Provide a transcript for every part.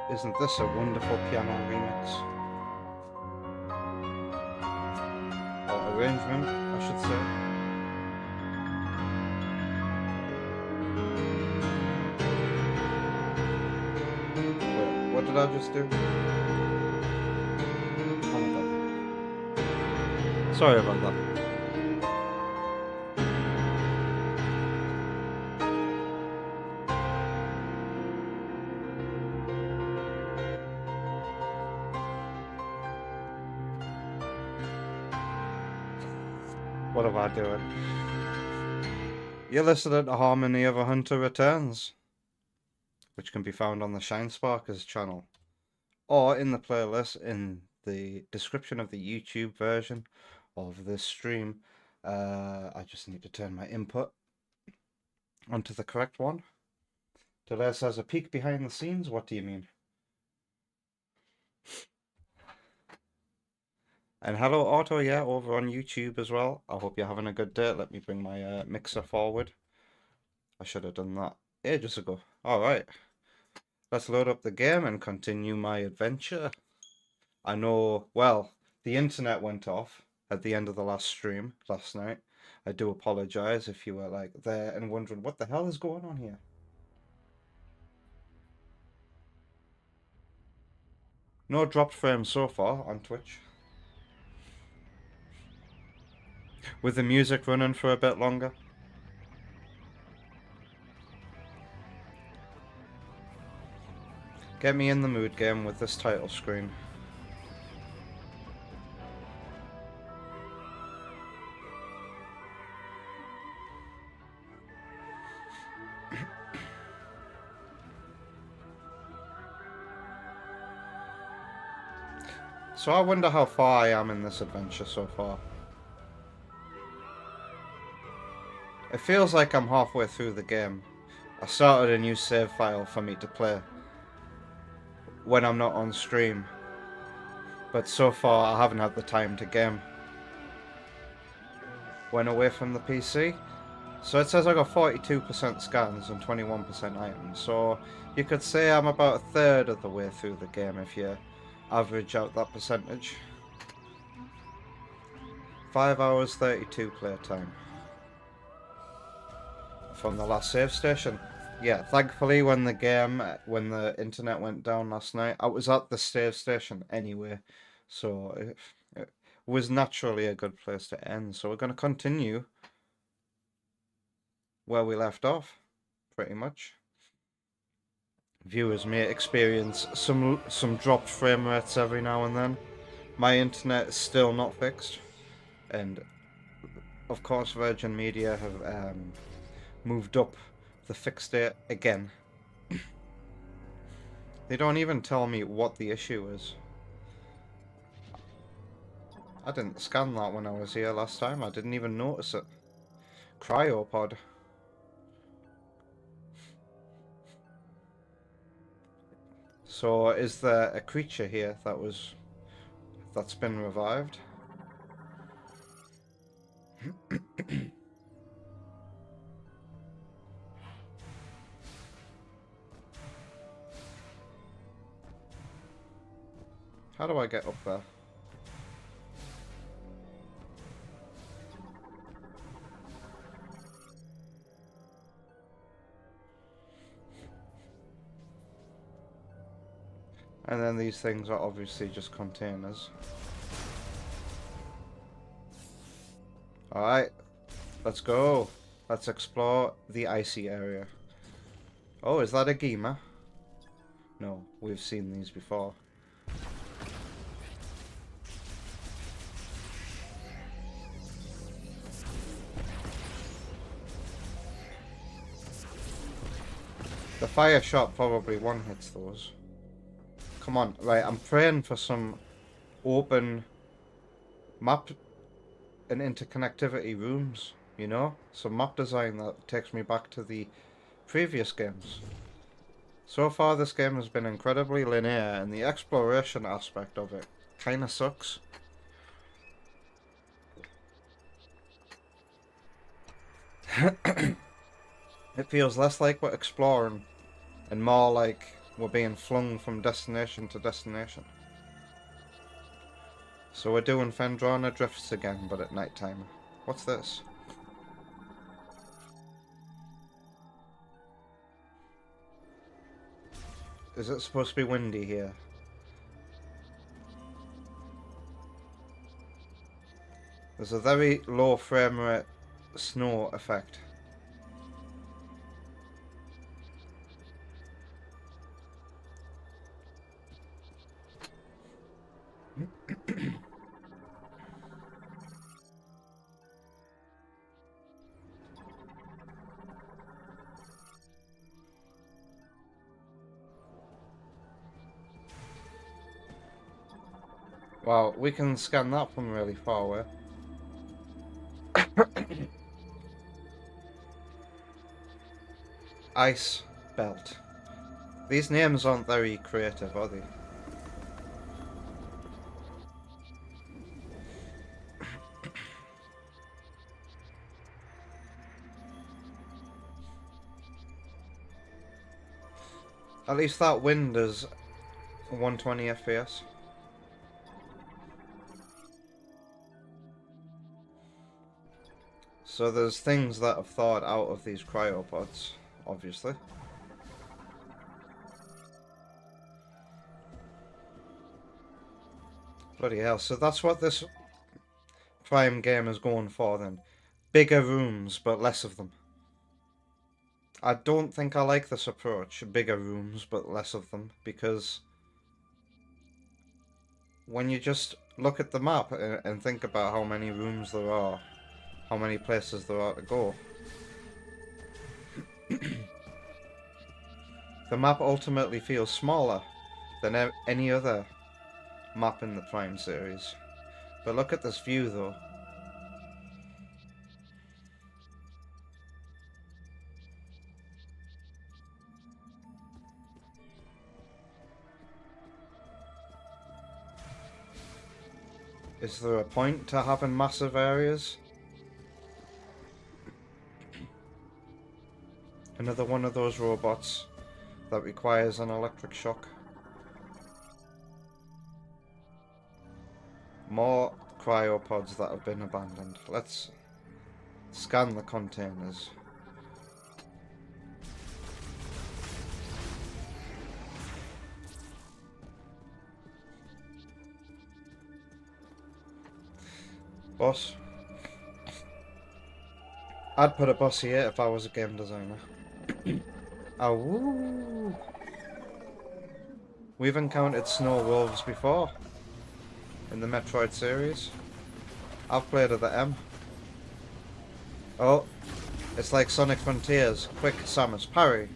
Isn't this a wonderful piano remix? Or arrangement, I should say. Wait, what did I just do? Oh my god. Sorry about that. What am I doing? You're listening to Harmony of a Hunter Returns, which can be found on the Shine Sparkers channel, or in the playlist in the description of the YouTube version of this stream. I just need to turn my input onto the correct one. Today says a peek behind the scenes. What do you mean? And hello, Otto, yeah, over on YouTube as well. I hope you're having a good day. Let me bring my mixer forward. I should have done that ages ago. Alright, let's load up the game and continue my adventure. I know, well, the internet went off at the end of the last stream last night. I do apologize if you were like there and wondering what the hell is going on here. No dropped frames so far on Twitch. With the music running for a bit longer. Get me in the mood, game, with this title screen. So I wonder how far I am in this adventure so far. It feels like I'm halfway through the game. I started a new save file for me to play when I'm not on stream, but so far I haven't had the time to game. Went away from the PC, so it says I got 42% scans and 21% items, so you could say I'm about a third of the way through the game if you average out that percentage. 5 hours 32 playtime from the last save station. Yeah, thankfully when the internet went down last night, I was at the save station anyway, so it was naturally a good place to end. So we're going to continue where we left off, pretty much. Viewers may experience some dropped frame rates every now and then. My internet is still not fixed, and of course Virgin Media have moved up the fix date again. They don't even tell me what the issue is. I didn't scan that when I was here last time. I didn't even notice it. Cryopod. So is there a creature here that's been revived? How do I get up there? And then these things are obviously just containers. Alright, let's go. Let's explore the icy area. Oh, is that a Gema? No, we've seen these before. The fire shot probably one-hits those. Come on, right, I'm praying for some open map and interconnectivity rooms, you know? Some map design that takes me back to the previous games. So far this game has been incredibly linear and the exploration aspect of it kinda sucks. It feels less like we're exploring and more like we're being flung from destination to destination. So we're doing Fendrana Drifts again, but at night time. What's this? Is it supposed to be windy here? There's a very low frame rate snow effect. Wow, we can scan that from really far away. Ice Belt. These names aren't very creative, are they? At least that wind is 120 FPS. So there's things that have thought out of these cryopods, obviously. Bloody hell, so that's what this Prime game is going for then. Bigger rooms, but less of them. I don't think I like this approach, bigger rooms, but less of them, because when you just look at the map and think about how many rooms there are, how many places there are to go, the map ultimately feels smaller than any other map in the Prime series. But look at this view though. Is there a point to having massive areas? Another one of those robots that requires an electric shock. More cryopods that have been abandoned. Let's scan the containers. Boss. I'd put a boss here if I was a game designer. Oh, woo. We've encountered snow wolves before in the Metroid series. I've played at the M. Oh, it's like Sonic Frontiers. Quick, Samus, parry.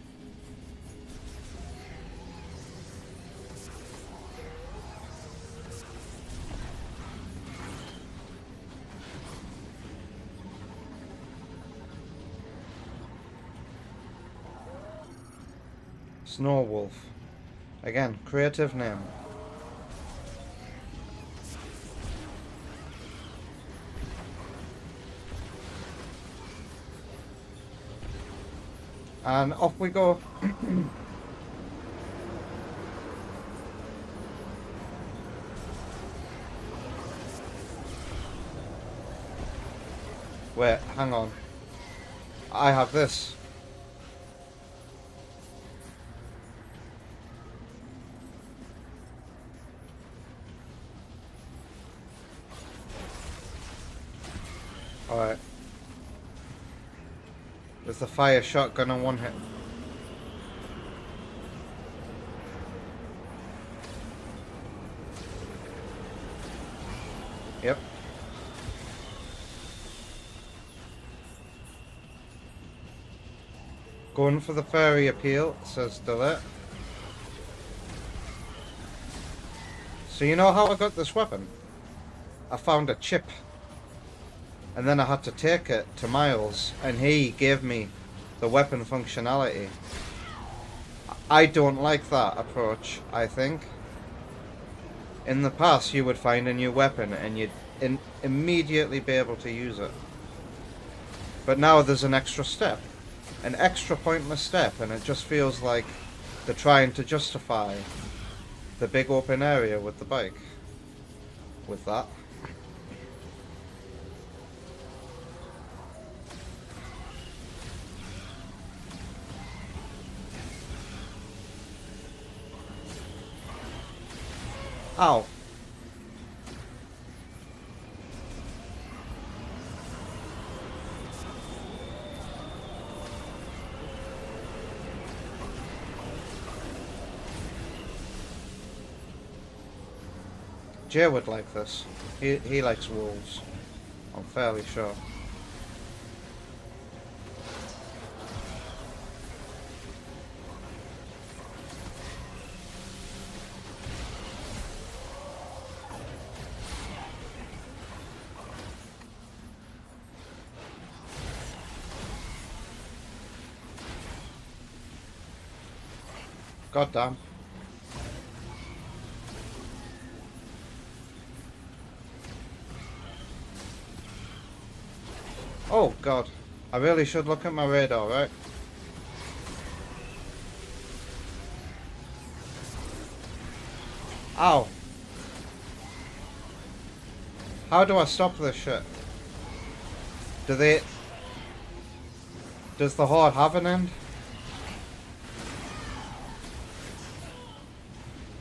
Snow Wolf. Again, creative name. And off we go. Wait, hang on. I have this. Alright. With the fire shotgun on one hit. Yep. Going for the fairy appeal, says delete. So you know how I got this weapon? I found a chip. And then I had to take it to Miles, and he gave me the weapon functionality. I don't like that approach, I think. In the past, you would find a new weapon, and you'd immediately be able to use it. But now there's an extra step. An extra pointless step, and it just feels like They're trying to justify the big open area with the bike. With that. Ow. Jay would like this. He likes wolves. I'm fairly sure. God damn. Oh god. I really should look at my radar, right? Ow. How do I stop this shit? Does the horde have an end?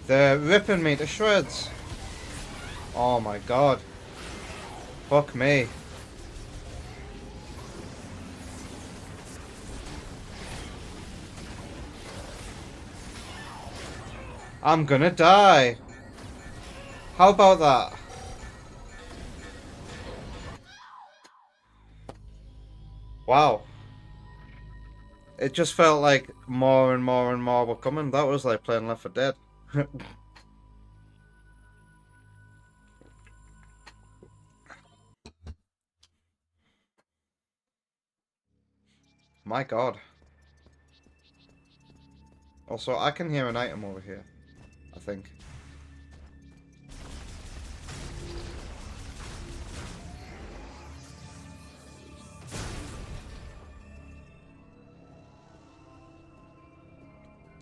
They're ripping me to shreds. Oh my god. Fuck me. I'm gonna die. How about that? Wow. It just felt like more and more and more were coming. That was like playing Left 4 Dead. My god. Also, I can hear an item over here. I think.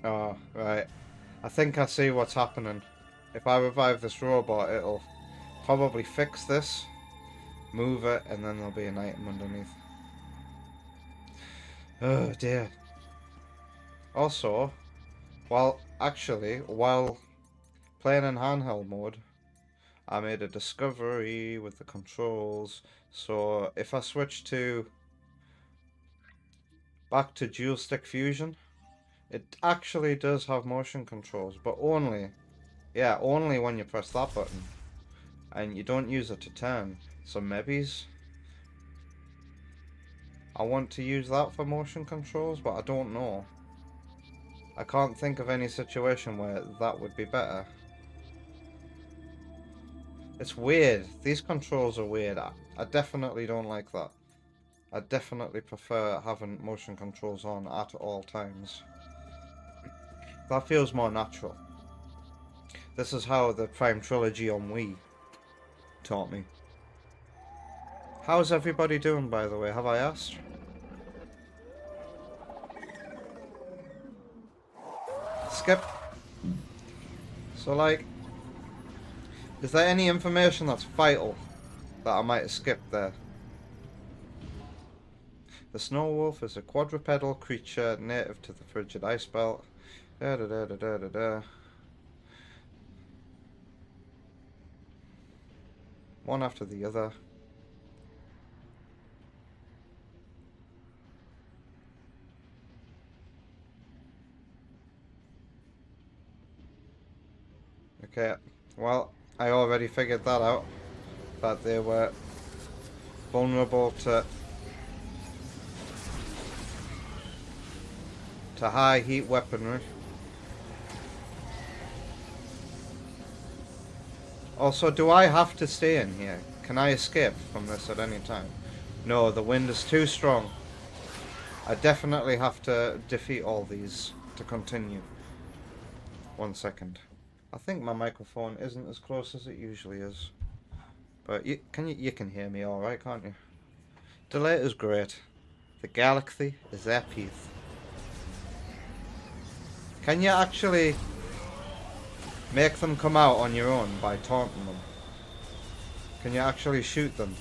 Oh, right. I think I see what's happening. If I revive this robot, it'll probably fix this, move it, and then there'll be an item underneath. Oh dear. Also, while playing in handheld mode, I made a discovery with the controls. So if I switch back to dual stick fusion, it actually does have motion controls, but only when you press that button. And you don't use it to turn. So maybe I want to use that for motion controls, but I don't know. I can't think of any situation where that would be better. It's weird. These controls are weird. I definitely don't like that. I definitely prefer having motion controls on at all times. That feels more natural. This is how the Prime Trilogy on Wii taught me. How's everybody doing, by the way? Have I asked? Skip. So, like, is there any information that's vital that I might have skipped there? The snow wolf is a quadrupedal creature native to the frigid ice belt. Da da da da da da da. One after the other. Okay, well, I already figured that out. That they were vulnerable to high heat weaponry. Also, do I have to stay in here? Can I escape from this at any time? No, the wind is too strong. I definitely have to defeat all these to continue. 1 second. I think my microphone isn't as close as it usually is. But you can hear me alright, can't you? Delay is great. The galaxy is at peace. Can you actually make them come out on your own by taunting them? Can you actually shoot them?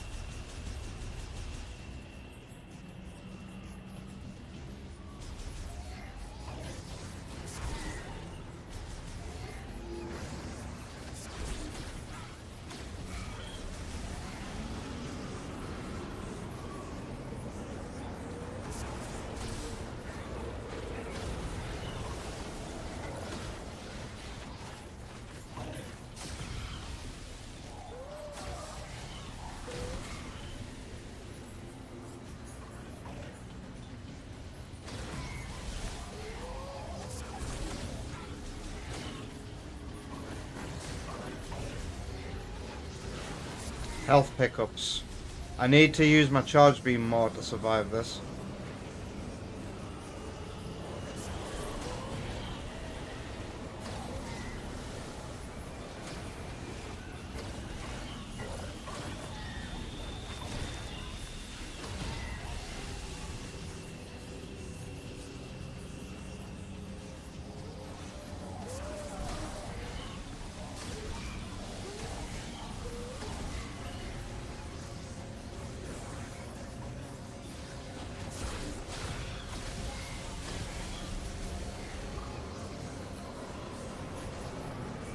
Health pickups. I need to use my charge beam more to survive this.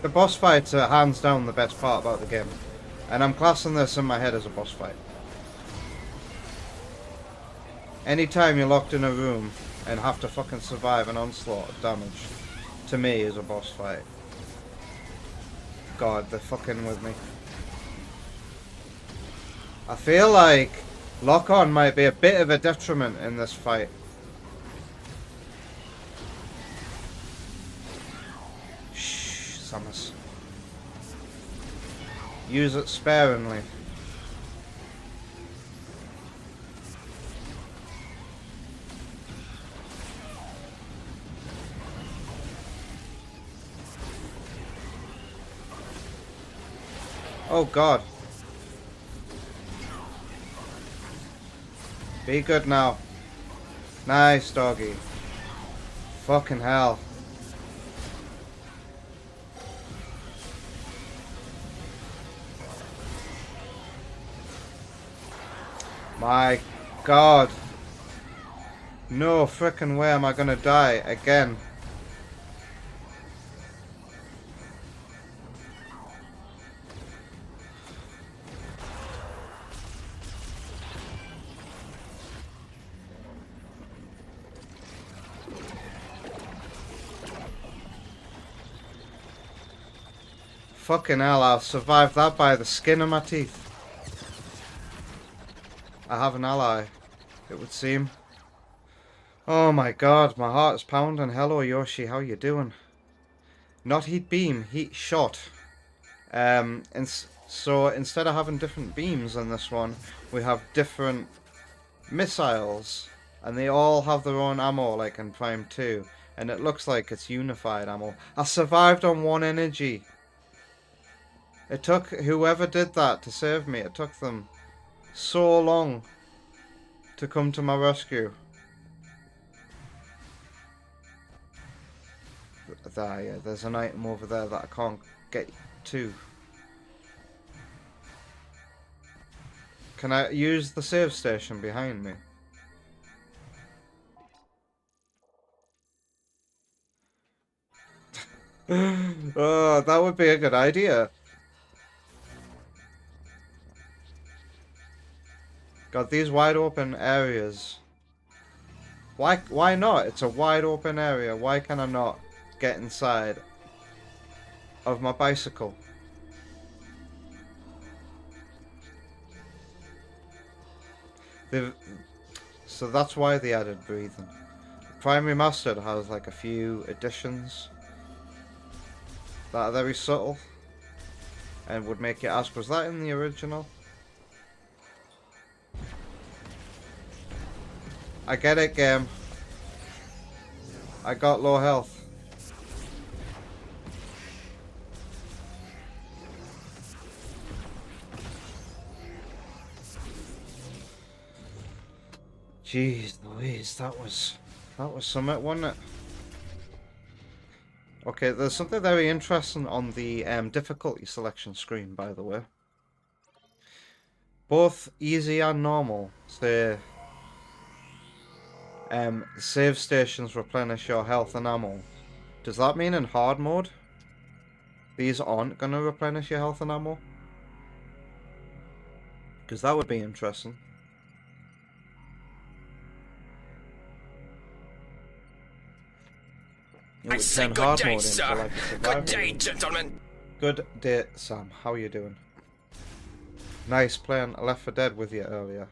The boss fights are hands down the best part about the game. And I'm classing this in my head as a boss fight. Anytime you're locked in a room and have to fucking survive an onslaught of damage, to me is a boss fight. God, they're fucking with me. I feel like lock-on might be a bit of a detriment in this fight. Shh, Samus. Use it sparingly. Oh God. Be good now. Nice, doggy. Fucking hell. My God. No frickin' way am I gonna die again. Fucking hell, I'll survive that by the skin of my teeth. I have an ally, it would seem. Oh my God, my heart is pounding. Hello Yoshi, how you doing? Not heat beam, heat shot. So instead of having different beams on this one, we have different missiles. And they all have their own ammo, like in Prime 2. And it looks like it's unified ammo. I survived on 1 energy. It took whoever did that to save me. It took them so long to come to my rescue. There, yeah, there's an item over there that I can't get to. Can I use the save station behind me? Oh, that would be a good idea. God, these wide open areas. Why not? It's a wide open area. Why can I not get inside of my bicycle? So that's why they added breathing. Primary Mastered has like a few additions that are very subtle and would make you ask, was that in the original? I get it, game. I got low health. Jeez Louise, that was something, wasn't it? Okay, there's something very interesting on the difficulty selection screen, by the way. Both easy and normal say save stations replenish your health and ammo. Does that mean in hard mode these aren't going to replenish your health and ammo? Because that would be interesting. I say good day, sir. Like Good day, gentlemen. Good day, Sam. How are you doing? Nice playing Left 4 Dead with you earlier.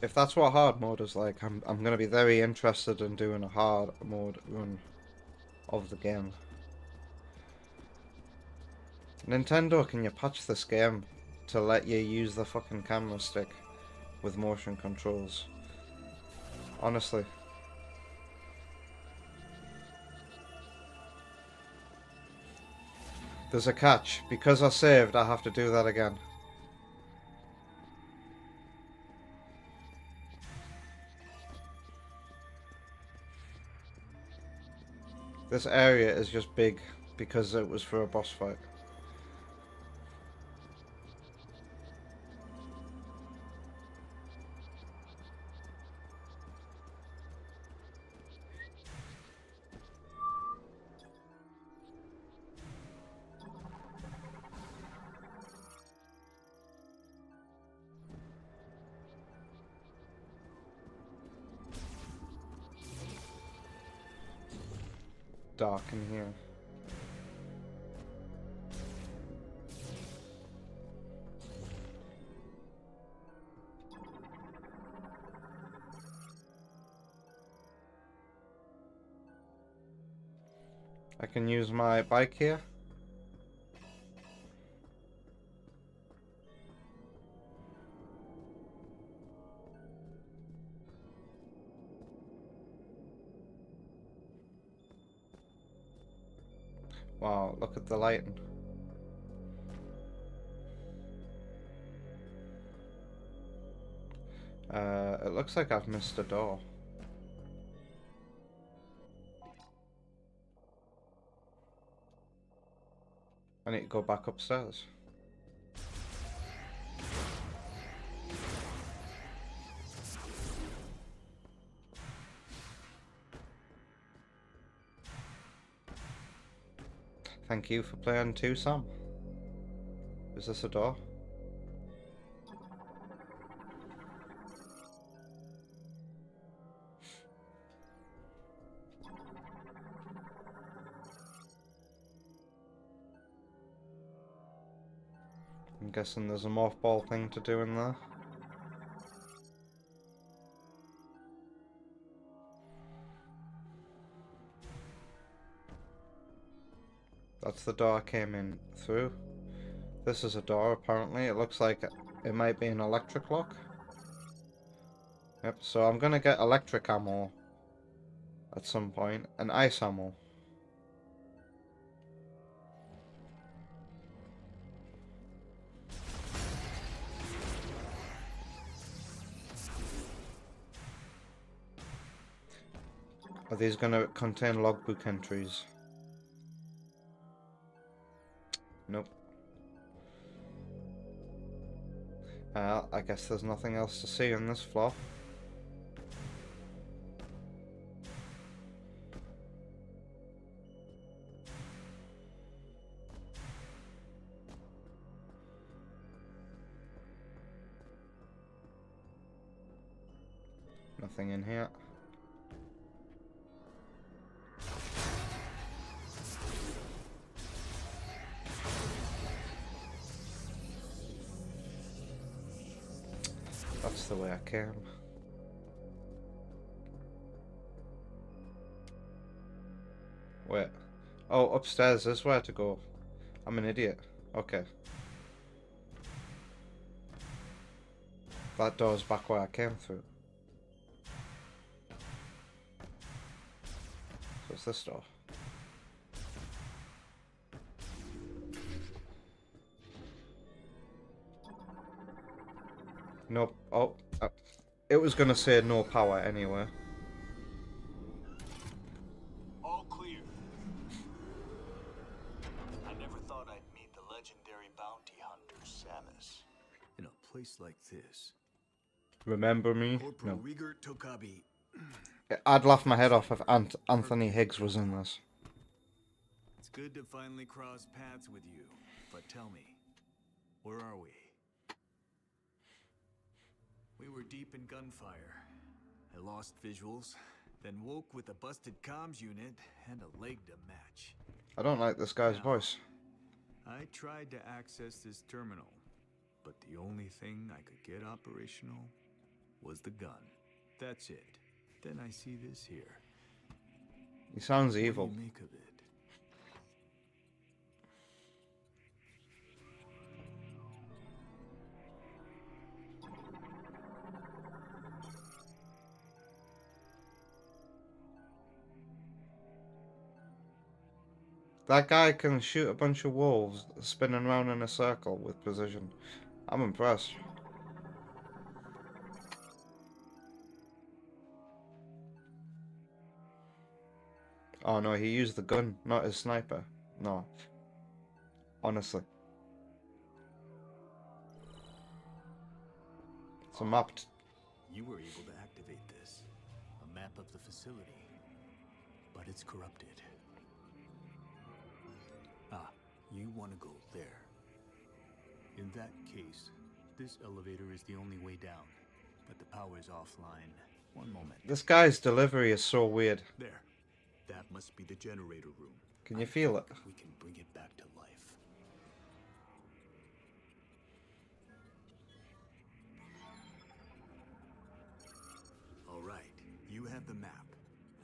If that's what hard mode is like, I'm gonna be very interested in doing a hard mode run of the game. Nintendo, can you patch this game to let you use the fucking camera stick with motion controls? Honestly. There's a catch. Because I saved, I have to do that again. This area is just big because it was for a boss fight. Dark in here. I can use my bike here. Wow, look at the lighting. It looks like I've missed a door. I need to go back upstairs. Thank you for playing too, Sam. Is this a door? I'm guessing there's a mothball thing to do in there. That's the door I came in through. This is a door, apparently. It looks like it might be an electric lock. Yep, so I'm gonna get electric ammo at some point, and ice ammo. Are these gonna contain logbook entries? Nope. I guess there's nothing else to see on this floor. Nothing in here. That's the way I came. Wait. Oh, upstairs is where to go. I'm an idiot. Okay. That door's back where I came through. So it's this door. Nope. Oh, it was gonna say no power anyway. All clear. I never thought I'd meet the legendary bounty hunter, Samus. In a place like this. Remember me? Corporal No. Rieger Tokabi. I'd laugh my head off if Anthony Higgs was in this. It's good to finally cross paths with you. But tell me, where are we? We were deep in gunfire. I lost visuals, then woke with a busted comms unit and a leg to match. I don't like this guy's voice. I tried to access this terminal, but the only thing I could get operational was the gun. That's it. Then I see this here. He sounds evil. What do you make of it? That guy can shoot a bunch of wolves spinning around in a circle with precision. I'm impressed. Oh no, he used the gun, not his sniper. No. Honestly. It's a map. You were able to activate this. A map of the facility. But it's corrupted. Ah, you want to go there. In that case, this elevator is the only way down. But the power is offline. One moment. This guy's delivery is so weird. There. That must be the generator room. Can you feel it? We can bring it back to life. All right, you have the map.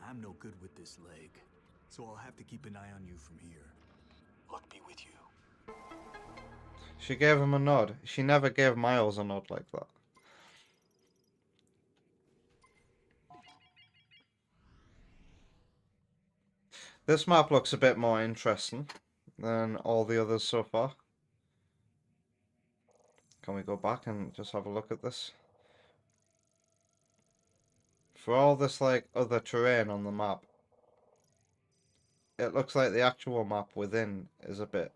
I'm no good with this leg, so I'll have to keep an eye on you from here. Luck be with you. She gave him a nod. She never gave Miles a nod like that. This map looks a bit more interesting than all the others so far. Can we go back and just have a look at this? For all this like other terrain on the map, it looks like the actual map within is a bit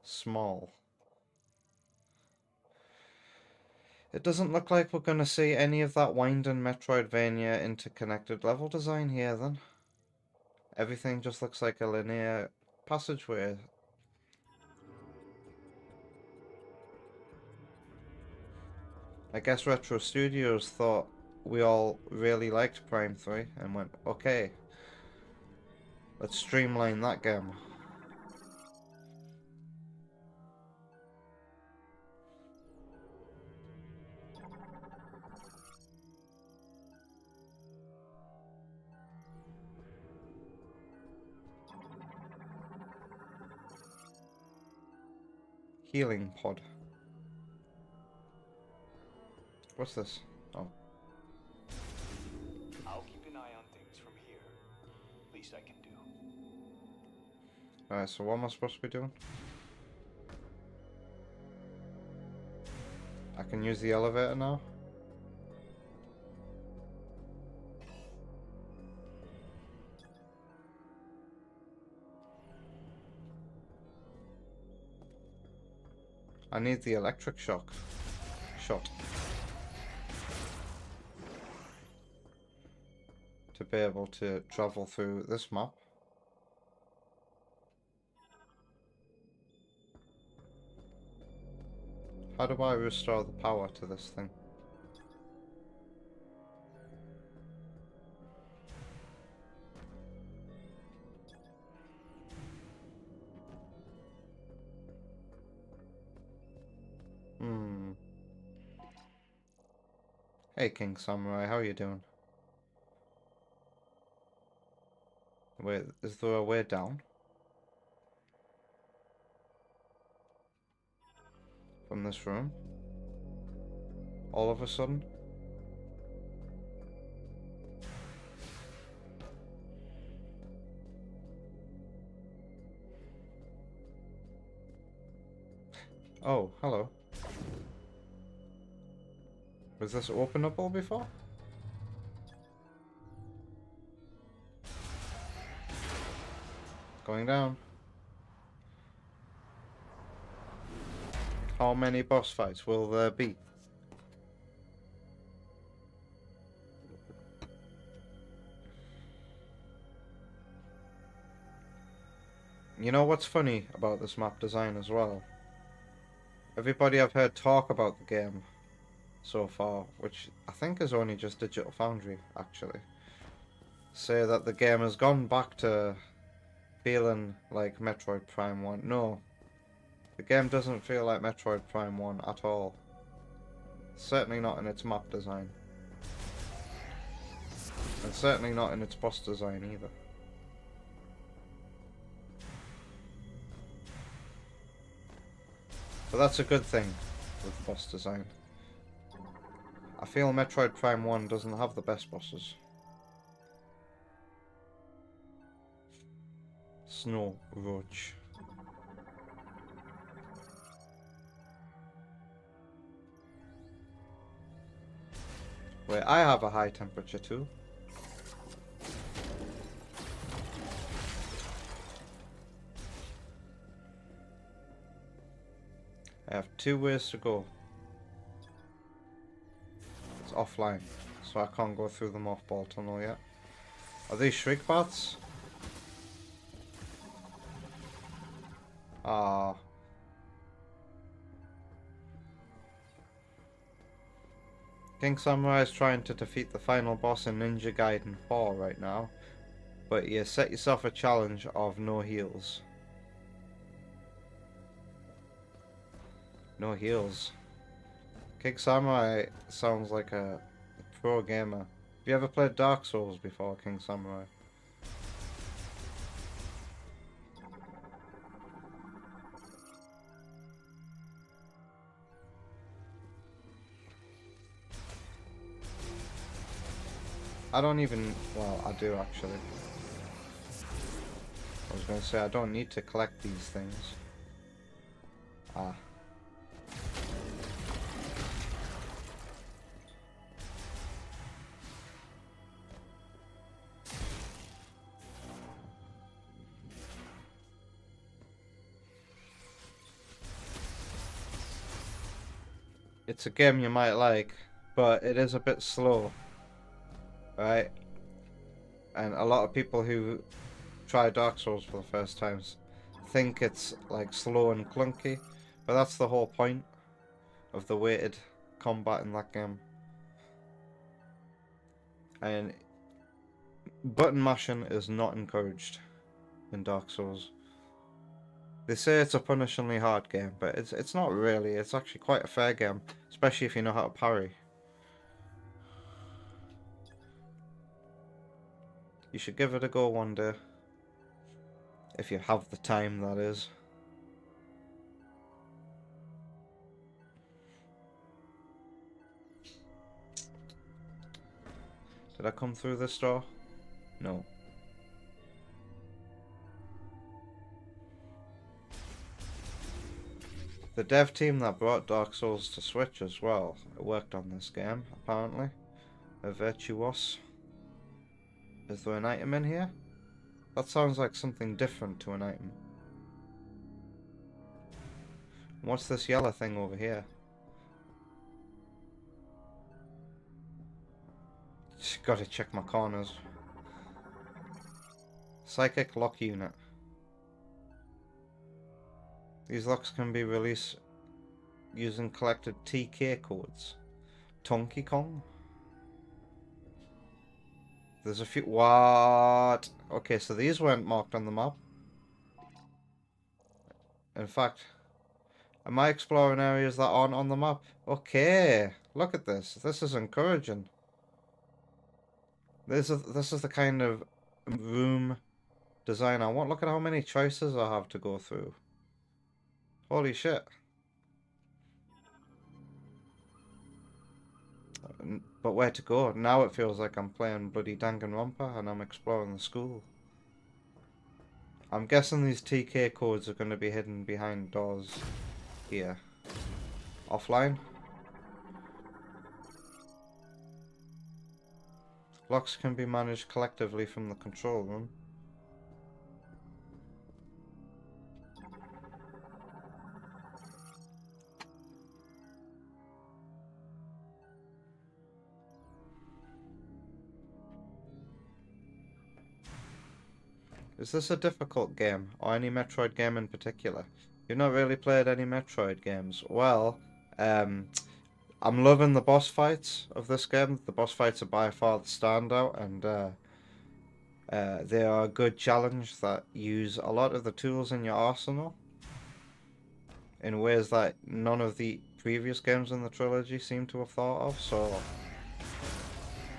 small. It doesn't look like we're going to see any of that winding Metroidvania interconnected level design here then. Everything just looks like a linear passageway. I guess Retro Studios thought we all really liked Prime 3 and went, okay, let's streamline that game. Healing pod. What's this? Oh. I'll keep an eye on things from here. Least I can do. Alright, so what am I supposed to be doing? I can use the elevator now? I need the electric shock. Shot. To be able to travel through this map. How do I restore the power to this thing? Hey King Samurai, how are you doing? Wait, is there a way down? From this room? All of a sudden? Oh, hello. Was this openable before? Going down. How many boss fights will there be? You know what's funny about this map design as well? Everybody I've heard talk about the game so far, which I think is only just Digital Foundry actually, say that the game has gone back to feeling like Metroid Prime 1. No, the game doesn't feel like Metroid Prime 1 at all. Certainly not in its map design. And certainly not in its boss design either. But that's a good thing with the boss design. I feel Metroid Prime 1 doesn't have the best bosses. Snow Roach. Wait, I have a high temperature too. I have 2 ways to go. It's offline, so I can't go through the mothball tunnel yet. Are these shriek bats? Ah. King Samurai is trying to defeat the final boss in Ninja Gaiden 4 right now, but you set yourself a challenge of no heals. No heals. King Samurai sounds like a pro gamer. Have you ever played Dark Souls before, King Samurai? I don't even... well, I do actually. I was going to say I don't need to collect these things. Ah. It's a game you might like, but it is a bit slow. Right? And a lot of people who try Dark Souls for the first time think it's like slow and clunky, but that's the whole point of the weighted combat in that game. And button mashing is not encouraged in Dark Souls. They say it's a punishingly hard game, but it's not really. It's actually quite a fair game, especially if you know how to parry. You should give it a go one day. If you have the time, that is. Did I come through this door? No. The dev team that brought Dark Souls to Switch as well worked on this game, apparently. A Virtuos. Is there an item in here? That sounds like something different to an item. What's this yellow thing over here? Just gotta check my corners. Psychic lock unit. These locks can be released using collected TK codes. Donkey Kong? There's a few... what? Okay, so these weren't marked on the map. In fact, am I exploring areas that aren't on the map? Okay, look at this. This is encouraging. This is the kind of room design I want. Look at how many choices I have to go through. Holy shit. But where to go? Now it feels like I'm playing bloody Danganronpa and I'm exploring the school. I'm guessing these TK codes are going to be hidden behind doors here. Offline? Blocks can be managed collectively from the control room. Is this a difficult game, or any Metroid game in particular? You've not really played any Metroid games. Well, I'm loving the boss fights of this game. The boss fights are by far the standout, and they are a good challenge that use a lot of the tools in your arsenal in ways that none of the previous games in the trilogy seem to have thought of, so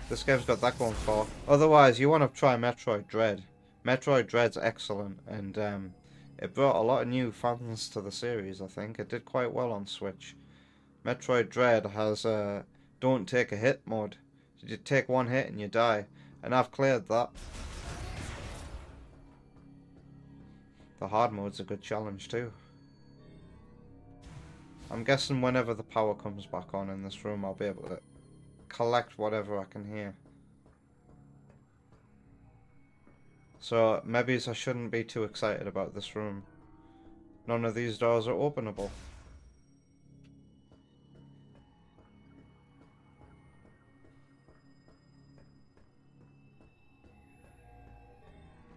this game's got that going for. Otherwise, you want to try Metroid Dread. Metroid Dread's excellent, and it brought a lot of new fans to the series, I think. It did quite well on Switch. Metroid Dread has a don't take a hit mode. You take one hit and you die, and I've cleared that. The hard mode's a good challenge too. I'm guessing whenever the power comes back on in this room, I'll be able to collect whatever I can hear. So maybe I shouldn't be too excited about this room. None of these doors are openable.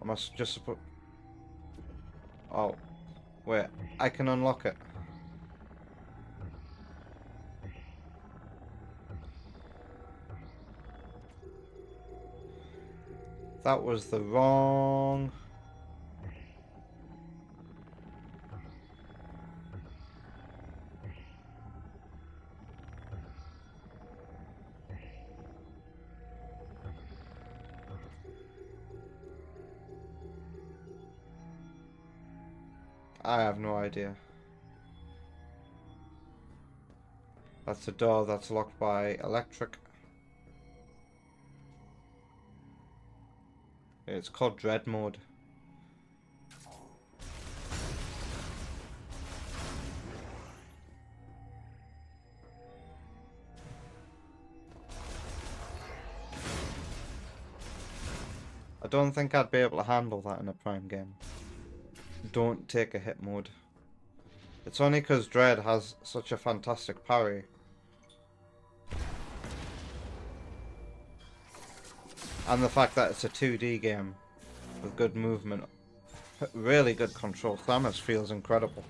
I must just put... Oh, wait, I can unlock it. That was the wrong... I have no idea. That's a door that's locked by electric. It's called Dread Mode. I don't think I'd be able to handle that in a Prime game. Don't take a hit mode. It's only because Dread has such a fantastic parry. And the fact that it's a 2D game with good movement, really good control. Samus feels incredible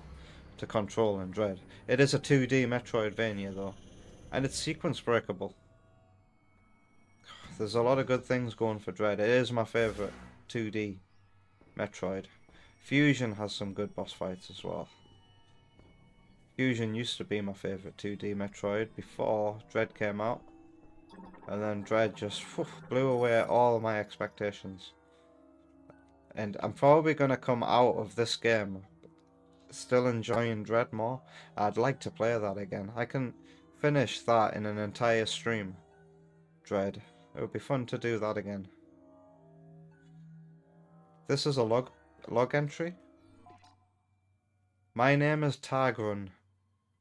to control in Dread. It is a 2D Metroidvania though, and it's sequence breakable. There's a lot of good things going for Dread. It is my favourite 2D Metroid. Fusion has some good boss fights as well. Fusion used to be my favourite 2D Metroid before Dread came out. And then Dread just blew away all of my expectations. And I'm probably going to come out of this game still enjoying Dread more. I'd like to play that again. I can finish that in an entire stream. Dread. It would be fun to do that again. This is a log entry. My name is Targrun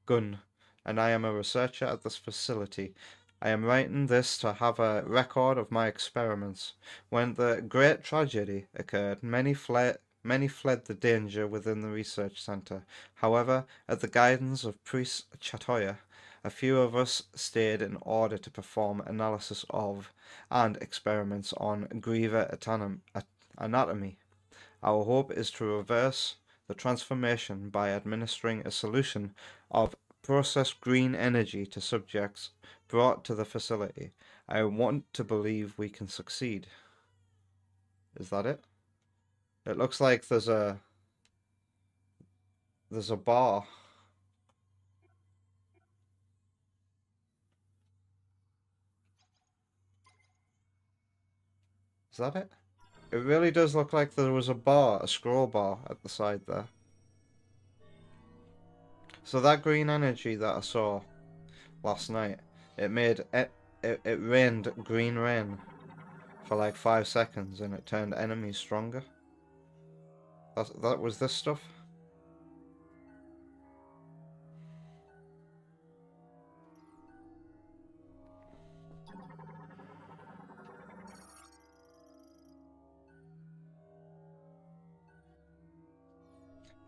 Gun, and I am a researcher at this facility. I am writing this to have a record of my experiments. When the great tragedy occurred, many fled the danger within the research center. However, at the guidance of Priest Chatoya, a few of us stayed in order to perform analysis of and experiments on Griever anatomy. Our hope is to reverse the transformation by administering a solution of processed green energy to subjects brought to the facility. I want to believe we can succeed. Is that it? It looks like there's a bar. Is that it? It really does look like there was a bar, a scroll bar at the side there. So that green energy that I saw last night, it rained green rain for like 5 seconds and it turned enemies stronger. That was this stuff.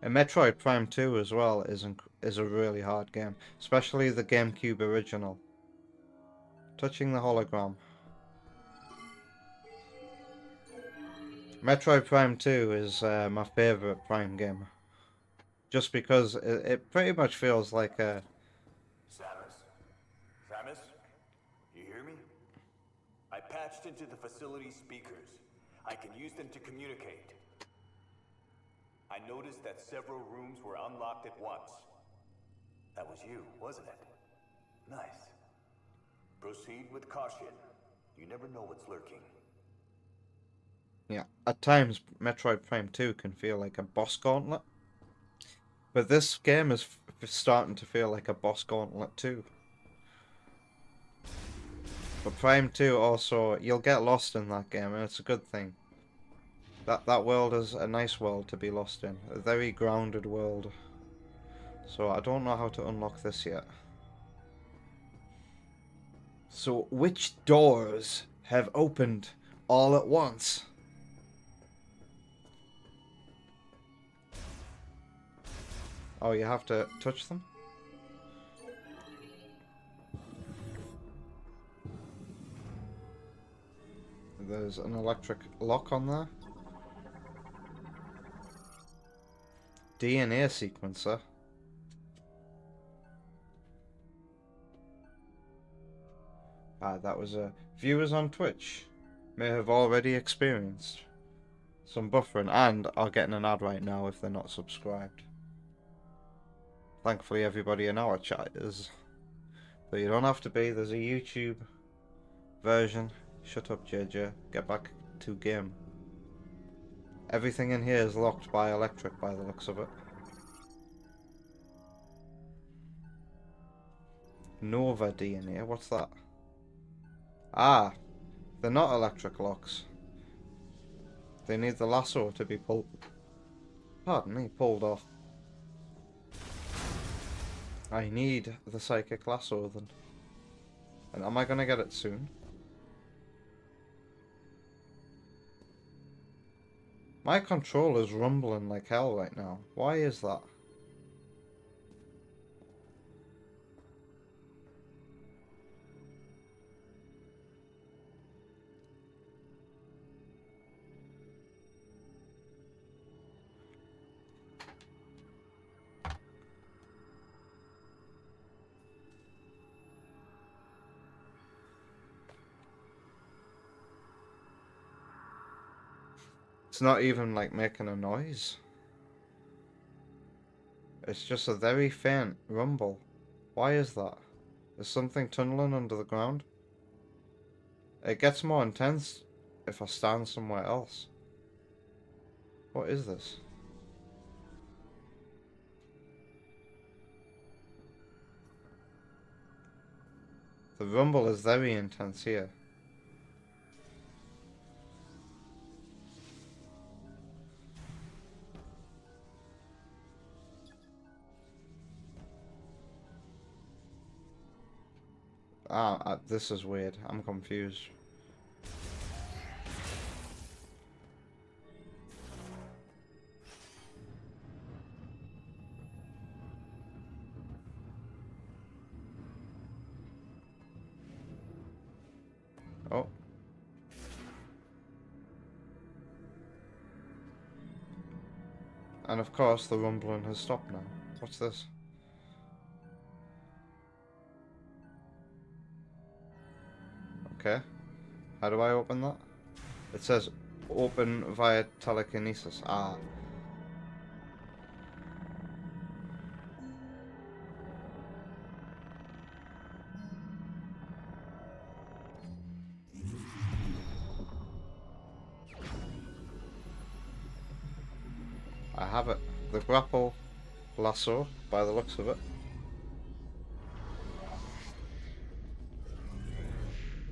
And Metroid Prime 2 as well is a really hard game, especially the GameCube original. Touching the hologram. Metroid Prime 2 is my favorite Prime game, just because it pretty much feels like a. Samus? Samus? You hear me? I patched into the facility speakers. I can use them to communicate. I noticed that several rooms were unlocked at once. That was you, wasn't it? Nice. Proceed with caution. You never know what's lurking. Yeah, at times Metroid Prime 2 can feel like a boss gauntlet, but this game is starting to feel like a boss gauntlet too. But Prime 2 also, you'll get lost in that game, and it's a good thing. That world is a nice world to be lost in, a very grounded world. So I don't know how to unlock this yet. So which doors have opened all at once? Oh, you have to touch them? There's an electric lock on there. DNA sequencer. That was viewers on Twitch may have already experienced some buffering and are getting an ad right now if they're not subscribed. Thankfully everybody in our chat is. But you don't have to be, there's a YouTube version. Shut up JJ, get back to game. Everything in here is locked by electric by the looks of it. Nova DNA, what's that? Ah, they're not electric locks. They need the lasso to be pulled. Pardon me, pulled off. I need the psychic lasso then. And am I gonna get it soon? My controller's rumbling like hell right now. Why is that? It's not even like making a noise. It's just a very faint rumble. Why is that? Is something tunneling under the ground? It gets more intense if I stand somewhere else. What is this? The rumble is very intense here. This is weird. I'm confused. Oh. And of course the rumbling has stopped now. What's this? Okay. How do I open that? It says open via telekinesis. Ah. I have it. The grapple lasso, by the looks of it.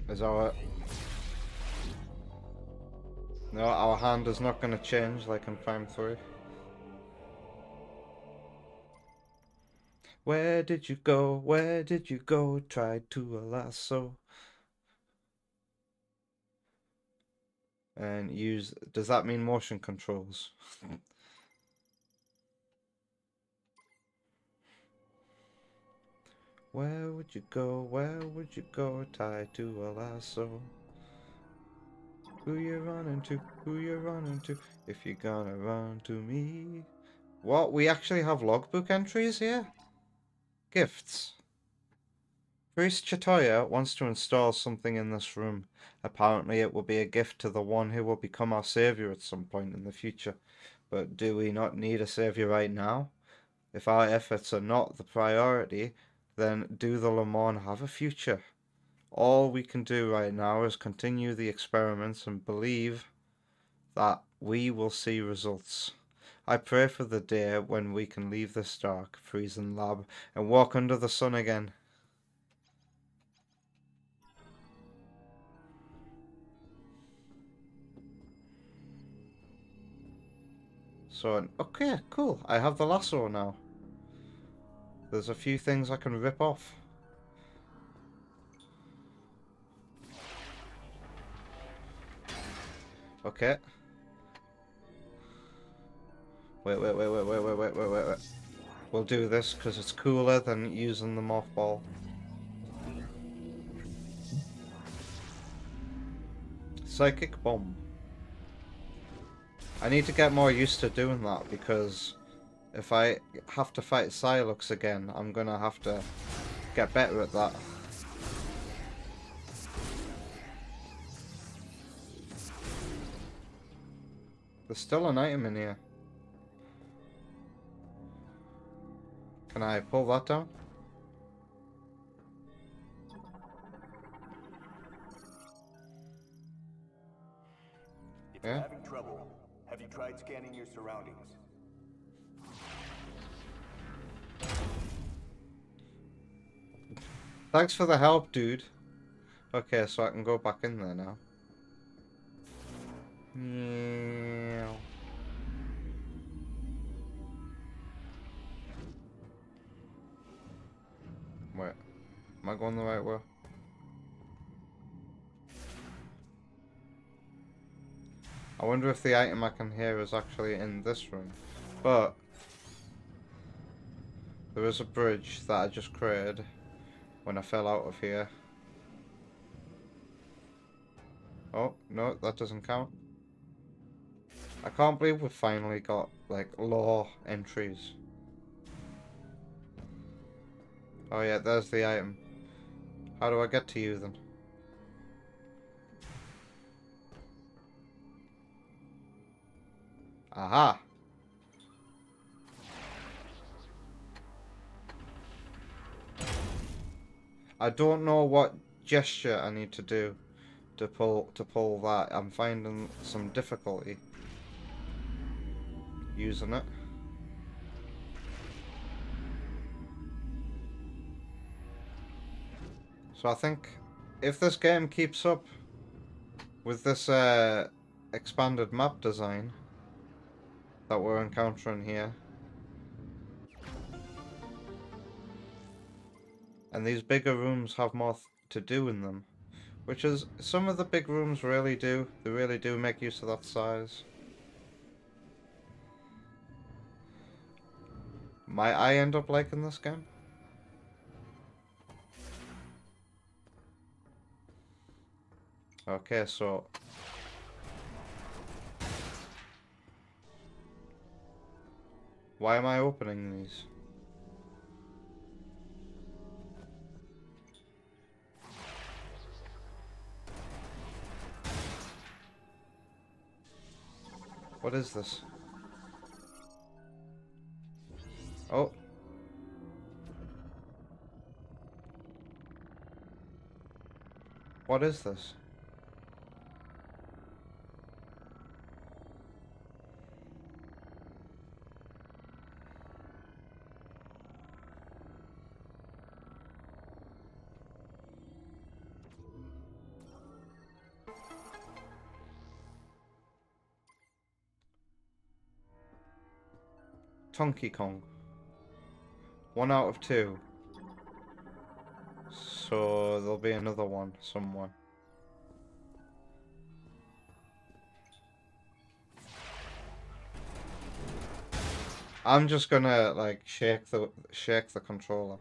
Is our... No, our hand is not going to change like in Prime 3. Where did you go? Where did you go? Tried to a lasso. And use... Does that mean motion controls? Where would you go? Where would you go? Tied to a lasso. Who you running to? Who you running to? If you're gonna run to me. What? We actually have logbook entries here? Gifts. Priest Chatoya wants to install something in this room. Apparently it will be a gift to the one who will become our savior at some point in the future. But do we not need a savior right now? If our efforts are not the priority, then do the Le Mans have a future? All we can do right now is continue the experiments and believe that we will see results. I pray for the day when we can leave this dark, freezing lab and walk under the sun again. So, okay, cool. I have the lasso now. There's a few things I can rip off. Okay. Wait. We'll do this because it's cooler than using the mothball. Psychic bomb. I need to get more used to doing that because if I have to fight Psylux again, I'm gonna have to get better at that. There's still an item in here. Can I pull that down? If you're Yeah. having trouble, have you tried scanning your surroundings? Thanks for the help, dude. Okay, so I can go back in there now. Meow. Wait, am I going the right way? I wonder if the item I can hear is actually in this room. But there is a bridge that I just created when I fell out of here. Oh, no, that doesn't count. I can't believe we've finally got, like, lore entries. Oh yeah, there's the item. How do I get to you then? Aha! I don't know what gesture I need to do to pull that. I'm finding some difficulty using it. So I think if this game keeps up with this expanded map design that we're encountering here, and these bigger rooms have more to do in them, which is some of the big rooms really do. They really do make use of that size. Might I end up liking this game? Okay, so why am I opening these? What is this? Oh. What is this? Donkey Kong. 1 out of 2. So there'll be another one somewhere. I'm just gonna like shake the controller.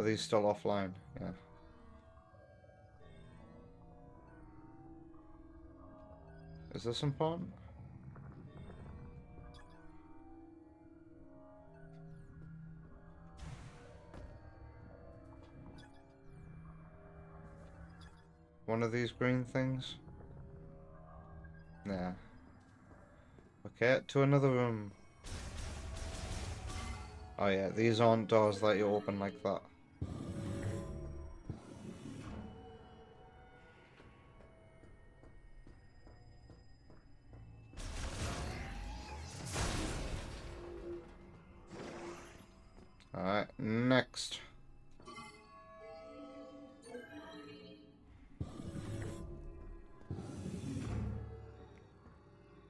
Are these still offline? Yeah. Is this important? One of these green things? Nah. Okay, to another room. Oh yeah, these aren't doors that you open like that. Alright, next.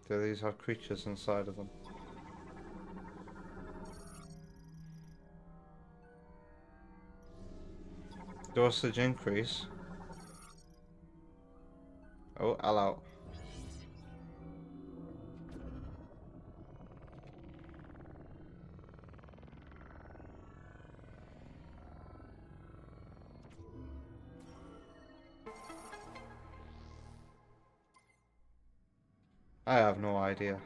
Do these have creatures inside of them? Dosage increase. Oh, hello. I have no idea.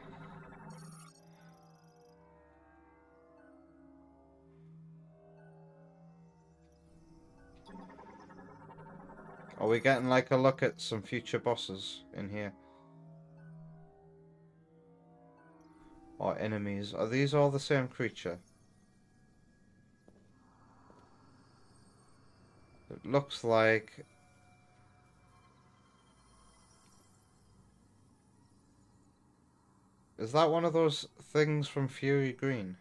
Are we getting like a look at some future bosses in here? Or enemies? Are these all the same creature? It looks like... Is that one of those things from Fury Green?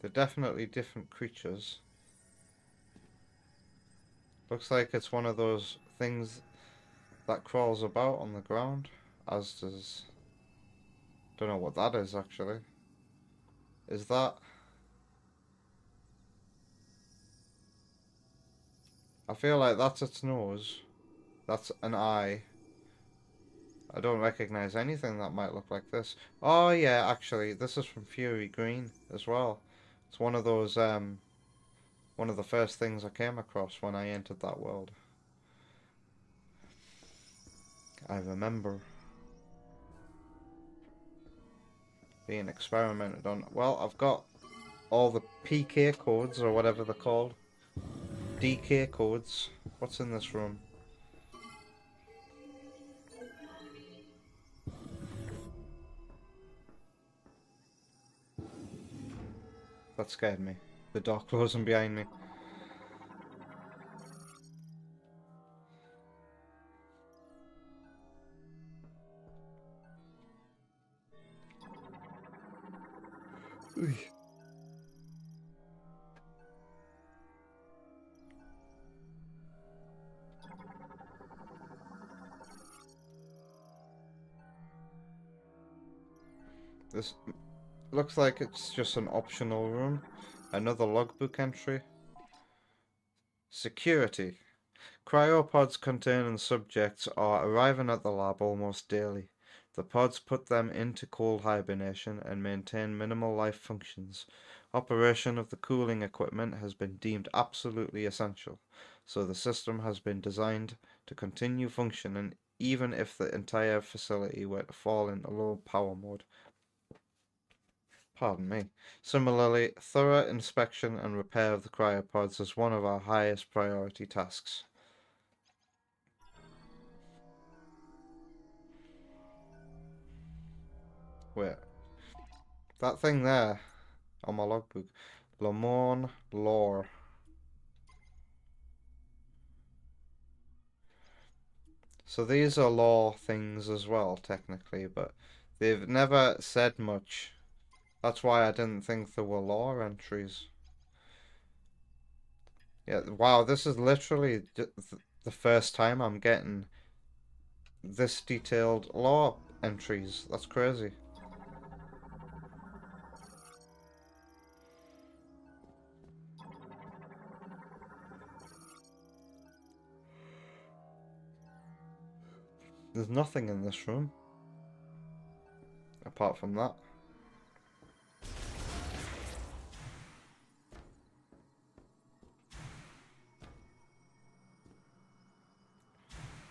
They're definitely different creatures. Looks like it's one of those things that crawls about on the ground, as does... Don't know what that is, actually. Is that... I feel like that's its nose. That's an eye. I don't recognize anything that might look like this. Oh yeah, actually, this is from Fury Green as well. It's one of those, one of the first things I came across when I entered that world. I remember being experimented on. Well, I've got all the PK codes, or whatever they're called. DK codes. What's in this room? That scared me. The door closing behind me. This looks like it's just an optional room. Another logbook entry. Security. Cryopods containing subjects are arriving at the lab almost daily. The pods put them into cold hibernation and maintain minimal life functions. Operation of the cooling equipment has been deemed absolutely essential, so the system has been designed to continue functioning even if the entire facility were to fall into low power mode. Pardon me. Similarly, thorough inspection and repair of the cryopods is one of our highest priority tasks. Wait, that thing there on my logbook. Lamorne Lore. So these are lore things as well, technically, but they've never said much. That's why I didn't think there were lore entries. Yeah, wow, this is literally the first time I'm getting this detailed lore entries. That's crazy. There's nothing in this room. apart from that.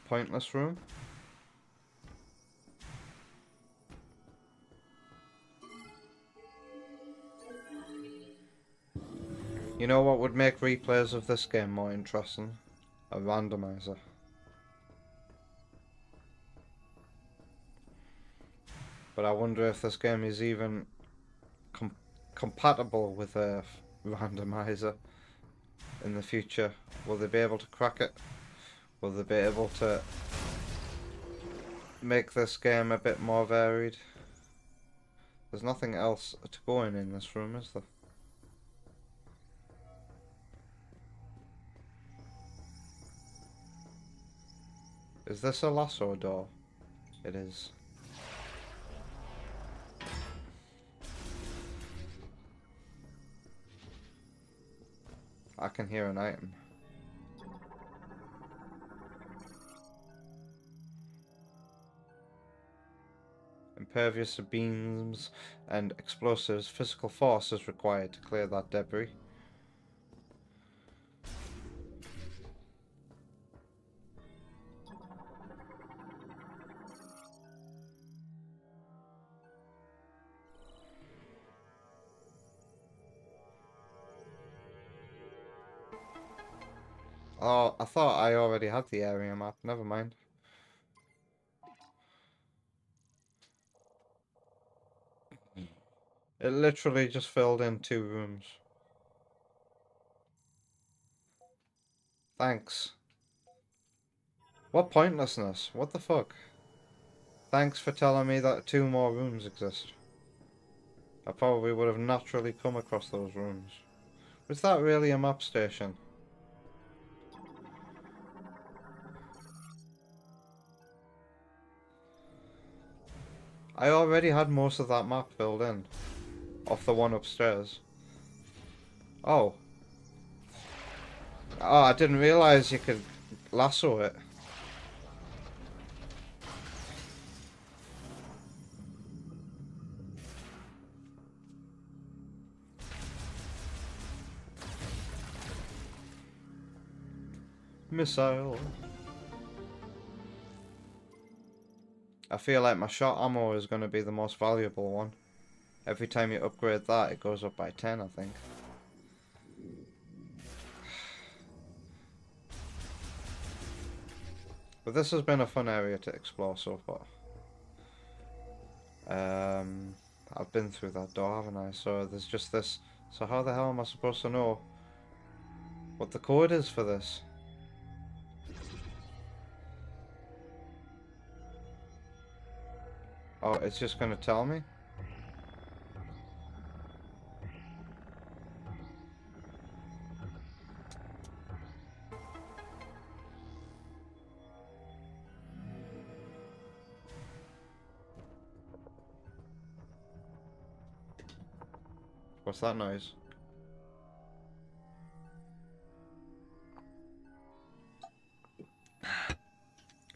Pointless room. You know what would make replays of this game more interesting? A randomizer. But I wonder if this game is even compatible with a randomizer in the future. Will they be able to crack it? Will they be able to make this game a bit more varied? There's nothing else to go in this room, is there? Is this a lasso door? It is. I can hear an item. Impervious to beams and explosives. Physical force is required to clear that debris. Oh, I thought I already had the area map. Never mind. It literally just filled in 2 rooms. Thanks. What pointlessness? What the fuck? Thanks for telling me that 2 more rooms exist. I probably would have naturally come across those rooms. Was that really a map station? I already had most of that map filled in. Off the one upstairs. Oh. Oh, I didn't realise you could lasso it. Missile. I feel like my shot ammo is going to be the most valuable one. Every time you upgrade that, it goes up by 10, I think. But this has been a fun area to explore so far. I've been through that door, haven't I? So there's just this. So how the hell am I supposed to know what the code is for this? Oh, it's just going to tell me? What's that noise?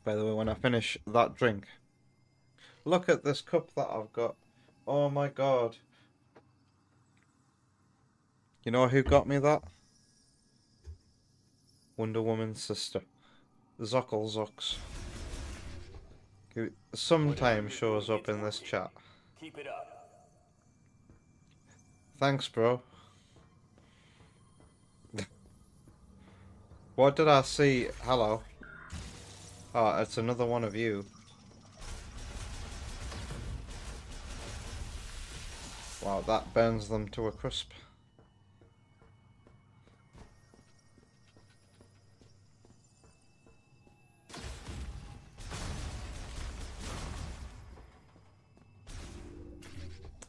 By the way, when I finish that drink, look at this cup that I've got. Oh my god. You know who got me that? Wonder Woman's sister. Zockelzox. Who sometimes shows up in this chat. Keep it up. Thanks, bro. What did I see? Hello. Oh, it's another one of you. Wow, that burns them to a crisp.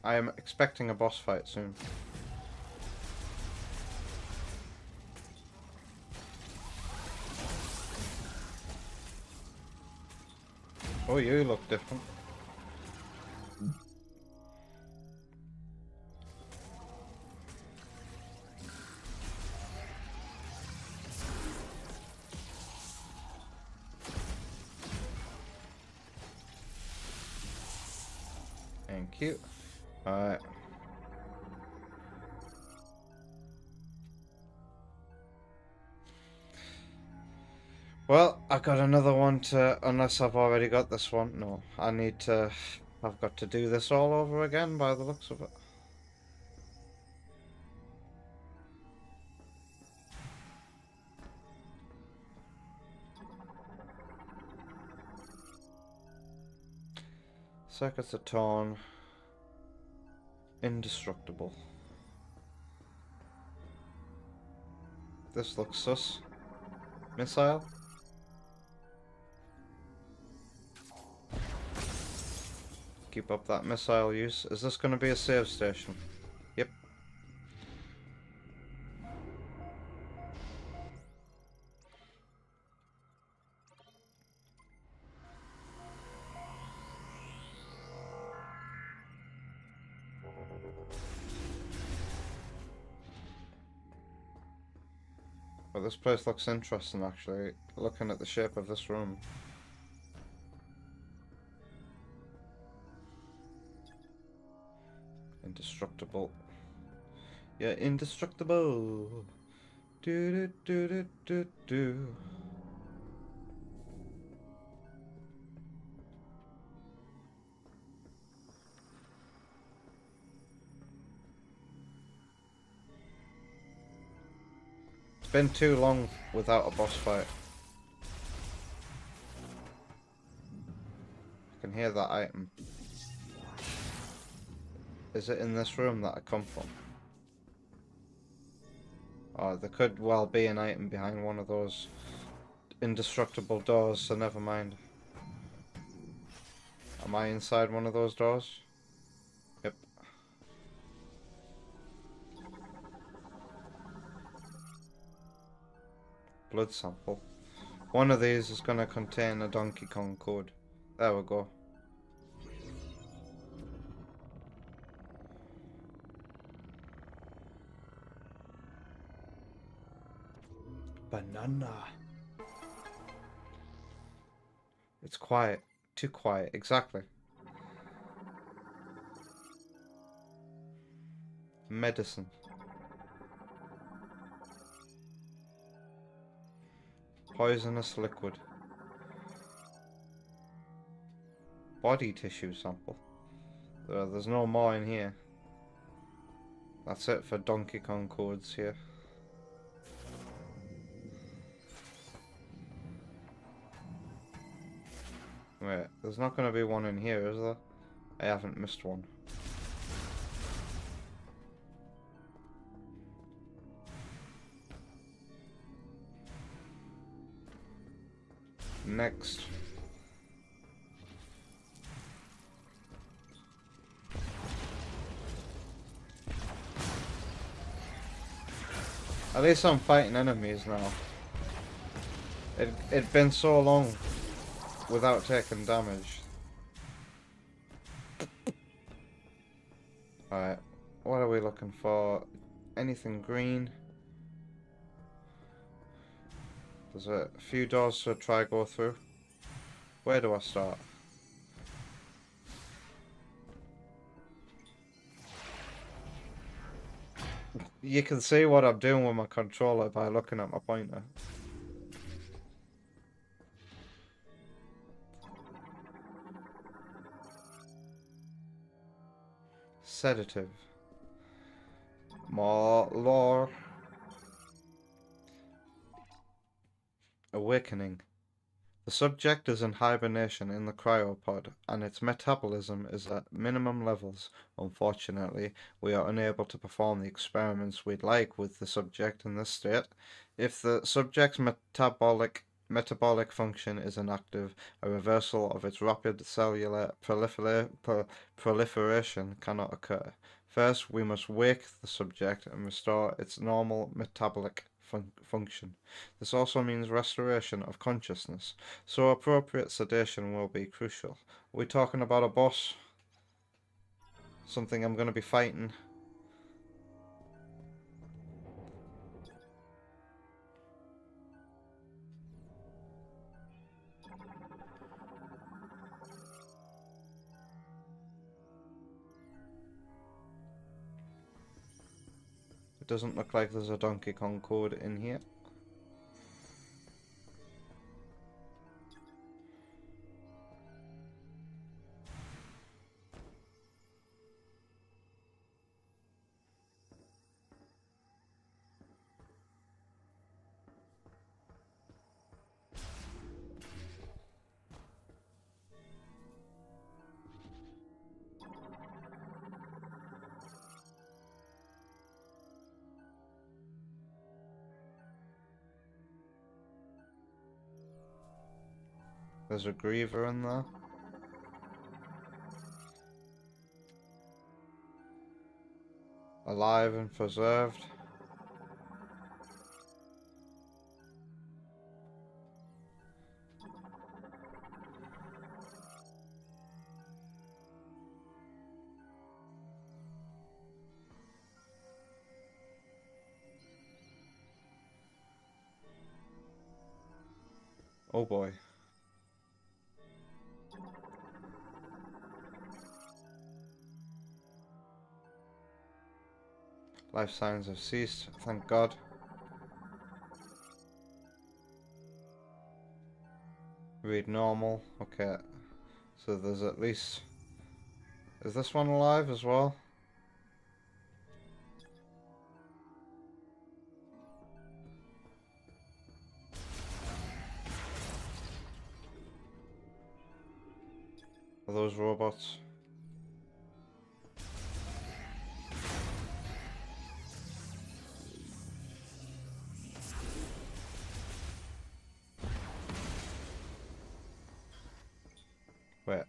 I am expecting a boss fight soon. Oh, you look different. Thank Thank you. Alright. Well, I got another one to, unless I've already got this one. No, I've got to do this all over again by the looks of it. Circuits are torn. Indestructible. This looks sus. Missile? Keep up that missile use. Is this going to be a save station? Yep. Well, this place looks interesting actually, looking at the shape of this room. Indestructible. Yeah, indestructible. Do do do do do. It's been too long without a boss fight. I can hear that item. Is it in this room that I come from? Oh, there could well be an item behind one of those indestructible doors, so never mind. Am I inside one of those doors? Yep. Blood sample. One of these is going to contain a Donkey Kong code. There we go. Banana. It's quiet. Too quiet. Exactly. Medicine. Poisonous liquid. Body tissue sample. There's no more in here. That's it for Donkey Kong codes here. Wait, there's not going to be one in here, is there? I haven't missed one. Next. At least I'm fighting enemies now. It'd been so long without taking damage. Alright, what are we looking for? Anything green? There's a few doors to try go through. Where do I start? You can see what I'm doing with my controller by looking at my pointer. Sedative. More lore. Awakening. The subject is in hibernation in the cryopod, and its metabolism is at minimum levels. Unfortunately, we are unable to perform the experiments we'd like with the subject in this state. If the subject's metabolic function is inactive, a reversal of its rapid cellular proliferation cannot occur. First, we must wake the subject and restore its normal metabolic function. This also means restoration of consciousness, so appropriate sedation will be crucial. Are we talking about a boss? Something I'm going to be fighting? It doesn't look like there's a Donkey Kong code in here. There's a griever in there. Alive and preserved. Oh boy. Life signs have ceased, thank God. Read normal, okay. So there's at least... Is this one alive as well? Are those robots? Wait,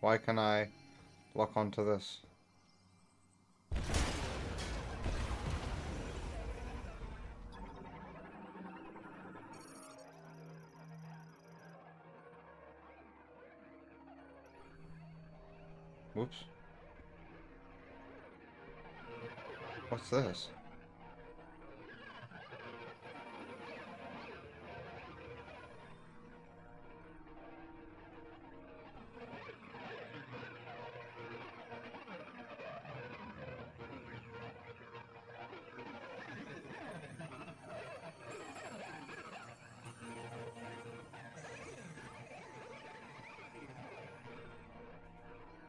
why can I lock onto this? Whoops. What's this?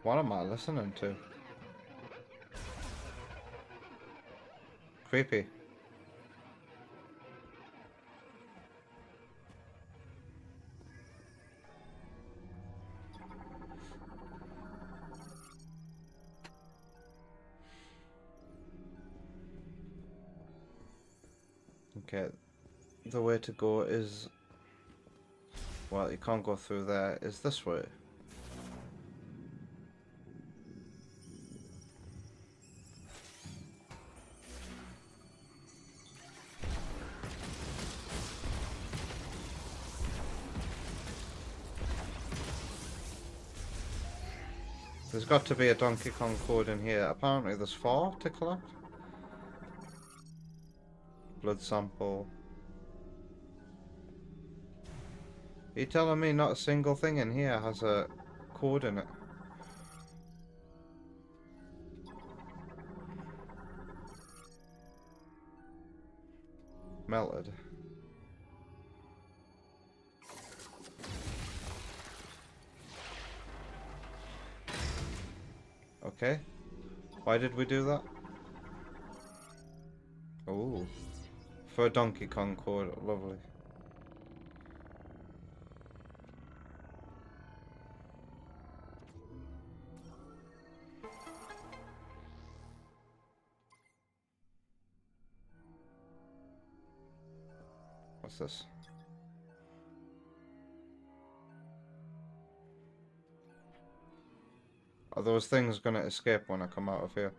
What am I listening to? Creepy. Okay, the way to go is... Well, you can't go through there. Is this way? There's got to be a Donkey Kong code in here. Apparently there's 4 to collect. Blood sample. Are you telling me not a single thing in here has a code in it? Melted. Okay. Why did we do that? Oh. For a Donkey Kong code. Lovely. What's this? Are those things gonna escape when I come out of here?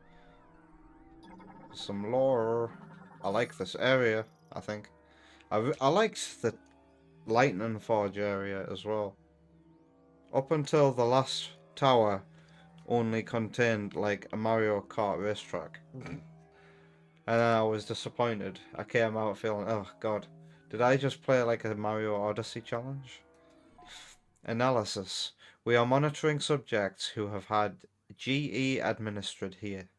Some lore. I like this area, I think. I liked the Lightning Forge area as well. Up until the last tower only contained like a Mario Kart racetrack. And then I was disappointed. I came out feeling, oh god, did I just play like a Mario Odyssey challenge? Analysis. We are monitoring subjects who have had GE administered here.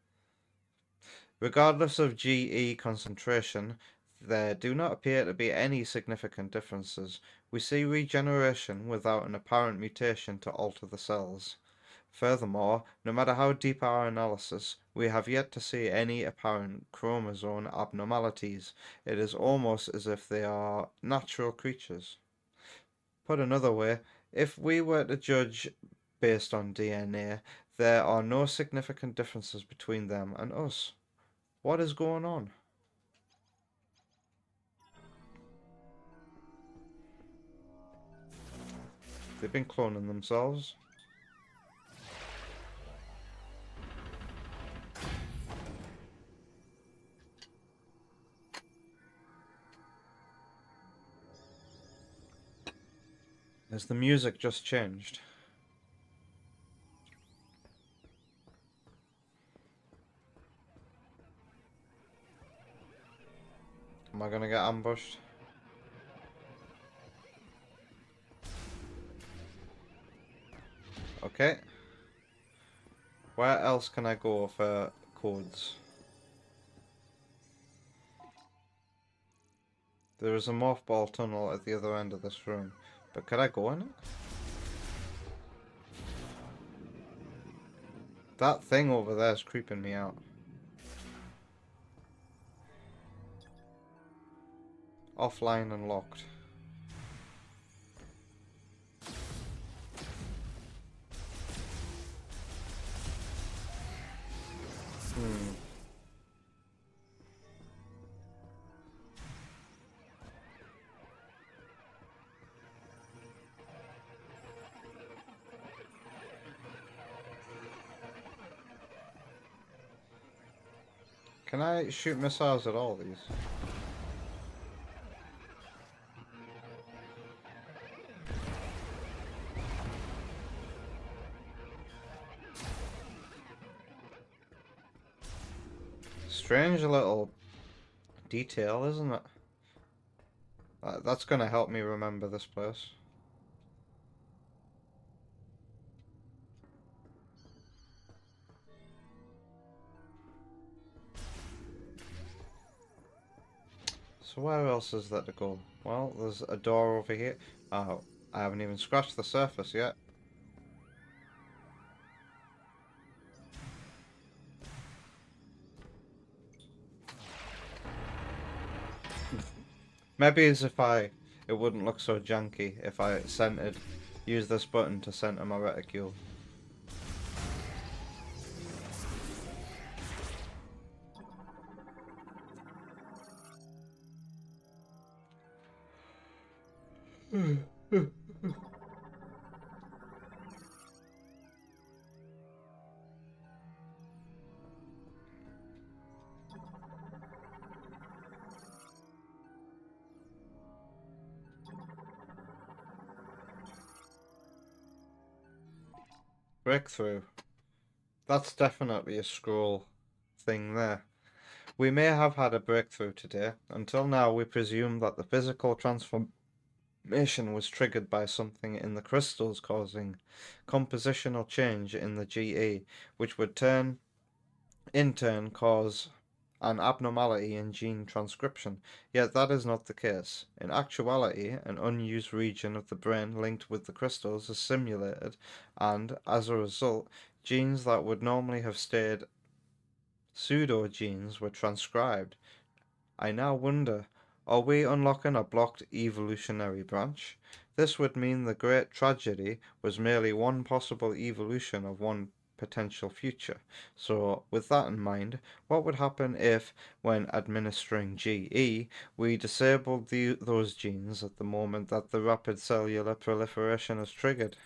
Regardless of GE concentration, there do not appear to be any significant differences. We see regeneration without an apparent mutation to alter the cells. Furthermore, no matter how deep our analysis, we have yet to see any apparent chromosome abnormalities. It is almost as if they are natural creatures. Put another way, if we were to judge based on DNA, there are no significant differences between them and us. What is going on? They've been cloning themselves. Has the music just changed? Am I gonna get ambushed? Okay. Where else can I go for codes? There is a mothball tunnel at the other end of this room, but could I go in it? That thing over there is creeping me out. Offline and locked. Can I shoot missiles at all these? Strange little detail, isn't it? That's gonna help me remember this place. So where else is there to go? Well, there's a door over here. Oh, I haven't even scratched the surface yet. Maybe as if it wouldn't look so janky if I use this button to center my reticule. Breakthrough. That's definitely a scroll thing there. We may have had a breakthrough today. Until now, we presume that the physical transformation was triggered by something in the crystals causing compositional change in the GE, which would in turn cause an abnormality in gene transcription. Yet that is not the case. In actuality, an unused region of the brain linked with the crystals is simulated, and as a result, genes that would normally have stayed pseudogenes were transcribed. I now wonder, are we unlocking a blocked evolutionary branch? This would mean the great tragedy was merely one possible evolution of one potential future. So, with that in mind, what would happen if, when administering GE, we disabled those genes at the moment that the rapid cellular proliferation is triggered?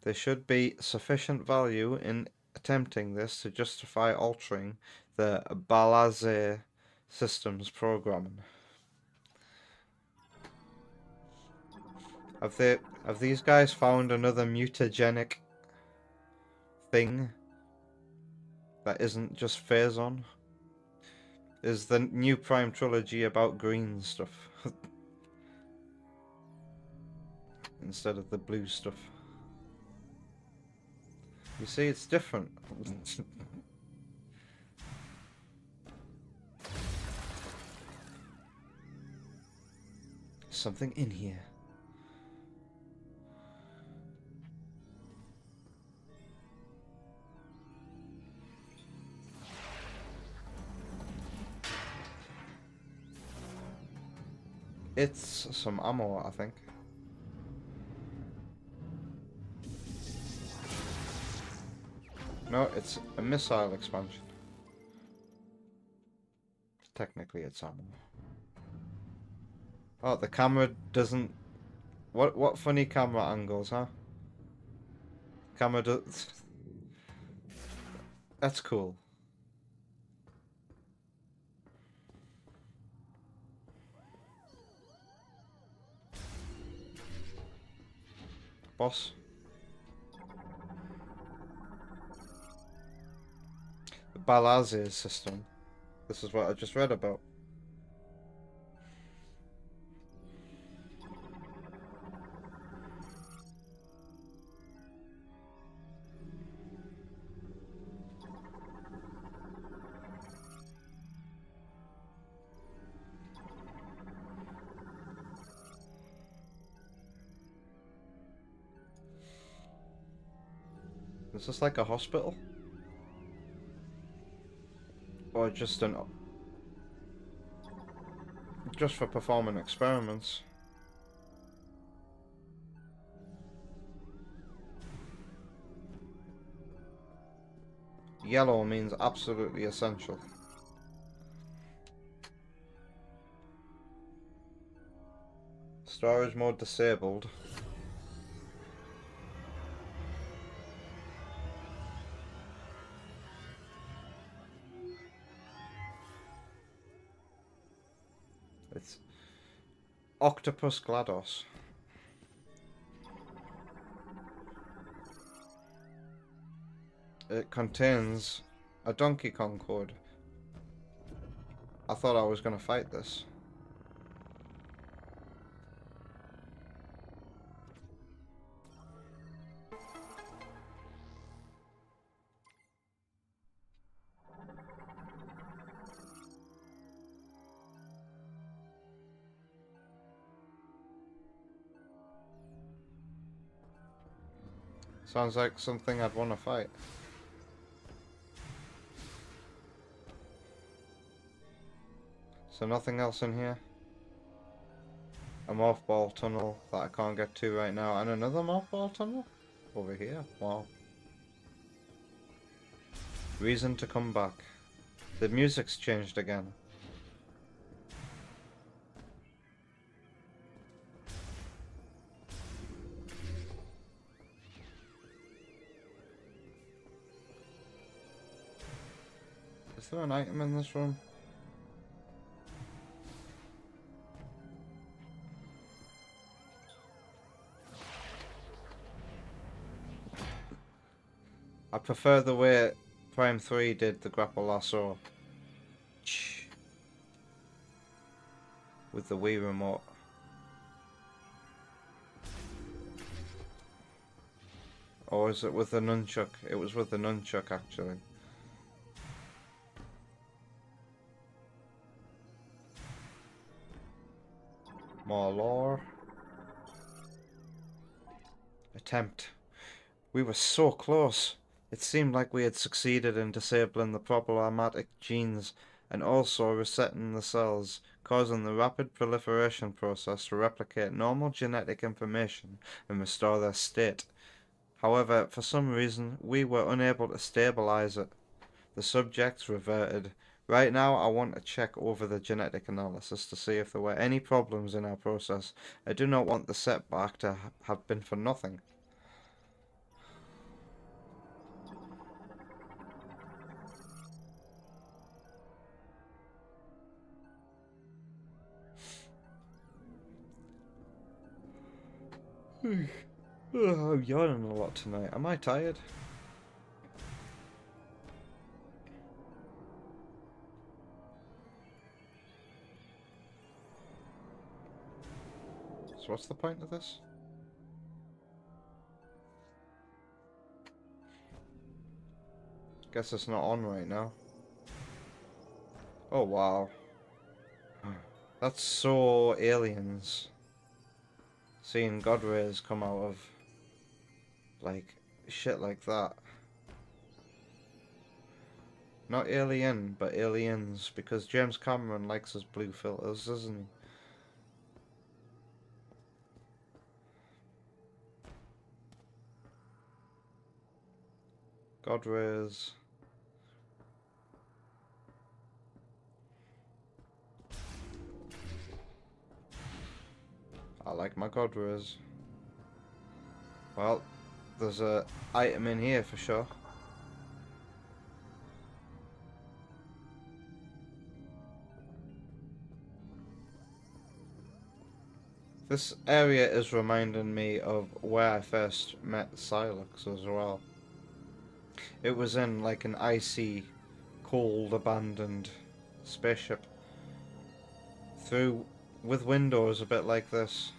There should be sufficient value in attempting this to justify altering the Balazs systems programming. Have these guys found another mutagenic thing that isn't just Phazon? Is the new Prime trilogy about green stuff instead of the blue stuff? You see, it's different. Something in here. It's some ammo, I think. No, it's a missile expansion. Technically, it's ammo. Oh, the camera doesn't... What funny camera angles, huh? Camera does... That's cool. Boss. The Balazir system. This is what I just read about. Is this like a hospital? Or just an... Just for performing experiments? Yellow means absolutely essential. Storage mode disabled. It's Octopus GLaDOS. It contains a Donkey Kong code. I thought I was gonna fight this. Sounds like something I'd want to fight. So nothing else in here? A mothball tunnel that I can't get to right now, and another mothball tunnel? Over here? Wow. Reason to come back. The music's changed again. Is there an item in this room? I prefer the way Prime 3 did the grapple lasso. With the Wii remote. Or is it with the nunchuck? It was with the nunchuck actually. More lore. Attempt. We were so close. It seemed like we had succeeded in disabling the problematic genes and also resetting the cells, causing the rapid proliferation process to replicate normal genetic information and restore their state. However, for some reason, we were unable to stabilize it. The subjects reverted. Right now, I want to check over the genetic analysis to see if there were any problems in our process. I do not want the setback to have been for nothing. I'm yawning a lot tonight. Am I tired? So what's the point of this? Guess it's not on right now. Oh wow. That's so aliens. seeing God rays come out of like shit like that. Not Alien, but Aliens, because James Cameron likes his blue filters, doesn't he? God rays. I like my God rays. Well, there's a item in here for sure. This area is reminding me of where I first met Silex as well. It was in like an icy, cold, abandoned spaceship. With windows a bit like this.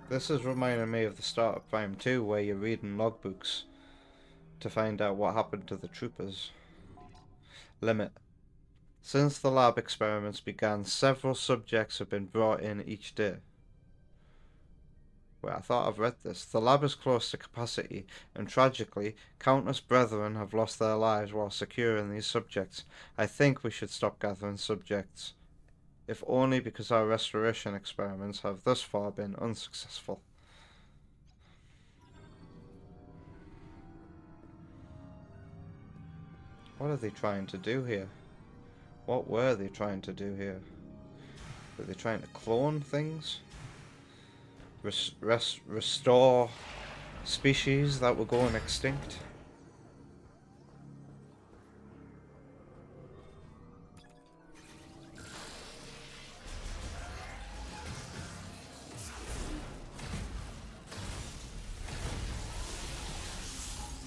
This is reminding me of the start of Prime 2, where you're reading logbooks to find out what happened to the troopers. Limit. Since the lab experiments began, several subjects have been brought in each day. Wait, I thought I've read this. The lab is close to capacity, and tragically, countless brethren have lost their lives while securing these subjects. I think we should stop gathering subjects, if only because our restoration experiments have thus far been unsuccessful. What are they trying to do here? What were they trying to do here? Were they trying to clone things? Restore species that were going extinct?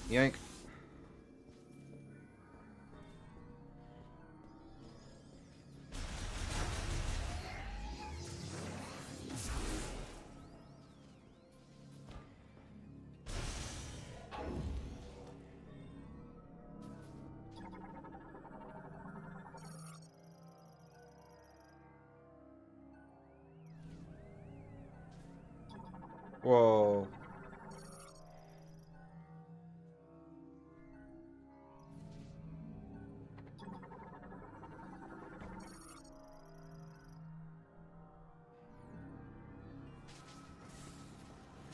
Yank. Whoa.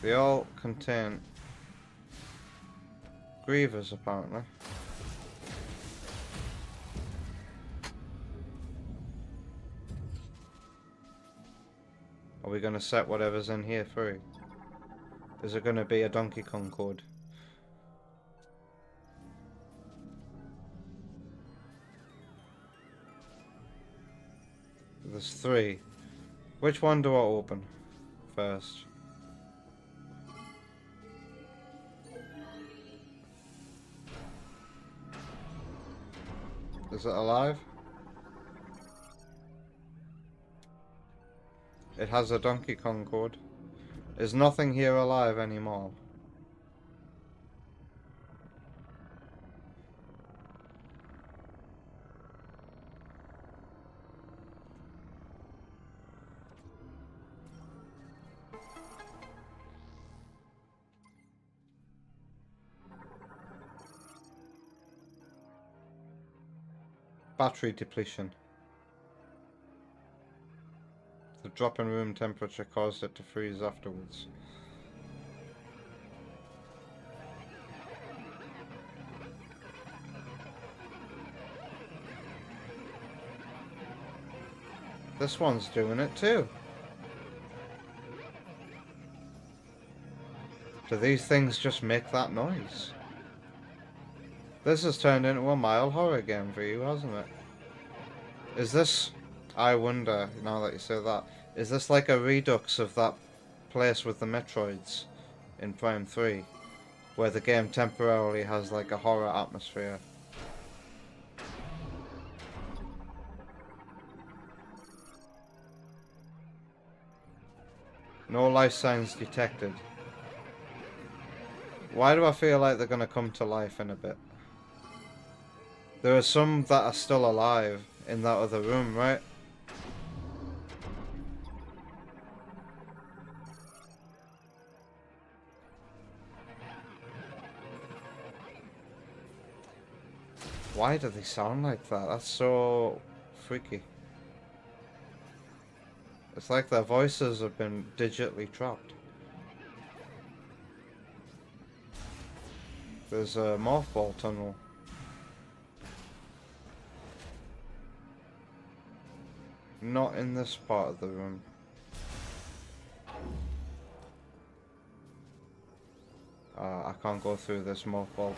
They all contain grievers, apparently. Are we going to set whatever's in here free? Is it going to be a Donkey Kong code? There's 3. Which one do I open first? Is it alive? It has a Donkey Kong code. Is nothing here alive anymore? Battery depletion. The drop in room temperature caused it to freeze afterwards. This one's doing it too. Do these things just make that noise? This has turned into a mild horror game for you, hasn't it? Is this... I wonder, now that you say that, is this like a redux of that place with the Metroids in Prime 3? Where the game temporarily has like a horror atmosphere? No life signs detected. Why do I feel like they're gonna come to life in a bit? There are some that are still alive in that other room, right? Why do they sound like that? That's so freaky. It's like their voices have been digitally trapped. There's a mothball tunnel. Not in this part of the room. I can't go through this mothball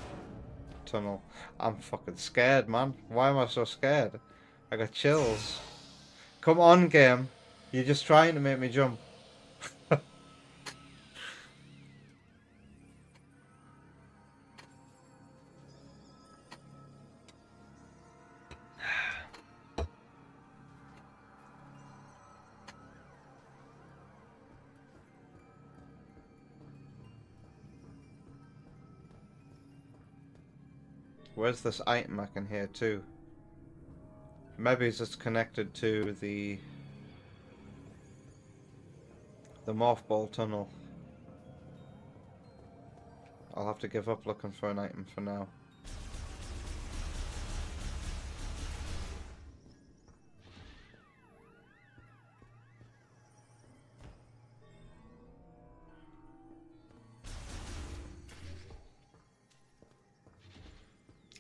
tunnel. I'm fucking scared, man. Why am I so scared? I got chills. Come on, game. You're just trying to make me jump. Where's this item I can hear too? Maybe it's just connected to the mothball tunnel. I'll have to give up looking for an item for now.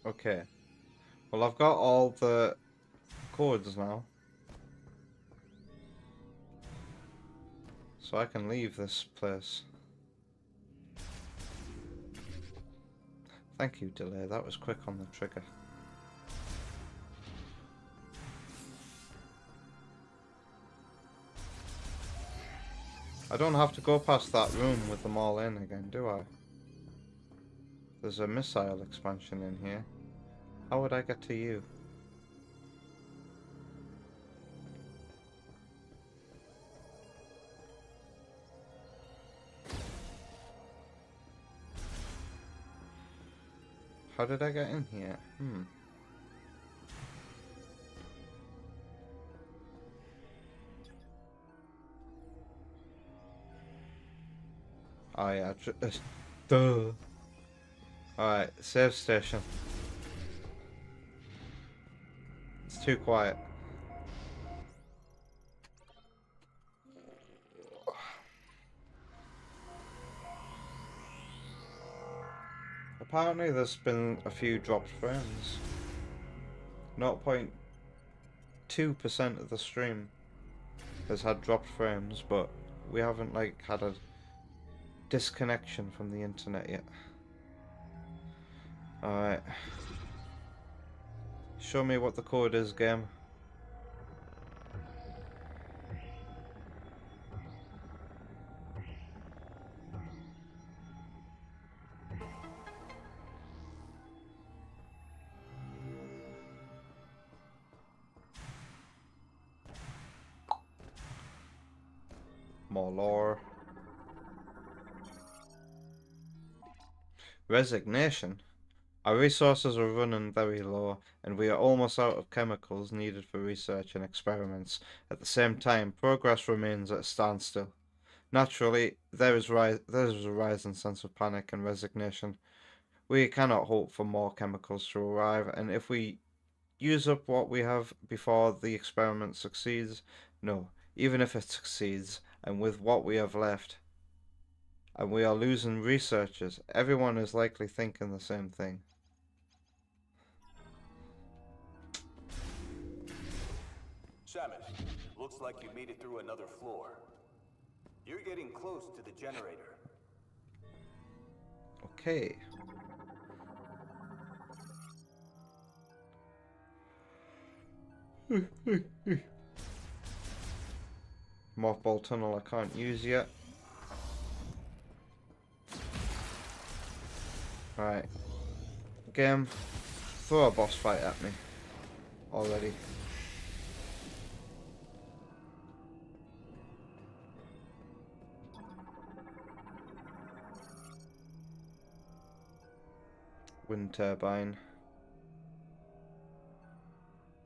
Okay. Well, I've got all the codes now. So I can leave this place. Thank you, Delay. That was quick on the trigger. I don't have to go past that room with them all in again, do I? There's a missile expansion in here. How would I get to you? How did I get in here? Oh yeah, duh. Alright, save station. It's too quiet. Apparently there's been a few dropped frames. 0.2% of the stream has had dropped frames, but we haven't like had a disconnection from the internet yet. Alright. Show me what the code is, game. More lore. Resignation. Our resources are running very low, and we are almost out of chemicals needed for research and experiments. At the same time, progress remains at a standstill. Naturally, there is a rising sense of panic and resignation. We cannot hope for more chemicals to arrive, and if we use up what we have before the experiment succeeds, no, even if it succeeds, and with what we have left, and we are losing researchers, everyone is likely thinking the same thing. Samus, looks like you made it through another floor. You're getting close to the generator. Okay. Mothball tunnel I can't use yet. Right. Game, throw a boss fight at me. Already. Wind turbine.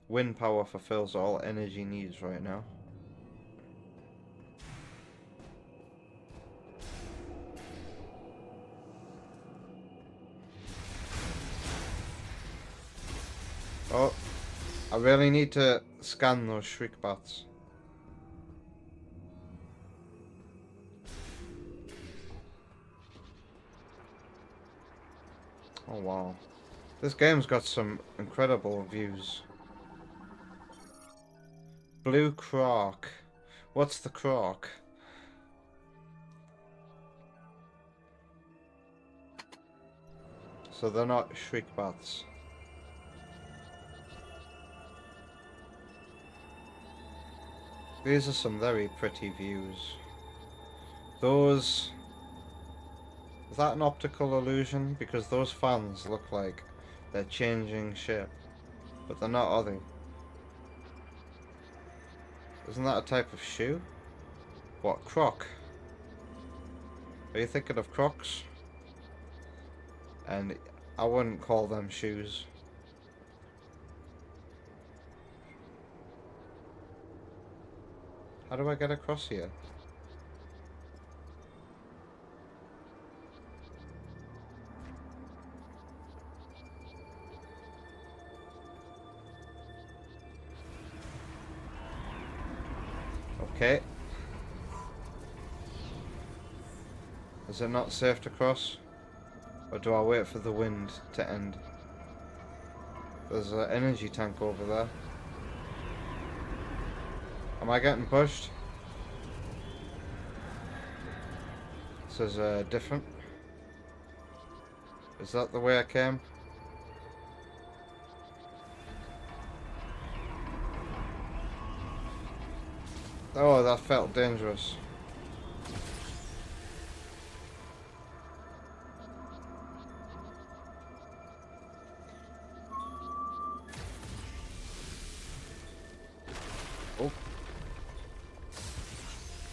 Wind power fulfills all energy needs right now. Oh, I really need to scan those shriek bats. Oh wow. This game's got some incredible views. Blue croc. What's the croc? So they're not shriek bats. These are some very pretty views. Those... Is that an optical illusion? Because those fans look like they're changing shape. But they're not, are they? Isn't that a type of shoe? What, croc? Are you thinking of Crocs? And I wouldn't call them shoes. How do I get across here? Okay. Is it not safe to cross? Or do I wait for the wind to end? There's an energy tank over there. Am I getting pushed? This is different. Is that the way I came? Oh, that felt dangerous. Oh.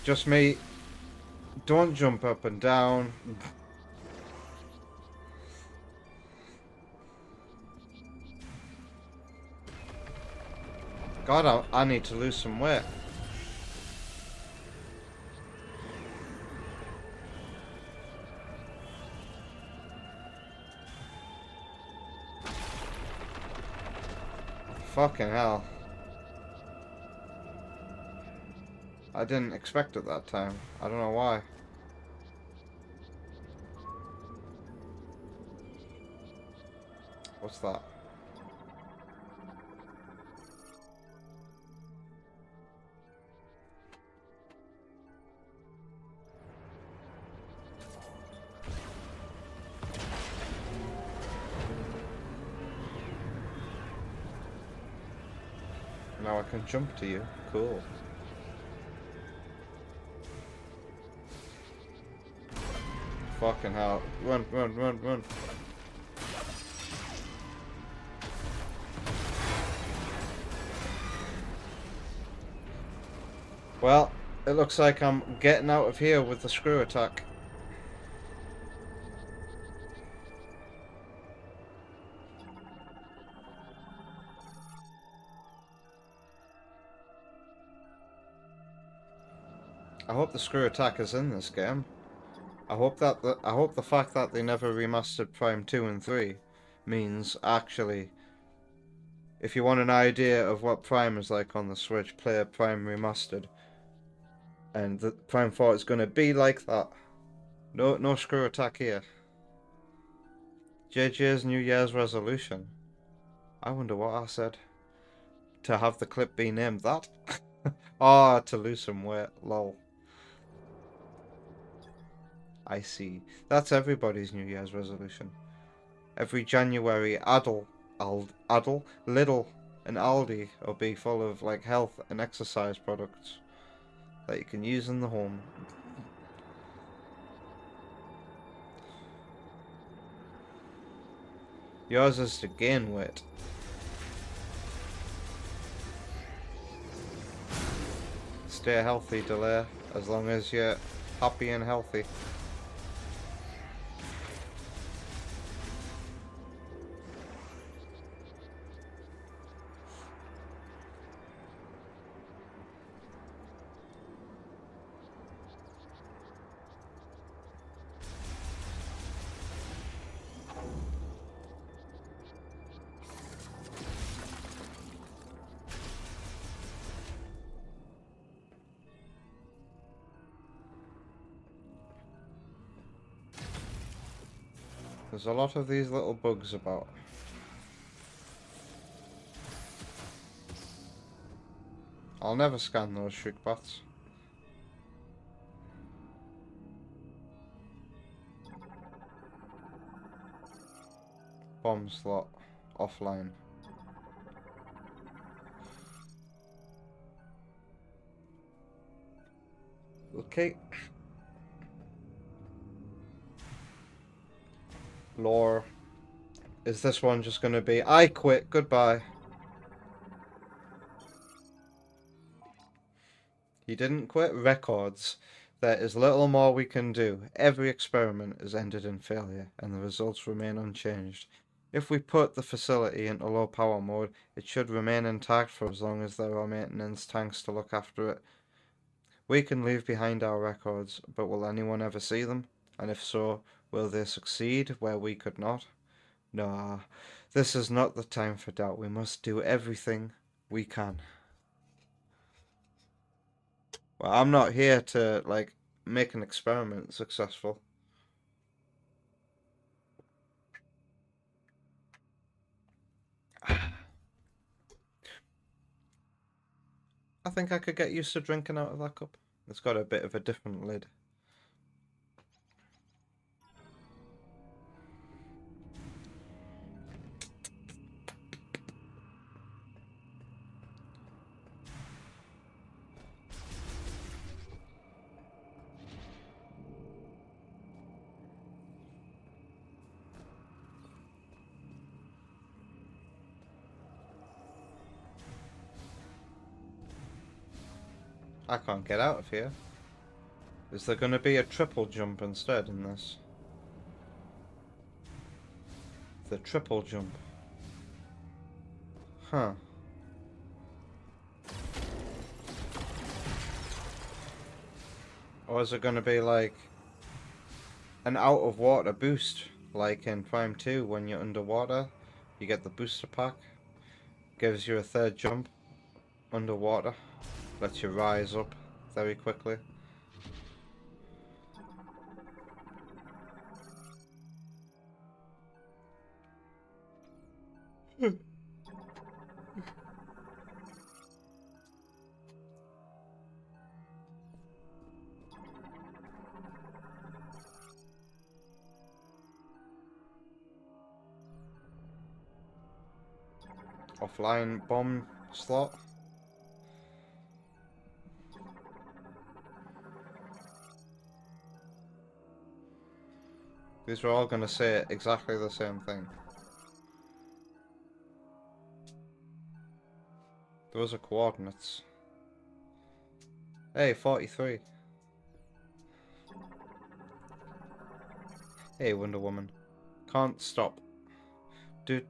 Just me. Don't jump up and down. God, I need to lose some weight. Fucking hell. I didn't expect it that time. I don't know why. What's that? Now I can jump to you. Cool. Fucking hell. Run, run, run, run. Well, it looks like I'm getting out of here with the screw attack. I hope the screw attack is in this game. I hope the fact that they never remastered Prime 2 and 3 means actually, if you want an idea of what Prime is like on the Switch, play Prime Remastered. And the Prime 4 is going to be like that. No screw attack here. JJ's New Year's resolution. I wonder what I said. To have the clip be named that? Ah, to lose some weight. Lol. I see. That's everybody's New Year's resolution. Every January, Lidl, and Aldi will be full of like health and exercise products that you can use in the home. Yours is to gain weight. Stay healthy, Delay, as long as you're happy and healthy. There's a lot of these little bugs about. I'll never scan those shriek bats. Bomb slot offline. Okay. Lore. Is this one just gonna be I quit, goodbye? He didn't quit. Records. There is little more we can do. Every experiment has ended in failure, and the results remain unchanged. If we put the facility into low power mode, it should remain intact for as long as there are maintenance tanks to look after it. We can leave behind our records, but will anyone ever see them? And if so, will they succeed where we could not? No, this is not the time for doubt. We must do everything we can. Well, I'm not here to, like, make an experiment successful. I think I could get used to drinking out of that cup. It's got a bit of a different lid. I can't get out of here. Is there going to be a triple jump instead in this? The triple jump. Huh. Or is it going to be like an out of water boost, like in Prime 2 when you're underwater? You get the booster pack, gives you a third jump underwater, lets you rise up very quickly. Offline bomb slot. These are all going to say exactly the same thing. Those are coordinates. Hey, 43. Hey, Wonder Woman. Can't stop. Are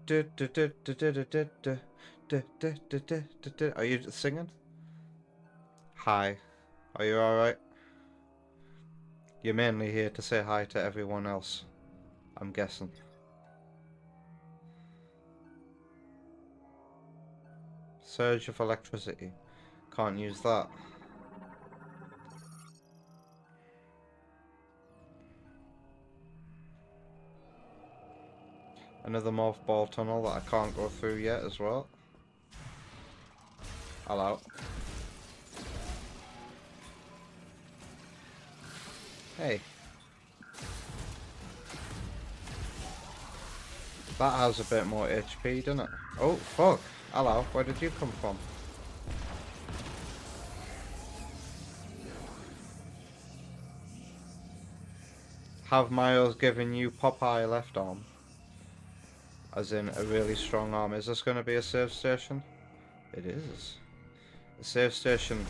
you singing? Hi. Are you alright? You're mainly here to say hi to everyone else, I'm guessing. Surge of electricity. Can't use that. Another mothball tunnel that I can't go through yet as well. Hello. Hey. That has a bit more HP, doesn't it? Oh, fuck. Hello, where did you come from? Have Miles given you Popeye left arm? As in a really strong arm. Is this going to be a save station? It is. A save station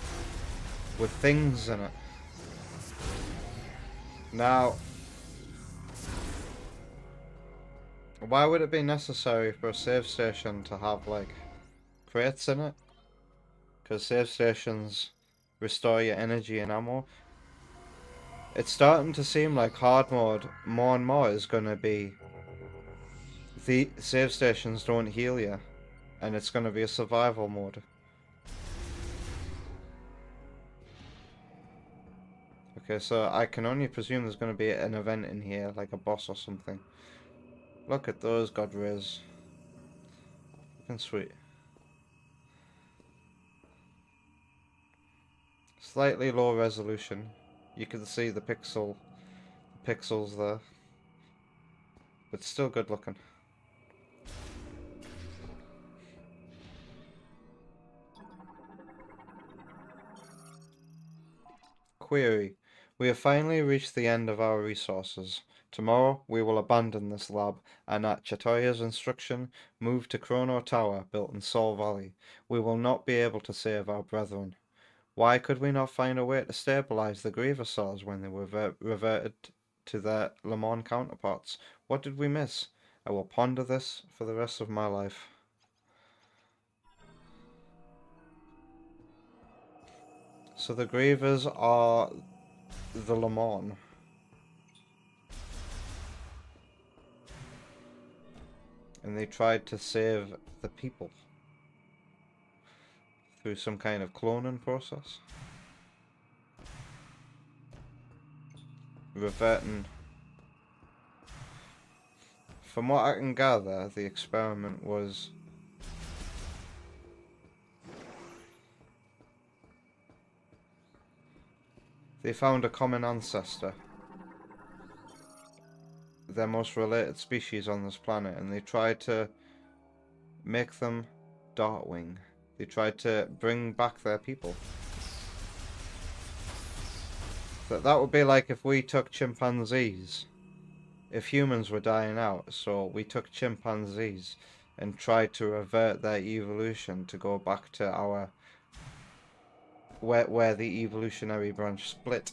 with things in it. Now, why would it be necessary for a save station to have, like, crates in it? Because save stations restore your energy and ammo. It's starting to seem like hard mode more and more is going to be the save stations don't heal you, and it's going to be a survival mode. Okay, so I can only presume there's going to be an event in here, like a boss or something. Look at those god rays. Looking sweet. Slightly low resolution. You can see the pixels there. But still good looking. Query. We have finally reached the end of our resources. Tomorrow we will abandon this lab and at Chatoya's instruction move to Chrono Tower built in Sol Valley. We will not be able to save our brethren. Why could we not find a way to stabilize the Grievosaurs when they were reverted to their Le Mans counterparts? What did we miss? I will ponder this for the rest of my life. So the Grievers are the Le Mans. And they tried to save the people through some kind of cloning process. Reverting. From what I can gather, the experiment was they found a common ancestor, their most related species on this planet, and they tried to make them Darkwing. They tried to bring back their people. That would be like if we took chimpanzees. If humans were dying out, so we took chimpanzees and tried to revert their evolution to go back to our where the evolutionary branch split.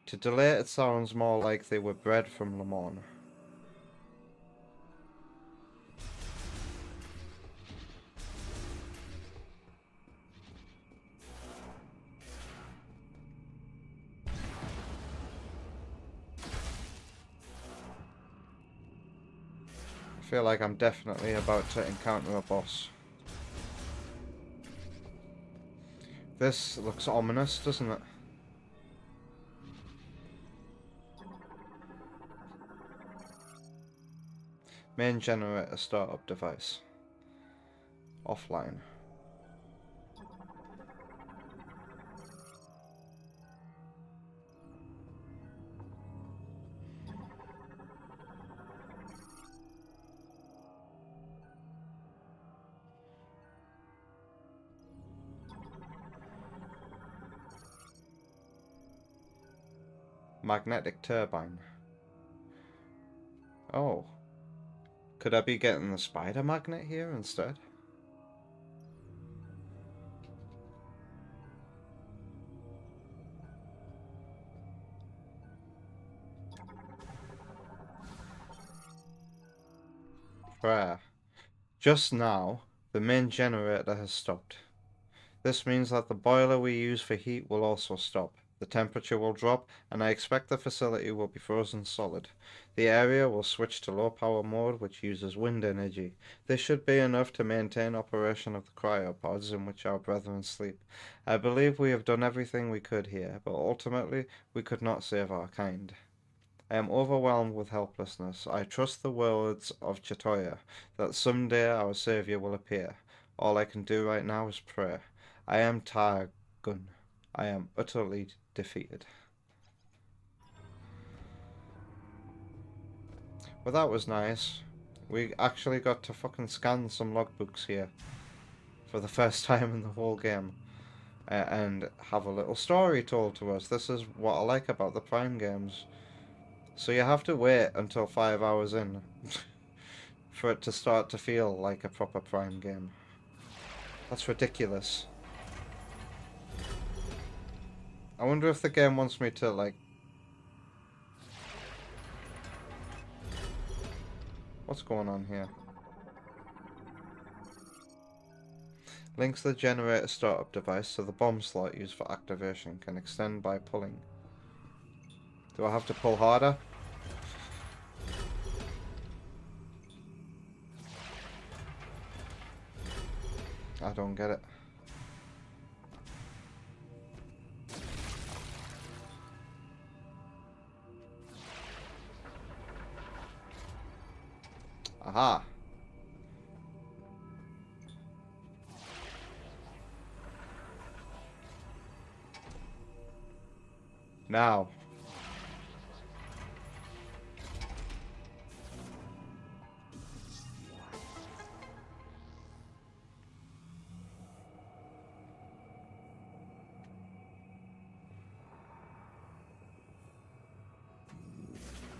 To delay it sounds more like they were bred from Le Mans. I feel like I'm definitely about to encounter a boss. This looks ominous, doesn't it? Main generator startup device. Offline. Magnetic turbine. Oh. Could I be getting the spider magnet here instead? Prayer. Just now, the main generator has stopped. This means that the boiler we use for heat will also stop. The temperature will drop, and I expect the facility will be frozen solid. The area will switch to low power mode, which uses wind energy. This should be enough to maintain operation of the cryopods in which our brethren sleep. I believe we have done everything we could here, but ultimately we could not save our kind. I am overwhelmed with helplessness. I trust the words of Chatoya, that someday our savior will appear. All I can do right now is pray. I am Targun. I am utterly defeated. Well, that was nice. We actually got to fucking scan some logbooks here for the first time in the whole game. And have a little story told to us. This is what I like about the Prime games. So you have to wait until 5 hours in for it to start to feel like a proper Prime game. That's ridiculous. I wonder if the game wants me to, like... What's going on here? Links the generator startup device so the bomb slot used for activation can extend by pulling. Do I have to pull harder? I don't get it. Aha. Now.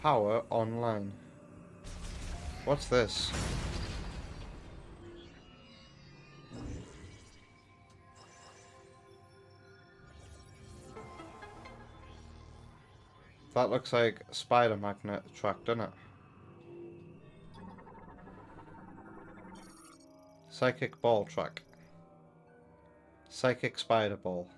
Power online. What's this? That looks like spider magnet track, doesn't it? Psychic ball track. Psychic spider ball.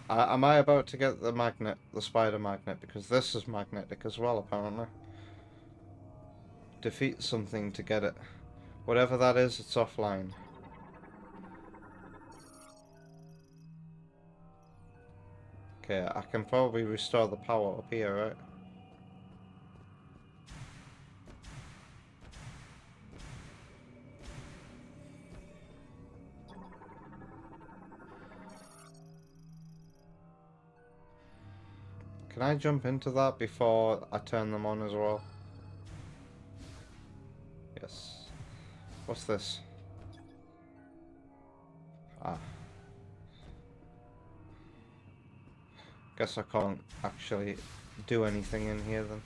Am I about to get the magnet, the spider magnet? Because this is magnetic as well, apparently. Defeat something to get it. Whatever that is, it's offline. Okay, I can probably restore the power up here, right? Can I jump into that before I turn them on as well? Yes. What's this? Ah. Guess I can't actually do anything in here then.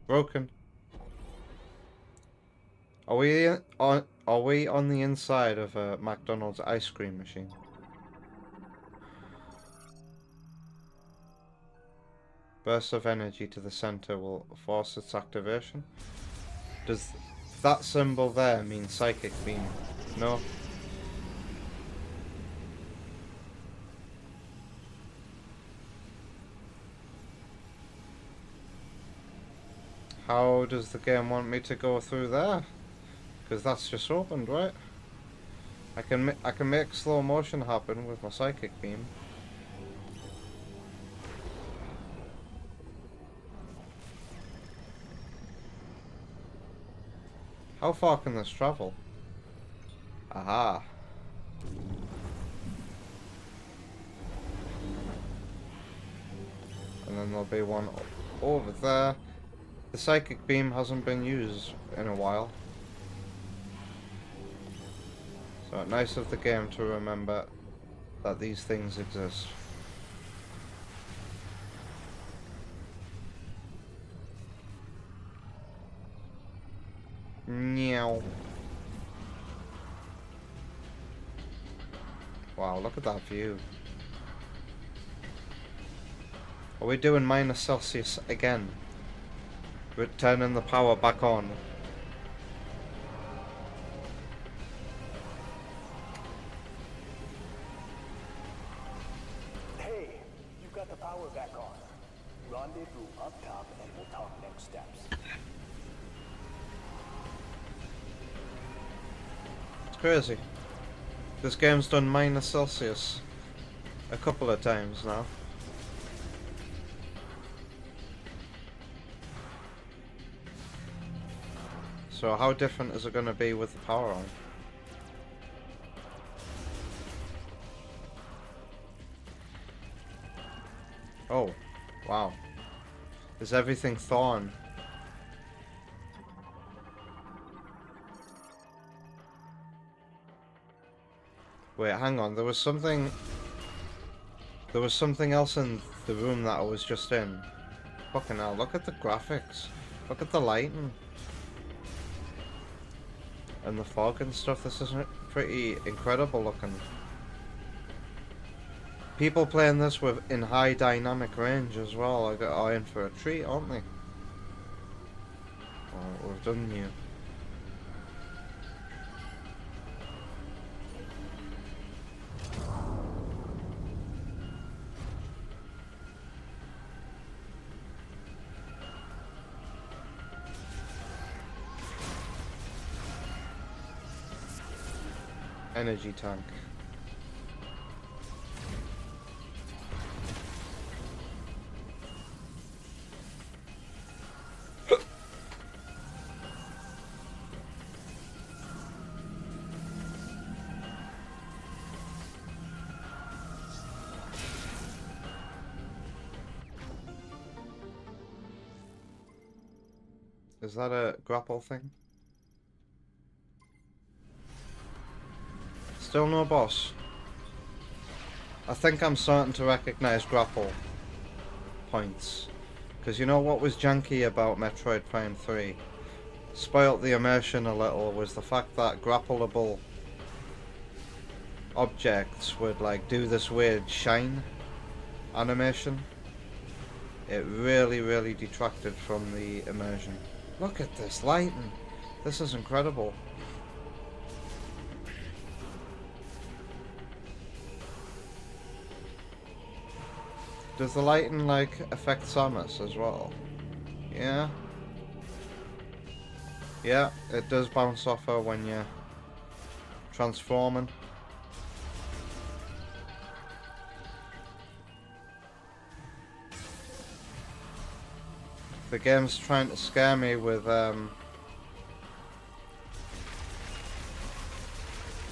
Broken. Are we on the inside of a McDonald's ice cream machine? Burst of energy to the center will force its activation. Does that symbol there mean psychic beam? No. How does the game want me to go through there? Because that's just opened, right? I can make slow motion happen with my psychic beam. How far can this travel? Aha. And then there'll be one over there. The psychic beam hasn't been used in a while. So nice of the game to remember that these things exist. Meow. Wow, look at that view. Are we doing -Celsius again? We're turning the power back on. Hey, you've got the power back on. Rendezvous up top and we'll talk next steps. It's crazy. This game's done -Celsius a couple of times now. So how different is it going to be with the power on? Oh, wow. Is everything thawing? Wait, hang on. There was something else in the room that I was just in. Fucking hell, look at the graphics. Look at the lighting. And the fog and stuff. This is pretty incredible looking. People playing this in high dynamic range as well are in for a treat, aren't they? Oh, we've done new. energy tank. Is that a grapple thing? Still no boss. I think I'm starting to recognize grapple points. Because you know what was janky about Metroid Prime 3? Spoilt the immersion a little, was the fact that grappleable objects would like do this weird shine animation. It really detracted from the immersion. Look at this lighting. This is incredible. Does the lighting like affect Samus as well? Yeah. Yeah, it does bounce off her when you're transforming. The game's trying to scare me with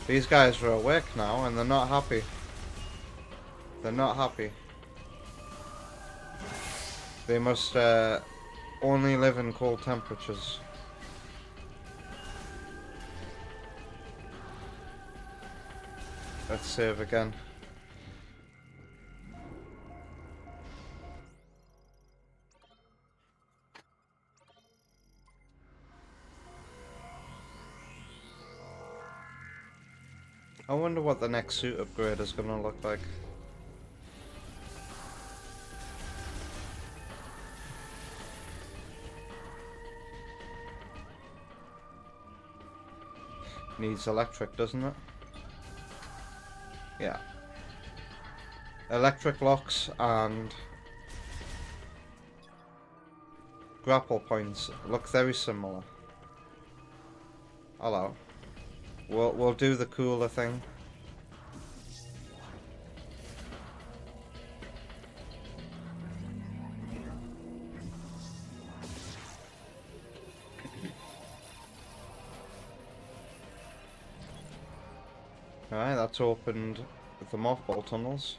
these guys are awake now and they're not happy. They're not happy. They must only live in cold temperatures. Let's save again. I wonder what the next suit upgrade is gonna look like. Needs electric, doesn't it? Yeah. Electric locks and grapple points look very similar. Hello. We'll do the cooler thing. Alright, that's opened the mothball tunnels.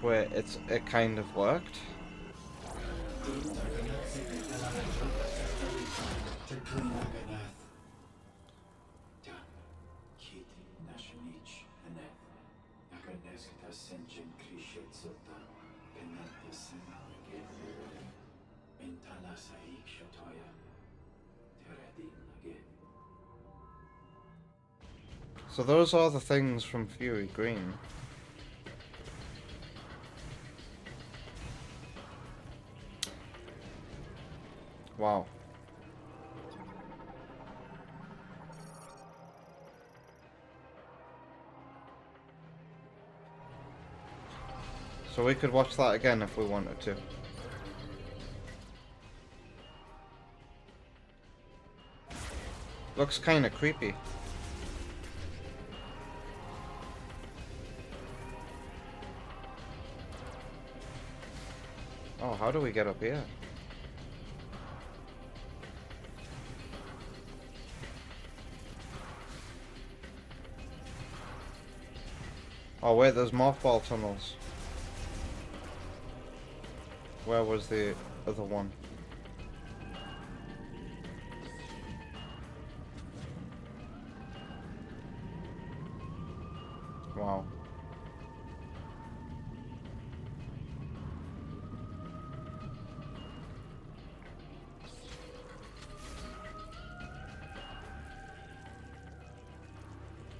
Wait, it kind of worked. So those are the things from Fury Green. Wow. So we could watch that again if we wanted to. Looks kind of creepy. Oh, how do we get up here? Oh wait, there's mothball tunnels. Where was the other one? Wow.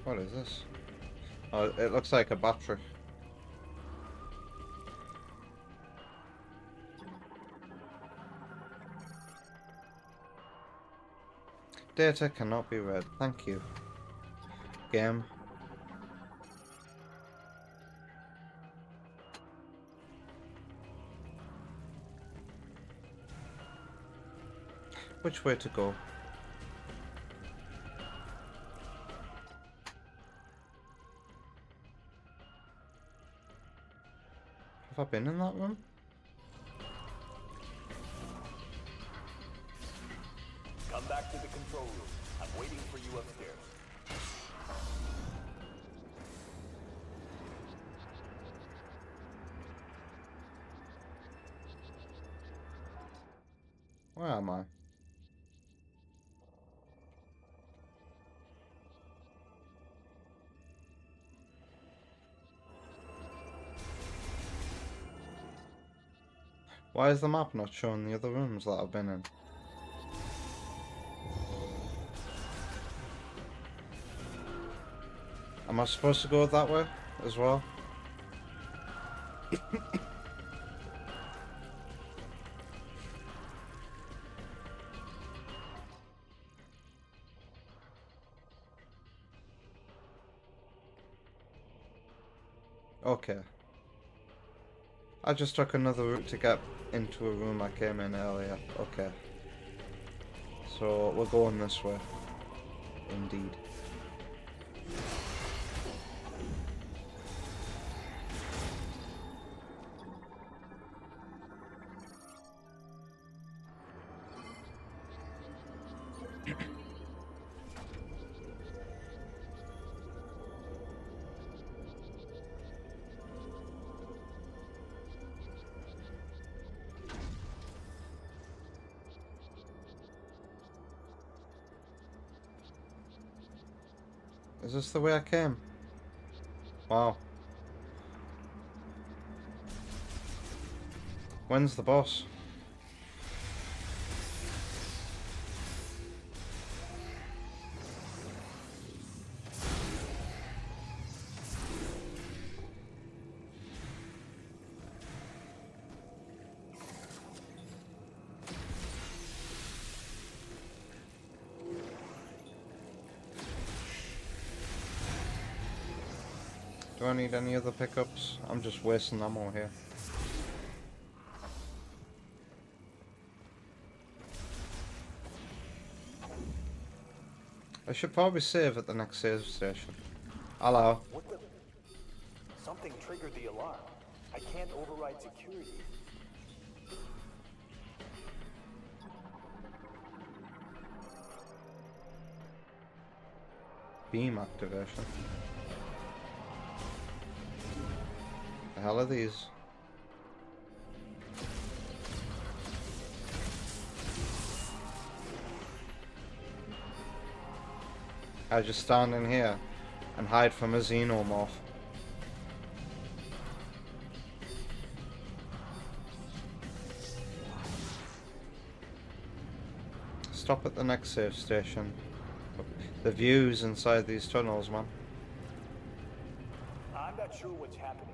What is this? Oh, it looks like a battery. Data cannot be read. Thank you. Game. Which way to go? Have I been in that room? Come back to the control room. I'm waiting for you upstairs. Where am I? Why is the map not showing the other rooms that I've been in? Am I supposed to go that way as well? Okay. I just took another route to get into a room I came in earlier. Okay. So we're going this way. Indeed. Is this the way I came? Wow. When's the boss? Do I need any other pickups? I'm just wasting ammo here. I should probably save at the next save station. Hello. What the? Something triggered the alarm. I can't override security. Beam activation. The hell are these? I just stand in here and hide from a xenomorph. Stop at the next save station. The views inside these tunnels, man. I'm not sure what's happening.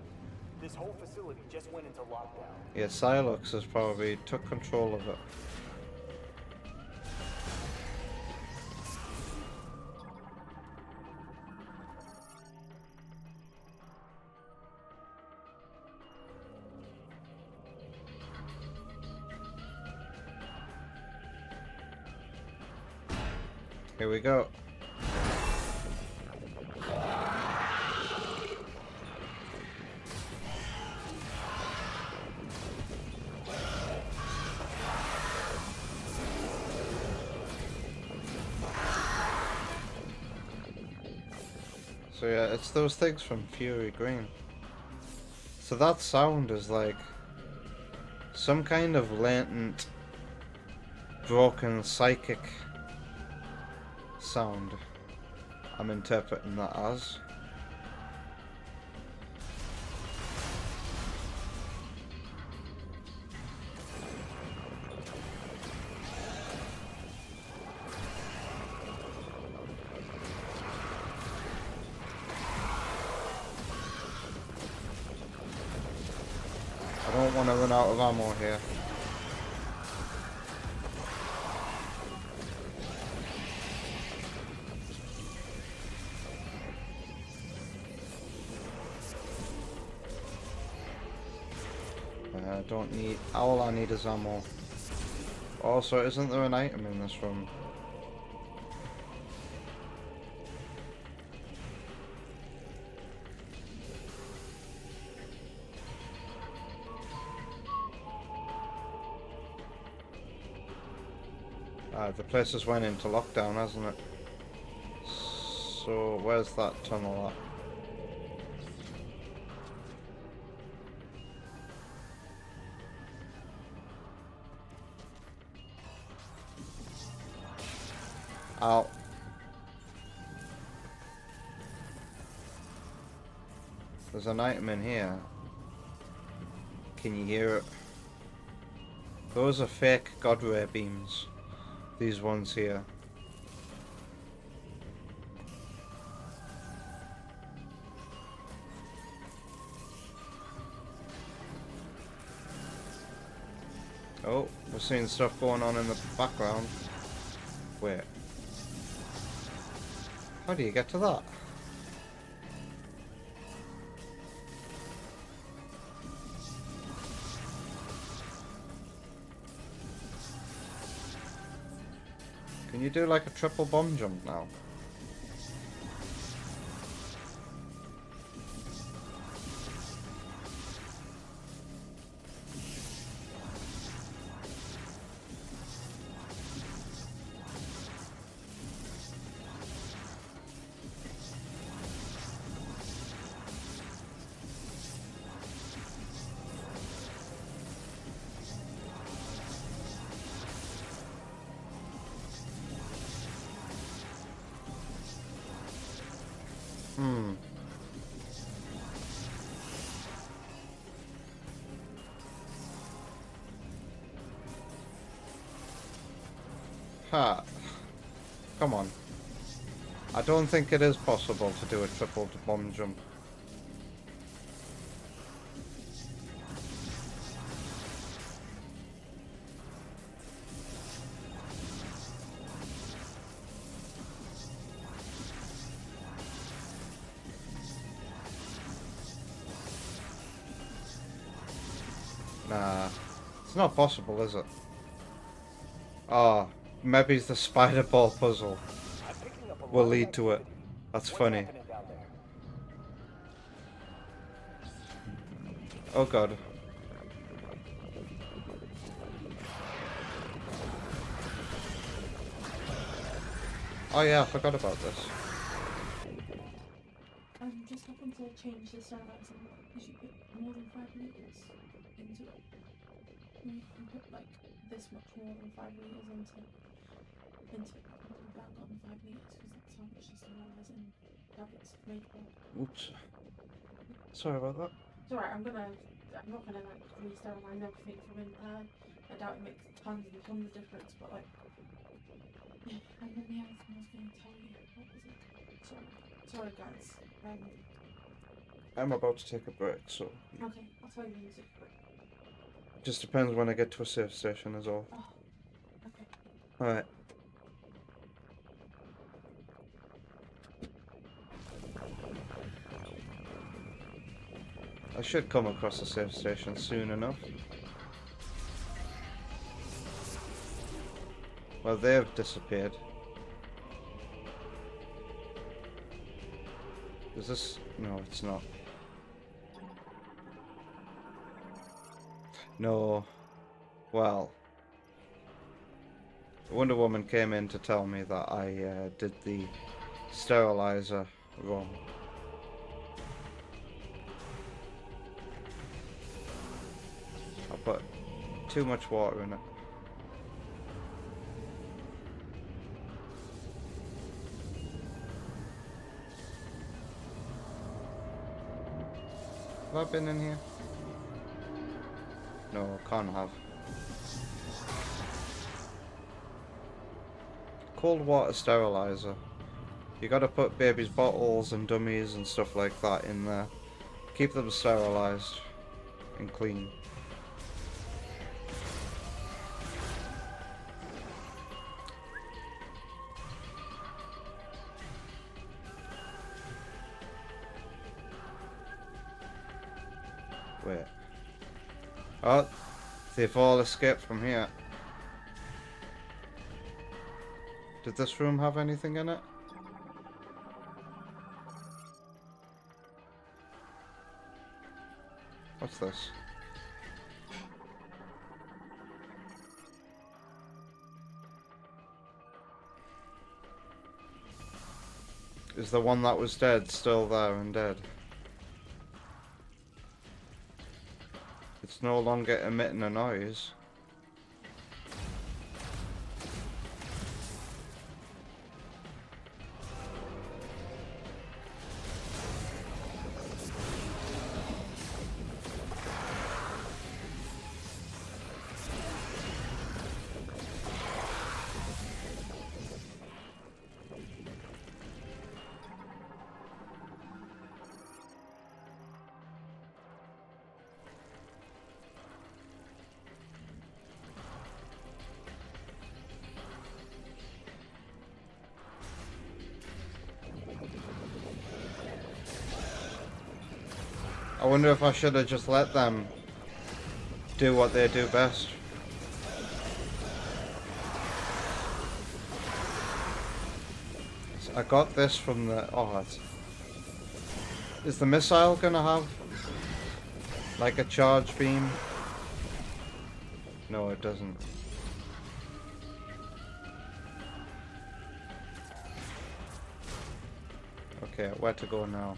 This whole facility just went into lockdown. Yeah, Silux has probably took control of it. Here we go. So yeah, it's those things from Fury Green. So that sound is like some kind of latent, broken psychic sound. I'm interpreting that as. don't want to run out of ammo here. I don't need... All I need is ammo. Also, isn't there an item in this room? The place has went into lockdown, hasn't it? So, where's that tunnel at? Ow. There's an item in here. Can you hear it? Those are fake God Ray beams. These ones here. Oh, we're seeing stuff going on in the background. Wait. How do you get to that? Can you do like a triple bomb jump now? Ha. Come on. I don't think it is possible to do a triple bomb jump. Nah. It's not possible, is it? Ah. Maybe the spider ball puzzle will lead to it. That's funny. Oh god. Oh yeah, I forgot about this. Just happened to change the sterilizer because you put more than 5 litres into it. You can put like this much more than 5 litres into it. I've about gotten 5 litres because that's how much the sterilizer and tablets made for. Oops. Sorry about that. It's alright, I'm not gonna like re-sterilise everything from inside. I doubt it makes tons and tons of difference, but like, yeah, and then the other thing I was gonna tell you, what was it? Sorry guys. I'm about to take a break, so... Okay, I'll tell you when you take a break. Just depends when I get to a safe station is all. Oh, okay. Alright. I should come across a safe station soon enough. Well, they've disappeared. Is this... No, it's not. No. Well. Wonder Woman came in to tell me that I did the sterilizer wrong. I put too much water in it. Have I been in here? No, can't have. Cold water sterilizer. You gotta put baby's bottles and dummies and stuff like that in there. Keep them sterilized and clean. Wait. Oh, they've all escaped from here. Did this room have anything in it? What's this? Is the one that was dead still there and dead? It's no longer emitting a noise. I wonder if I should have just let them do what they do best. So I got this from the... Oh, is the missile gonna have like a charge beam? No, it doesn't. Okay, where to go now?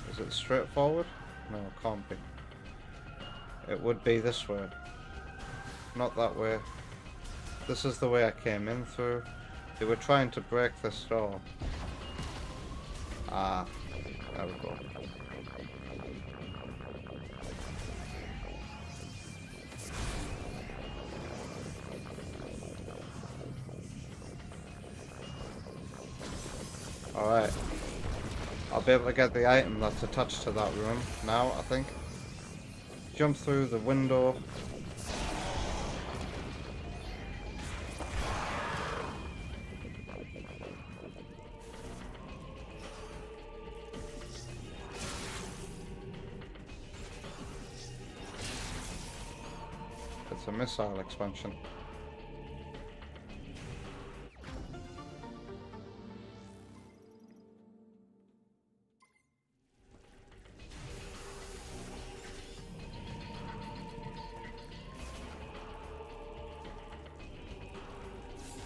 Is it straight forward? No, it can't be. It would be this way. Not that way. This is the way I came in through. They were trying to break this door. Ah, there we go. Alright. I'll be able to get the item that's attached to that room now, I think. Jump through the window. It's a missile expansion.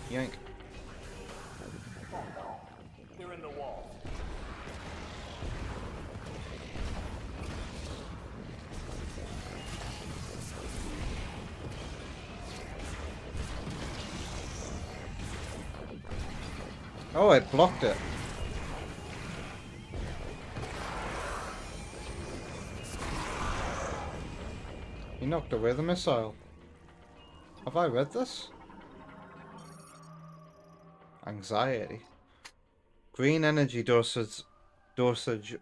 Yank. They're in the wall. Oh, it blocked it. He knocked away the missile. Have I read this? Anxiety. Green energy dosage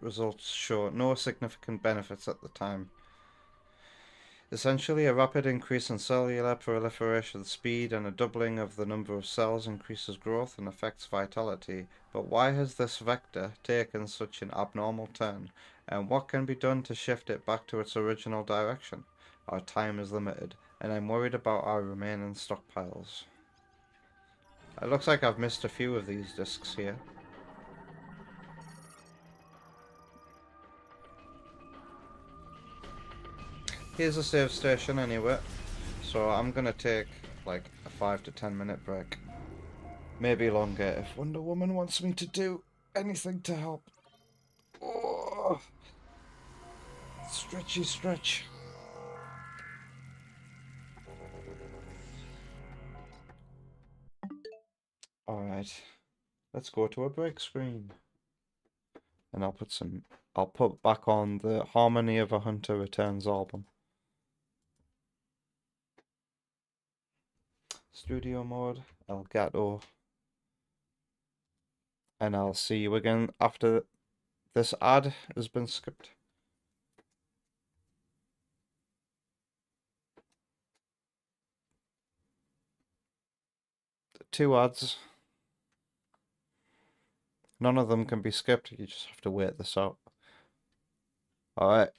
results show no significant benefits at the time. Essentially, a rapid increase in cellular proliferation speed and a doubling of the number of cells increases growth and affects vitality. But why has this vector taken such an abnormal turn? And what can be done to shift it back to its original direction? Our time is limited, and I'm worried about our remaining stockpiles. It looks like I've missed a few of these discs here. Here's a save station anyway, so I'm gonna take like a 5 to 10 minute break. Maybe longer if Wonder Woman wants me to do anything to help. Oh, stretchy stretch. Alright, let's go to a break screen. And I'll put back on the Harmony of a Hunter Returns album. Studio mode, Elgato. And I'll see you again after this ad has been skipped. Two ads. None of them can be skipped. You just have to wait this out. Alright.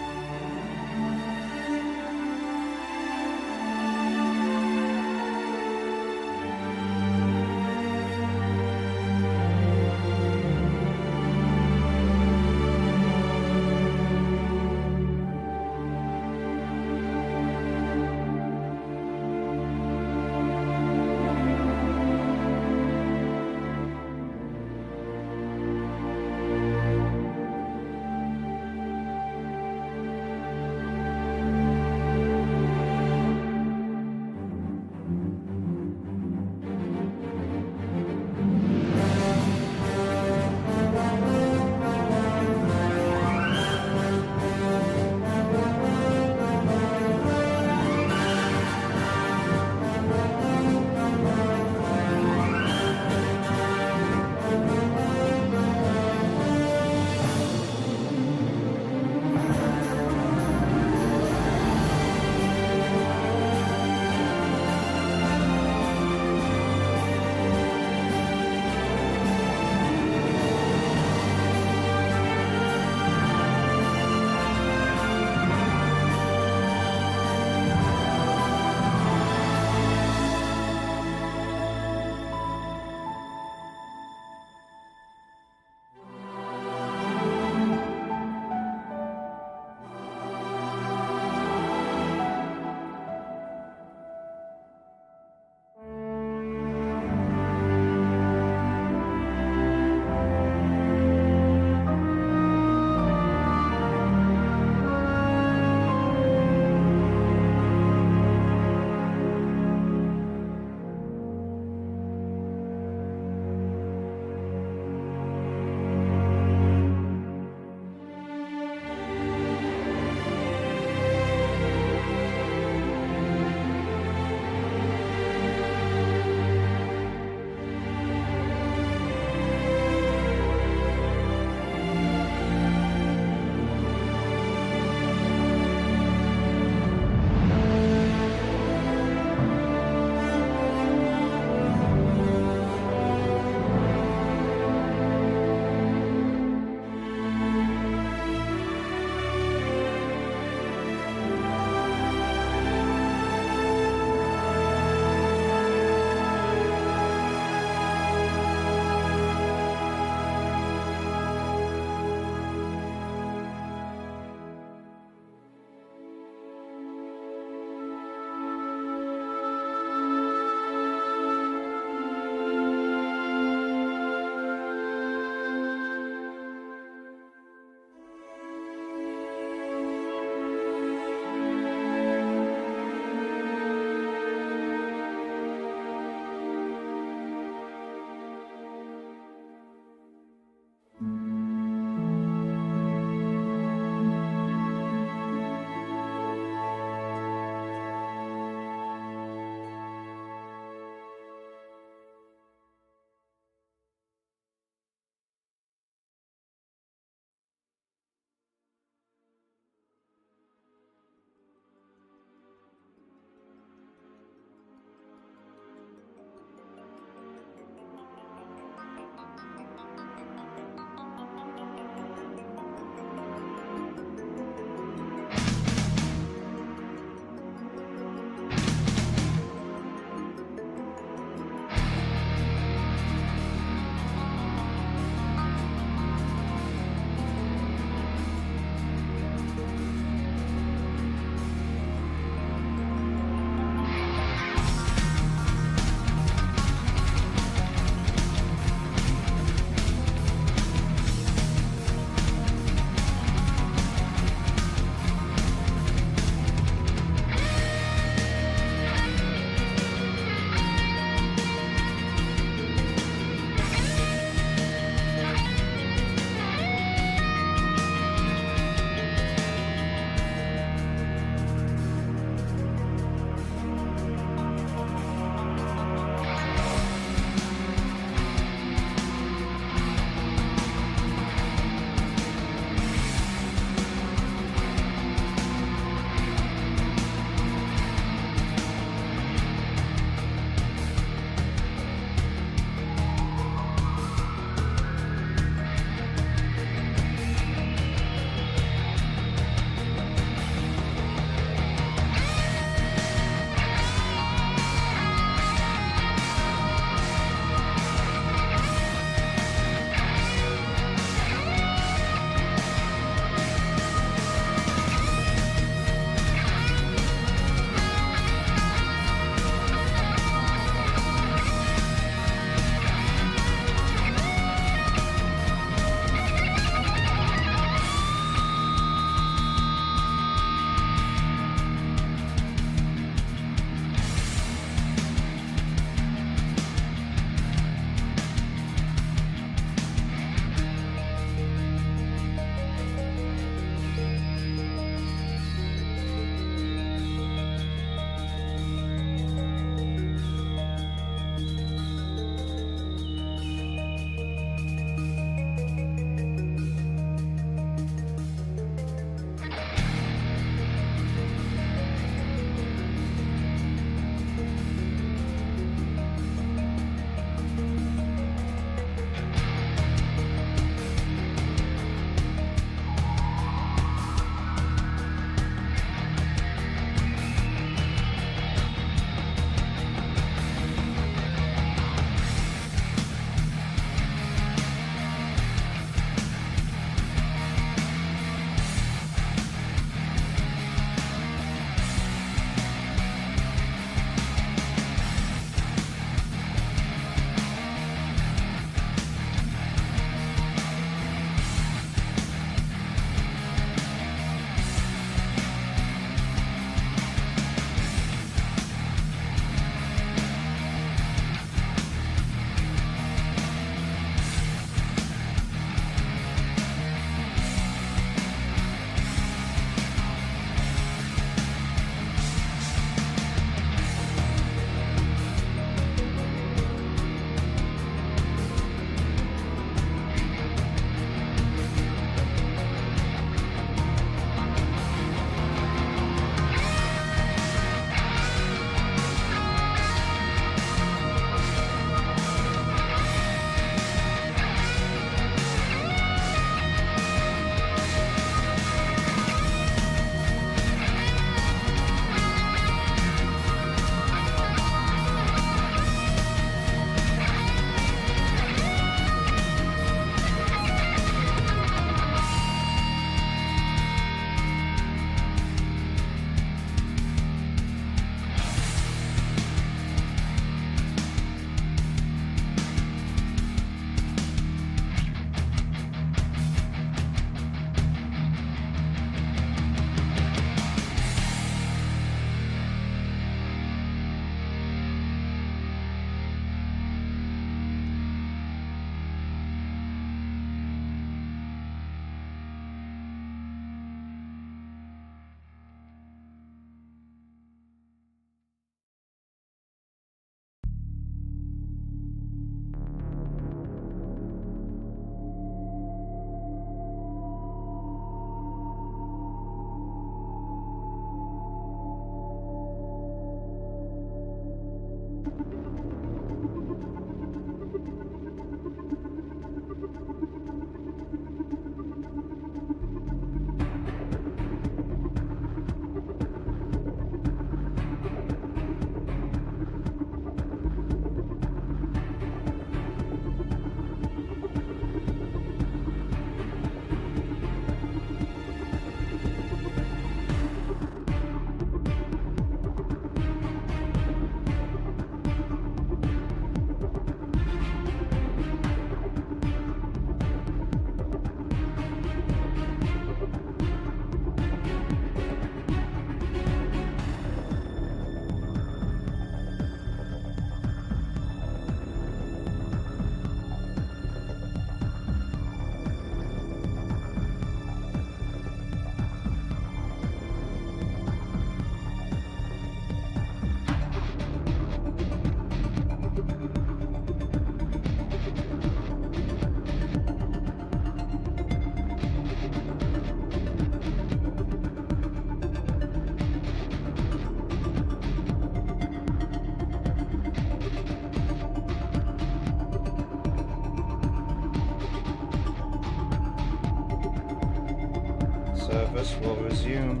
service will resume.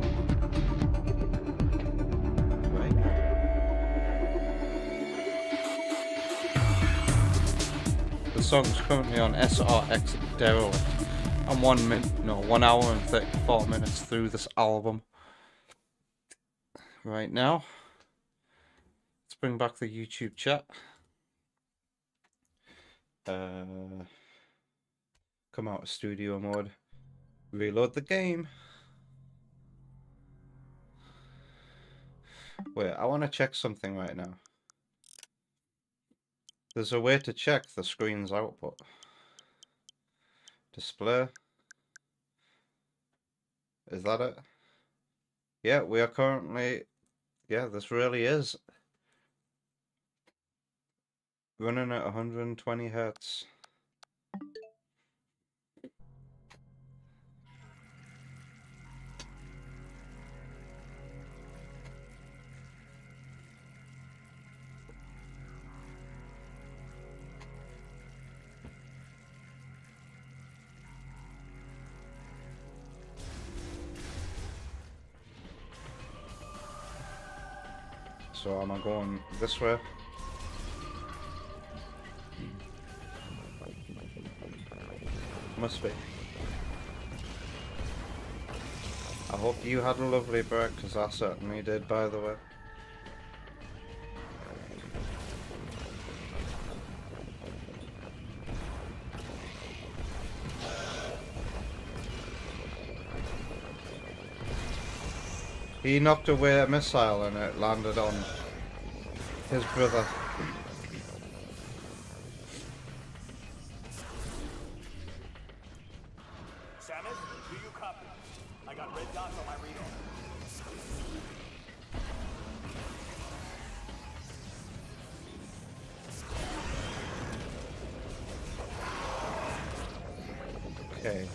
Right. The song's currently on SRX Derelict. I'm 1 hour and 34 minutes through this album. Right now, let's bring back the YouTube chat. Come out of studio mode. Reload the game. Wait, I want to check something right now. There's a way to check the screen's output. Display. Is that it? Yeah, we are currently... Yeah, this really is running at 120 Hertz. So am I going this way? Must be. I hope you had a lovely break, because I certainly did, by the way. He knocked away a missile and it landed on his brother. Samus, do you copy? I got red dots on my radar. Okay.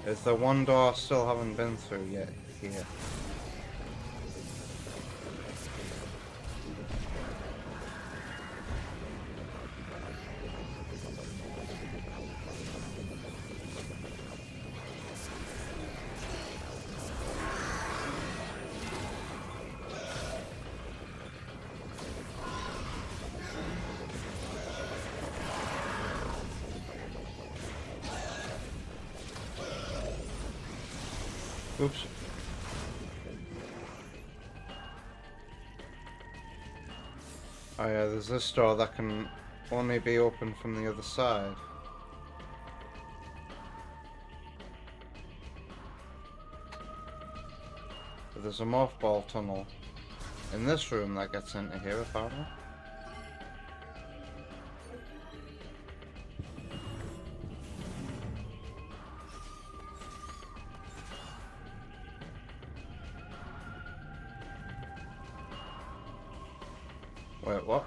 Is there one door I still haven't been through yet here? Oops. Oh yeah, there's this door that can only be opened from the other side. But there's a mothball tunnel in this room that gets into here apparently. Wait, what?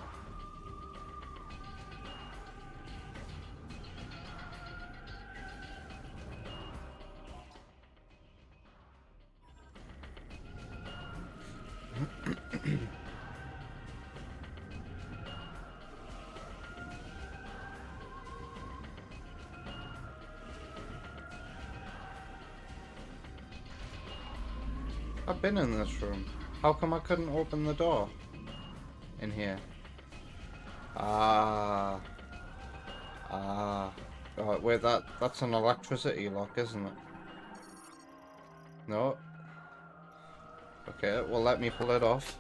I've been in this room. How come I couldn't open the door in here? Ah. Oh, wait, that's an electricity lock, isn't it? No. Okay, well, let me pull it off.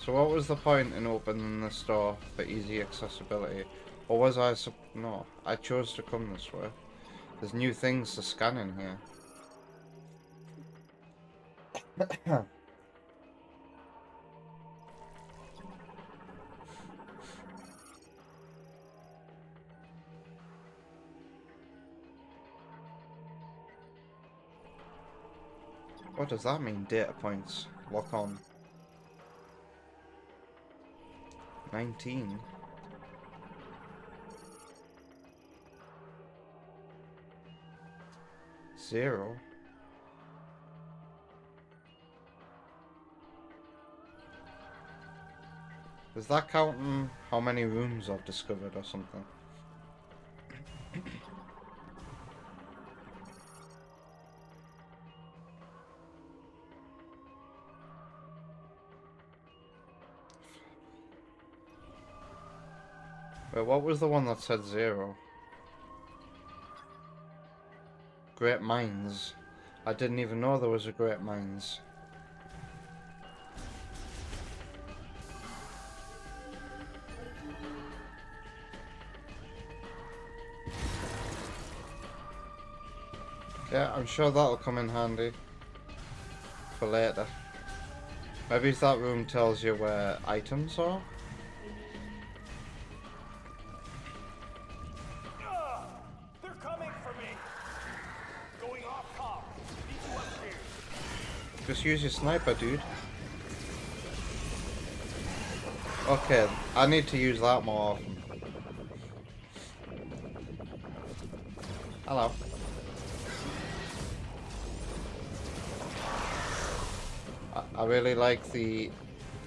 So what was the point in opening this door for easy accessibility? Or was I no, I chose to come this way. There's new things to scan in here. What does that mean? Data points. Lock on. 19. Zero. Is that counting how many rooms I've discovered or something? Wait, what was the one that said 0? Great Minds. I didn't even know there was a Great Minds. Yeah, I'm sure that'll come in handy for later. Maybe if that room tells you where items are? They're coming for me! Going off comm. Need to upgrade. Just use your sniper, dude. Okay, I need to use that more often. Hello. I really like the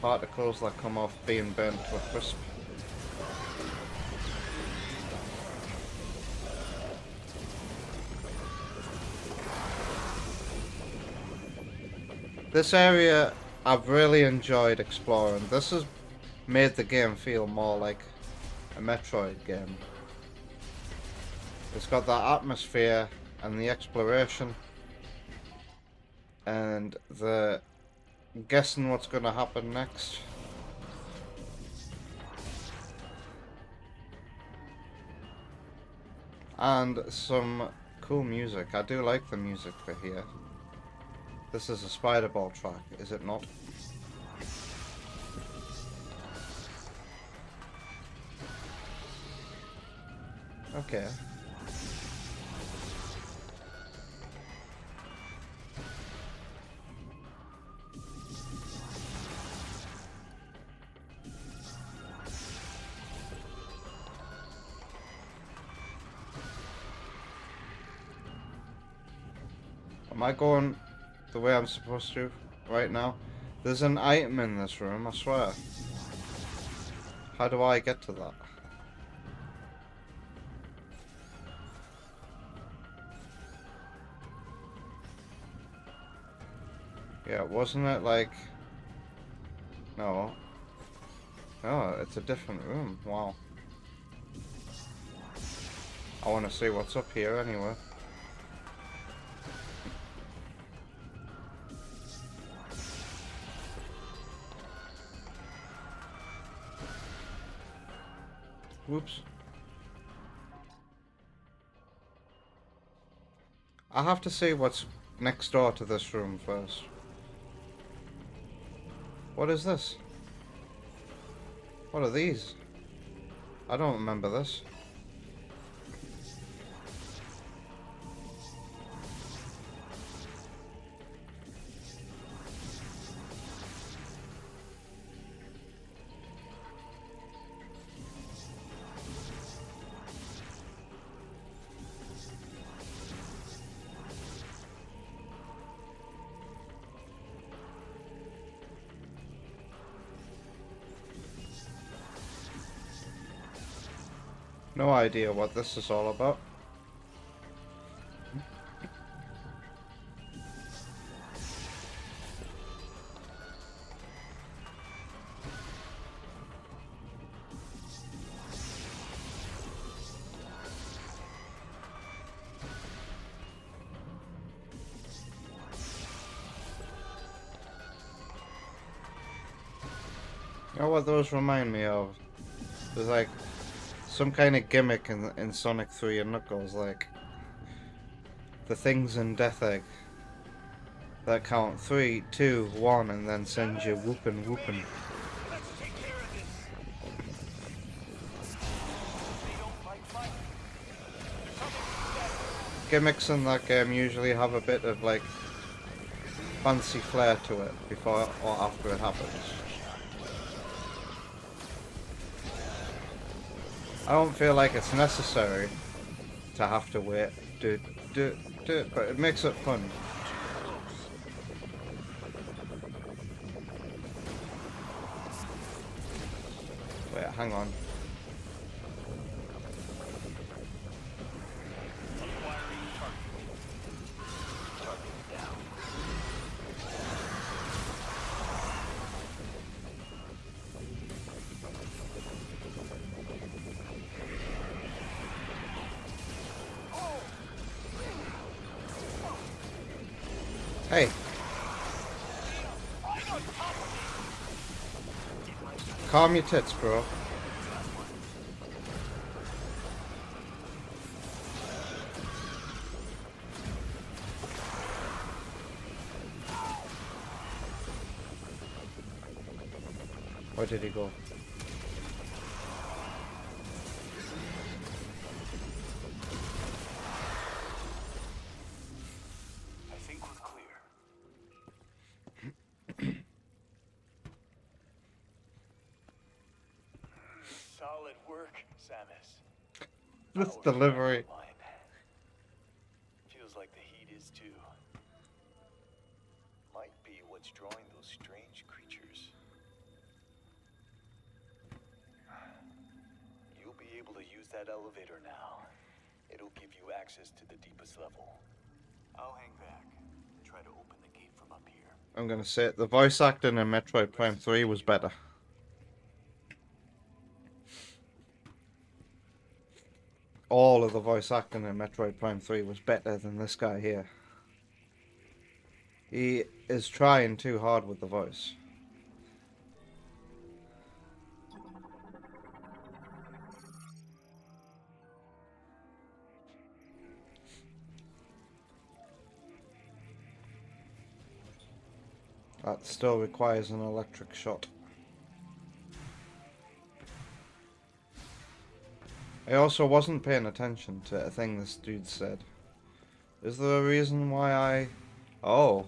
particles that come off being burnt to a crisp. This area I've really enjoyed exploring. This has made the game feel more like a Metroid game. It's got that atmosphere and the exploration and the guessing what's going to happen next. And some cool music. I do like the music for here. This is a spider ball track, is it not? Okay. Am I going the way I'm supposed to right now? There's an item in this room, I swear. How do I get to that? Yeah, wasn't it like... No. Oh, it's a different room. Wow. I want to see what's up here anyway. Whoops. I have to see what's next door to this room first. What is this? What are these? I don't remember this. No idea what this is all about. You know what those remind me of? There's like some kind of gimmick in Sonic 3 and Knuckles, like the things in Death Egg that count 3, 2, 1 and then send you whoopin' whoopin'. Let's take care of this. They don't like fight. Gimmicks in that game usually have a bit of like fancy flair to it before or after it happens. I don't feel like it's necessary to have to wait, but it makes it fun. Wait, hang on. Hey. Calm your tits, bro. Where did he go? I think we're clear. Solid work, Samus. This Power's delivery. right on line. Feels like the heat is too. Might be what's drawing those strange creatures. You'll be able to use that elevator now. It'll give you access to the deepest level. I'll hang back and try to open the gate from up here. I'm gonna say it. The voice acting in Metroid Prime 3 was better. All of the voice acting in Metroid Prime 3 was better than this guy here. He is trying too hard with the voice. That still requires an electric shot. I also wasn't paying attention to a thing this dude said. Is there a reason why I... Oh.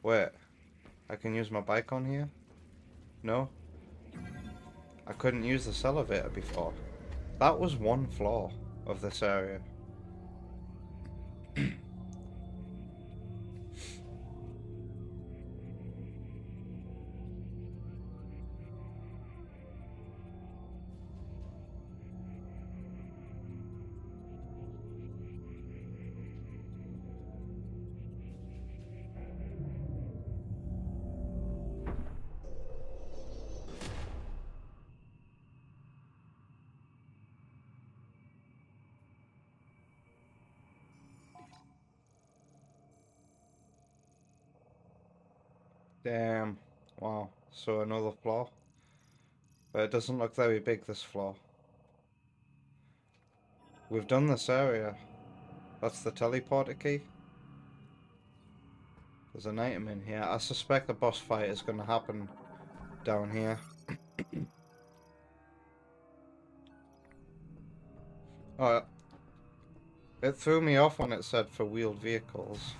Wait. I can use my bike on here? No? I couldn't use this elevator before. That was one flaw of this area. Damn. Wow. So another flaw. But it doesn't look very big, this flaw. We've done this area. That's the teleporter key. There's an item in here. I suspect the boss fight is going to happen down here. Oh, it threw me off when it said for wheeled vehicles.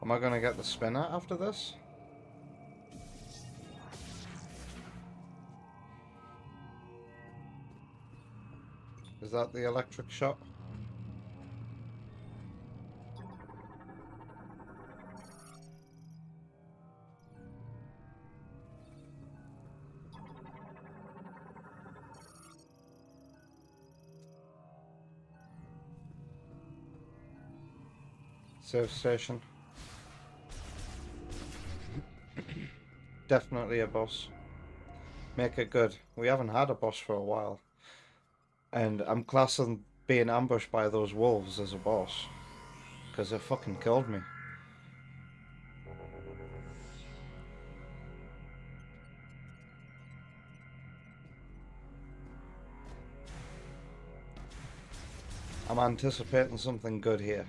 Am I going to get the spinner after this? Is that the electric shot? Save station. Definitely a boss. Make it good. We haven't had a boss for a while. And I'm classing being ambushed by those wolves as a boss. Because it fucking killed me. I'm anticipating something good here.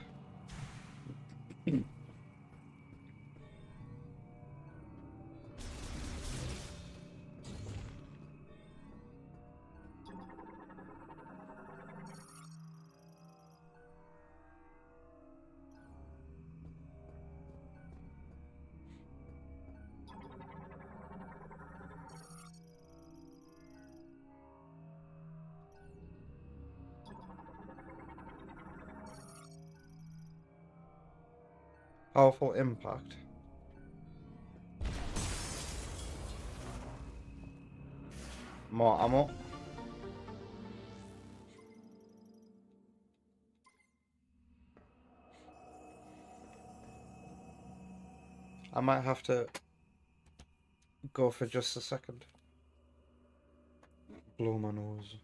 Powerful impact. More ammo. I might have to go for just a second. Blow my nose.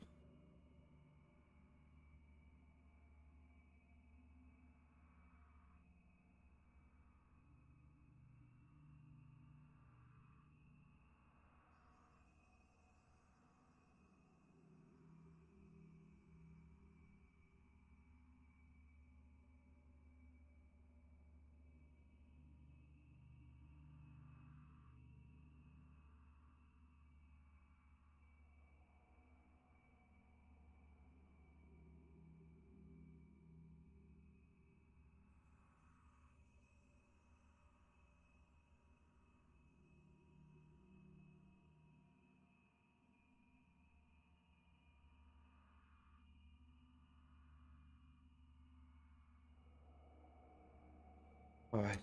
Alright.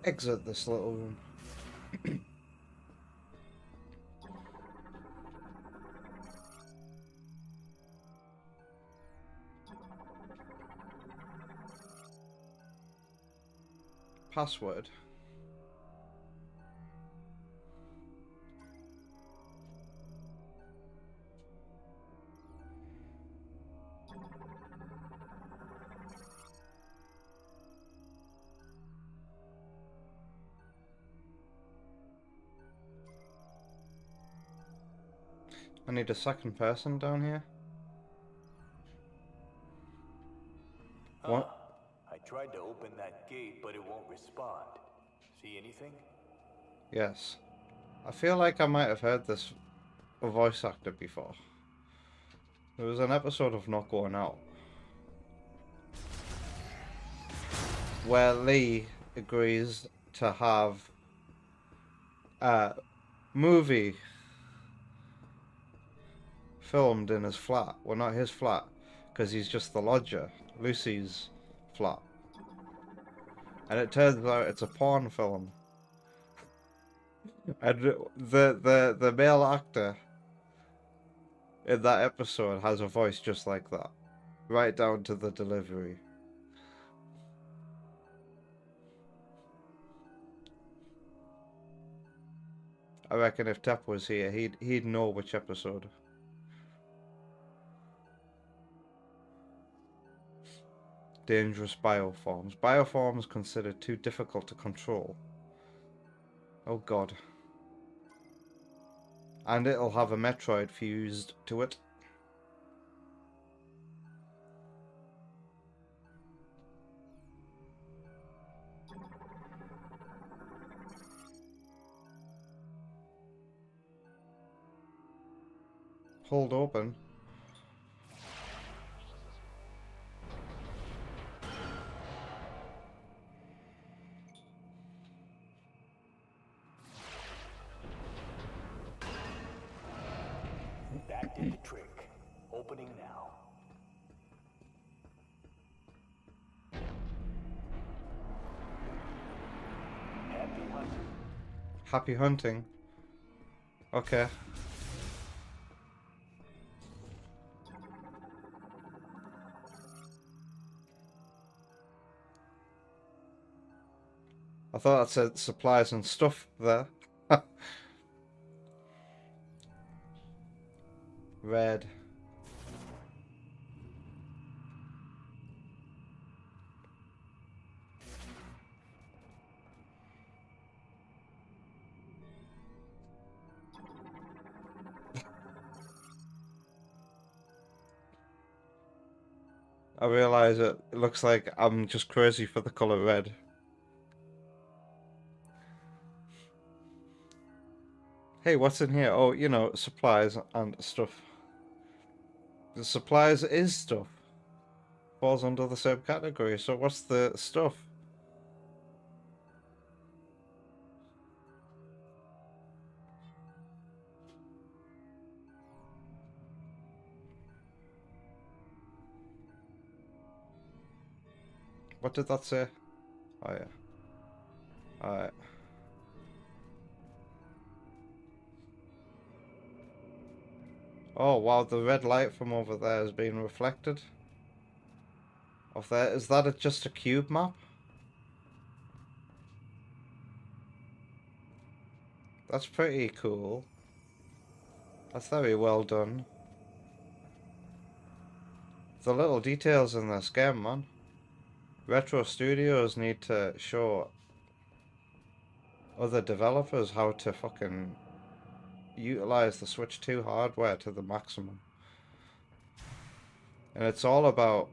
Exit this little room. Password. I need a second person down here. What? I tried to open that gate, but it won't respond. See anything? Yes. I feel like I might have heard this voice actor before. There was an episode of Not Going Out where Lee agrees to have a movie filmed in his flat. Well, not his flat, because he's just the lodger. Lucy's flat. And it turns out it's a porn film. And the male actor in that episode has a voice just like that. Right down to the delivery. I reckon if Tep was here, he'd know which episode. Dangerous bioforms. Bioforms considered too difficult to control. Oh god. And it'll have a Metroid fused to it. Hold open. That did the trick. Opening now. Happy hunting. Happy hunting. Okay. I thought that said supplies and stuff there. Red. I realise it looks like I'm just crazy for the colour red. Hey, what's in here? Oh, you know, supplies and stuff. The supplies is stuff. Falls under the same category. So what's the stuff? What did that say? Oh yeah. Alright. Oh wow, the red light from over there is being reflected. Off there. Is that just a cube map? That's pretty cool. That's very well done. The little details in this game, man. Retro studios need to show other developers how to fucking utilize the Switch 2 hardware to the maximum. And it's all about...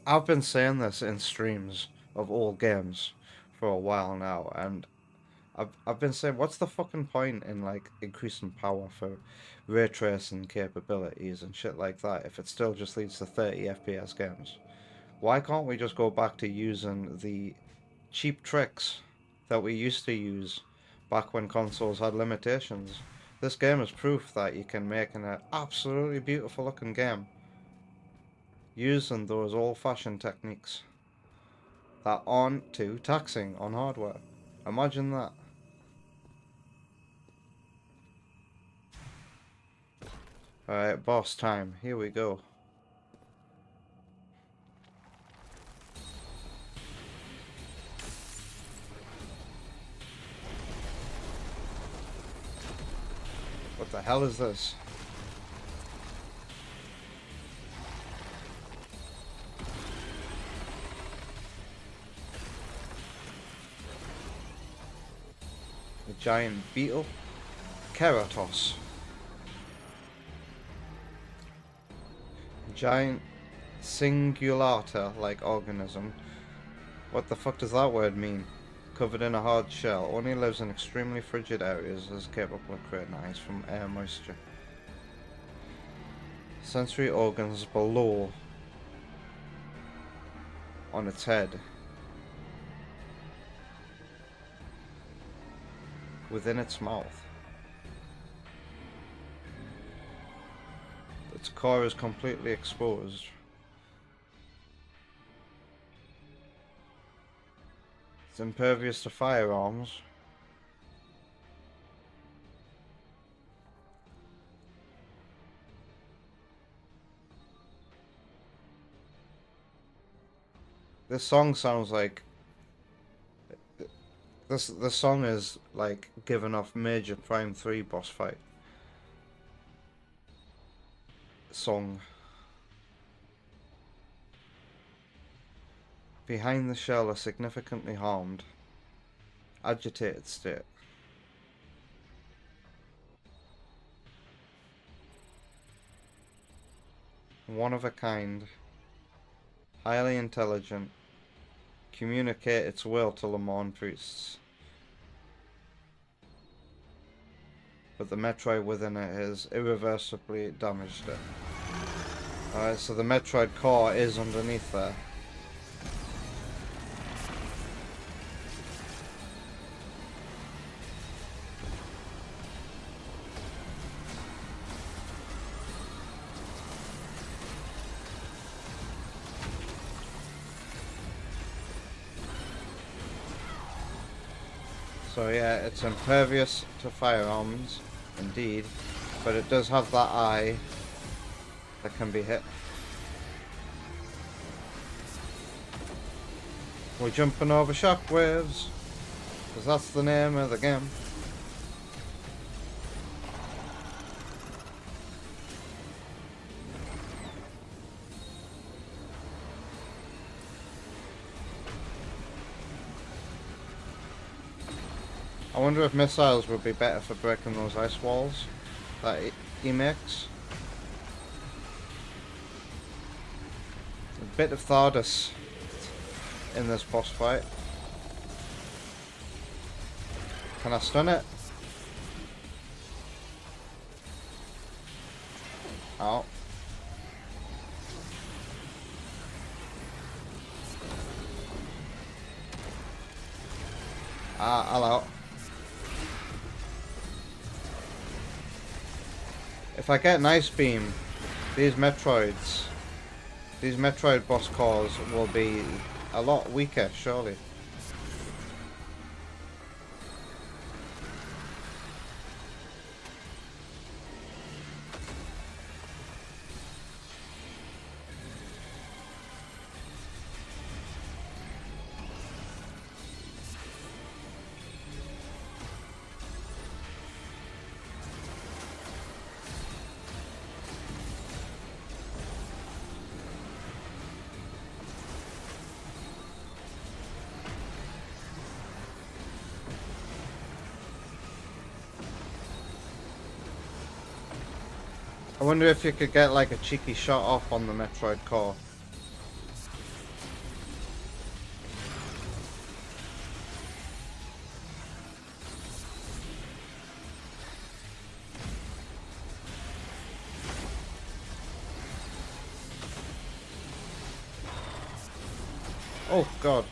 I've been saying this in streams of old games for a while now, and I've been saying, what's the fucking point in like increasing power for ray tracing capabilities and shit like that if it still just leads to 30 FPS games? Why can't we just go back to using the cheap tricks that we used to use back when consoles had limitations? This game is proof that you can make an absolutely beautiful looking game using those old-fashioned techniques that aren't too taxing on hardware. Imagine that. Alright, boss time. Here we go. What the hell is this? A giant beetle? Keratos. Giant singulata-like organism. What the fuck does that word mean? Covered in a hard shell, only lives in extremely frigid areas, is capable of creating ice from air moisture. Sensory organs below on its head. Within its mouth. Its core is completely exposed. It's impervious to firearms. This song sounds like this song is like giving off major Prime 3 boss fight song. Behind the shell, a significantly harmed, agitated state. One of a kind, highly intelligent, communicate its will to Lemon priests. But the Metroid within it has irreversibly damaged it. Alright, so the Metroid core is underneath there. So yeah, it's impervious to firearms, indeed, but it does have that eye that can be hit. We're jumping over shockwaves, because that's the name of the game. I wonder if missiles would be better for breaking those ice walls that he makes. A bit of Thardus in this boss fight. Can I stun it? Ow. Ah, hello. If I get an Ice Beam, these Metroid boss cores will be a lot weaker, surely. I wonder if you could get like a cheeky shot off on the Metroid core. Oh god.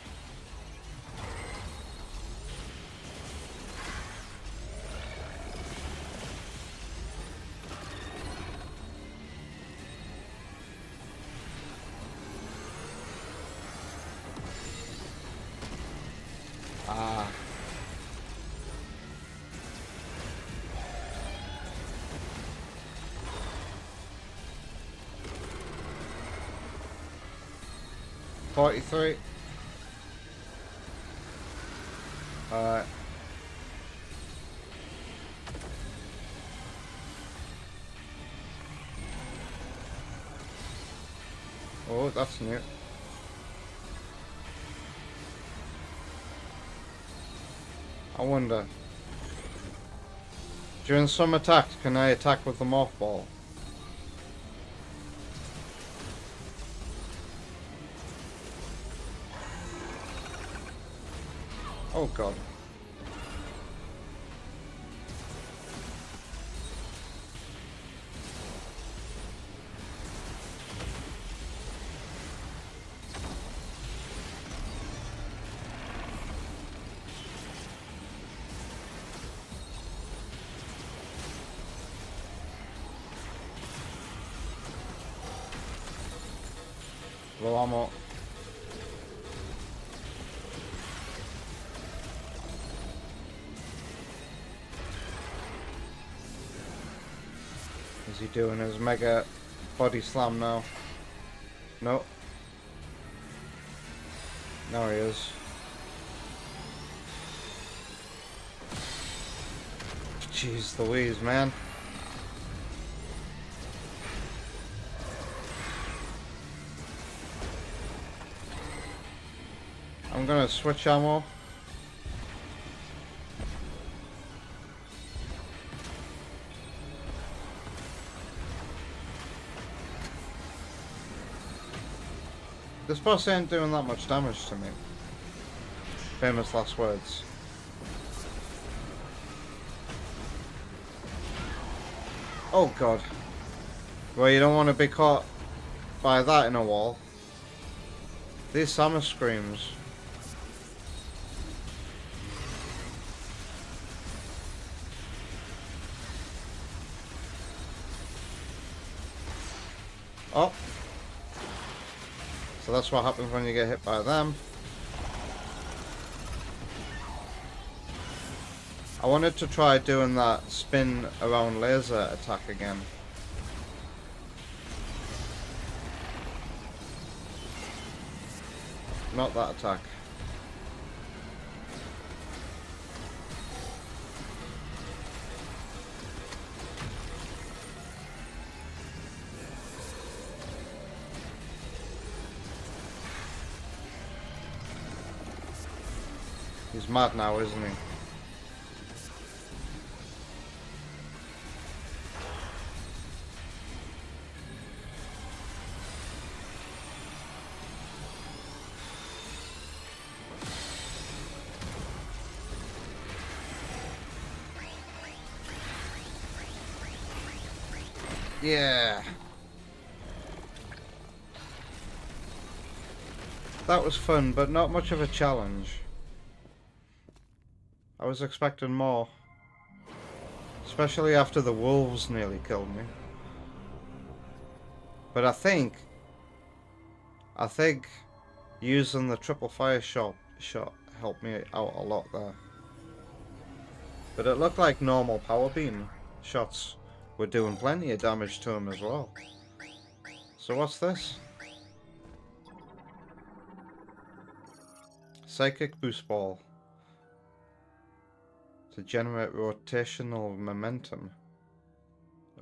43. Alright. Oh, that's new. I wonder. During some attacks, can I attack with the morph ball? Oh god. Low ammo. Is he doing his mega body slam now? No. Now he is. Jeez Louise, man. I'm gonna switch ammo. This boss ain't doing that much damage to me. Famous last words. Oh god. Well, you don't want to be caught by that in a wall. These Samus screams. Oh. So that's what happens when you get hit by them. I wanted to try doing that spin around laser attack again. Not that attack. He's mad now, isn't he? Yeah. That was fun, but not much of a challenge. I was expecting more. Especially after the wolves nearly killed me. But I think using the triple fire shot helped me out a lot there. But it looked like normal power beam shots were doing plenty of damage to him as well. So what's this? Psychic boost ball. To generate rotational momentum.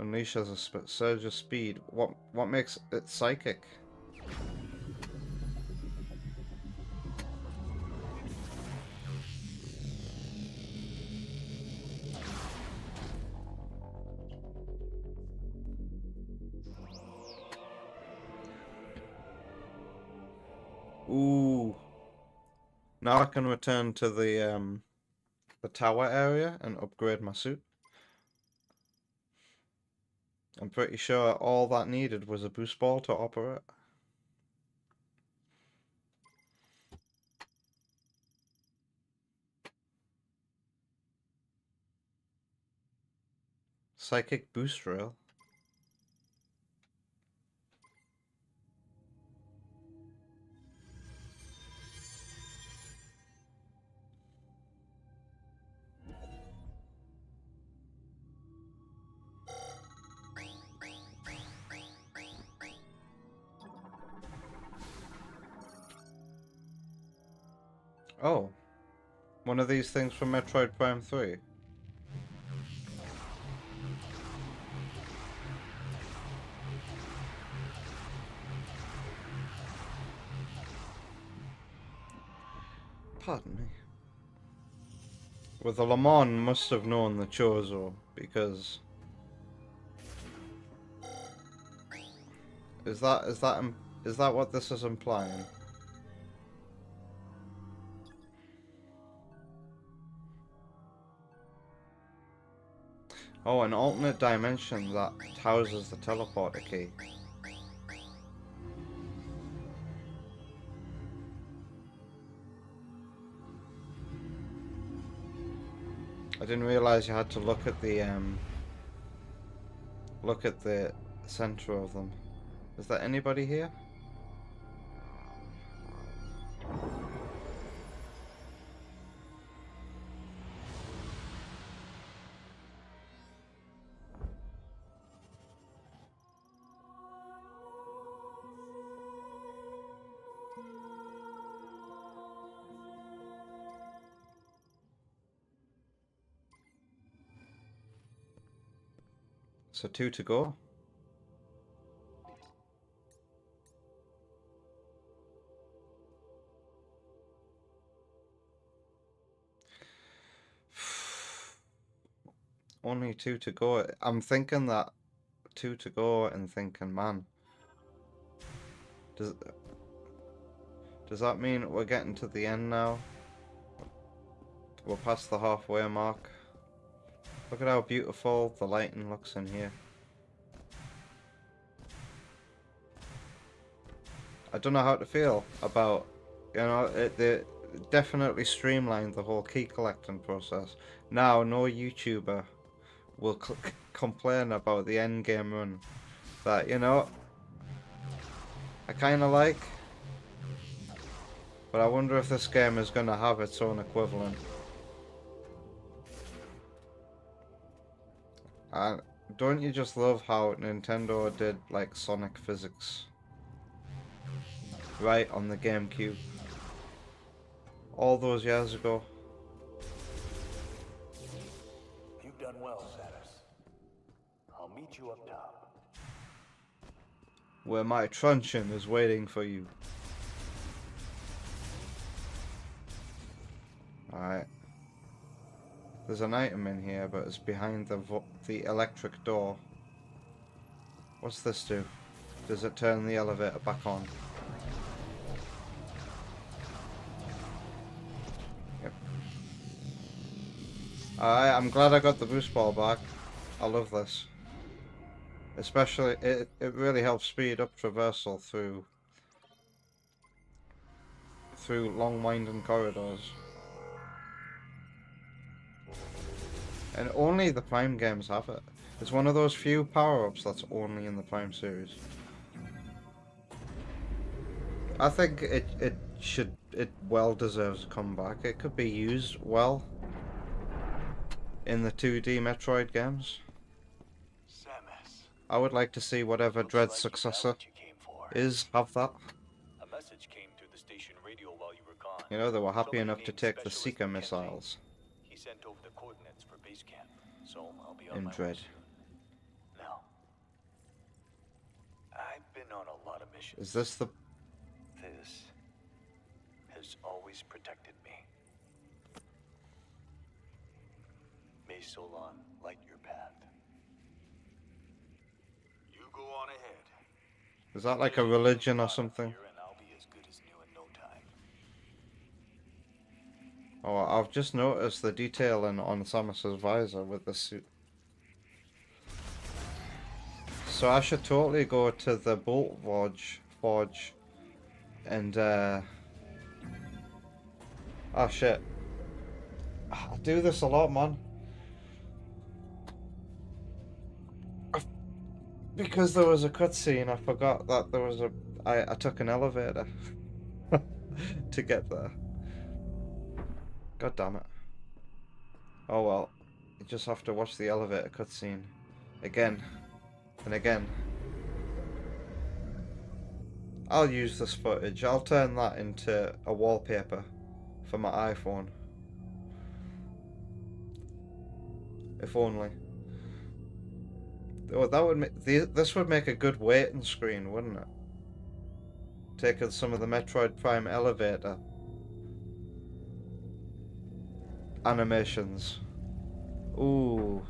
Unleashes a surge of speed. What makes it psychic? Ooh. Now I can return to the tower area and upgrade my suit. I'm pretty sure all that needed was a boost ball to operate. Psychic boost rail. Oh. One of these things from Metroid Prime 3. Pardon me. Well, the Le Mans must have known the Chozo, because... Is that what this is implying? Oh, an alternate dimension that houses the teleporter key. I didn't realize you had to look at the center of them. Is there anybody here? So 2 to go. Only 2 to go. I'm thinking that 2 to go and thinking, man, does that mean we're getting to the end now? We're past the halfway mark. Look at how beautiful the lighting looks in here. I don't know how to feel about, they definitely streamlined the whole key collecting process. Now, no YouTuber will complain about the end game run that, I kind of like, but I wonder if this game is going to have its own equivalent. And don't you just love how Nintendo did like Sonic physics right on the GameCube all those years ago? You've done well, Samus. I'll meet you up top. Where my truncheon is waiting for you. Alright. There's an item in here, but it's behind the electric door. What's this do? Does it turn the elevator back on? Yep. Alright, I'm glad I got the boost ball back. I love this. Especially, it really helps speed up traversal through long winding corridors. And only the Prime games have it. It's one of those few power-ups that's only in the Prime series. I think it well deserves a comeback. It could be used well in the 2D Metroid games. Samus. I would like to see whatever Dread's Looks like you got successor what you came for. is have that. A message came through the station radio while you were gone. You know, they were happy Somebody enough to named take the Specialist Seeker Mackenzie. missiles He sent over the coordinates for base camp, so I'll be on in my way Dread. soon. Now, I've been on a lot of missions. Is this the... This has always protected me. May Solon light your path. You go on ahead. Is that like a religion or something? Here and I'll be as good as new in no time. Oh, I've just noticed the detailing on Samus's visor with the suit. So I should totally go to the Bolt Forge and oh shit. I do this a lot, man. Because there was a cutscene, I forgot that there was I took an elevator to get there. God damn it. Oh well. You just have to watch the elevator cutscene again and again. I'll use this footage. I'll turn that into a wallpaper for my iPhone. If only. Oh, that would make this would make a good waiting screen, wouldn't it? Taking some of the Metroid Prime elevator animations. Ooh,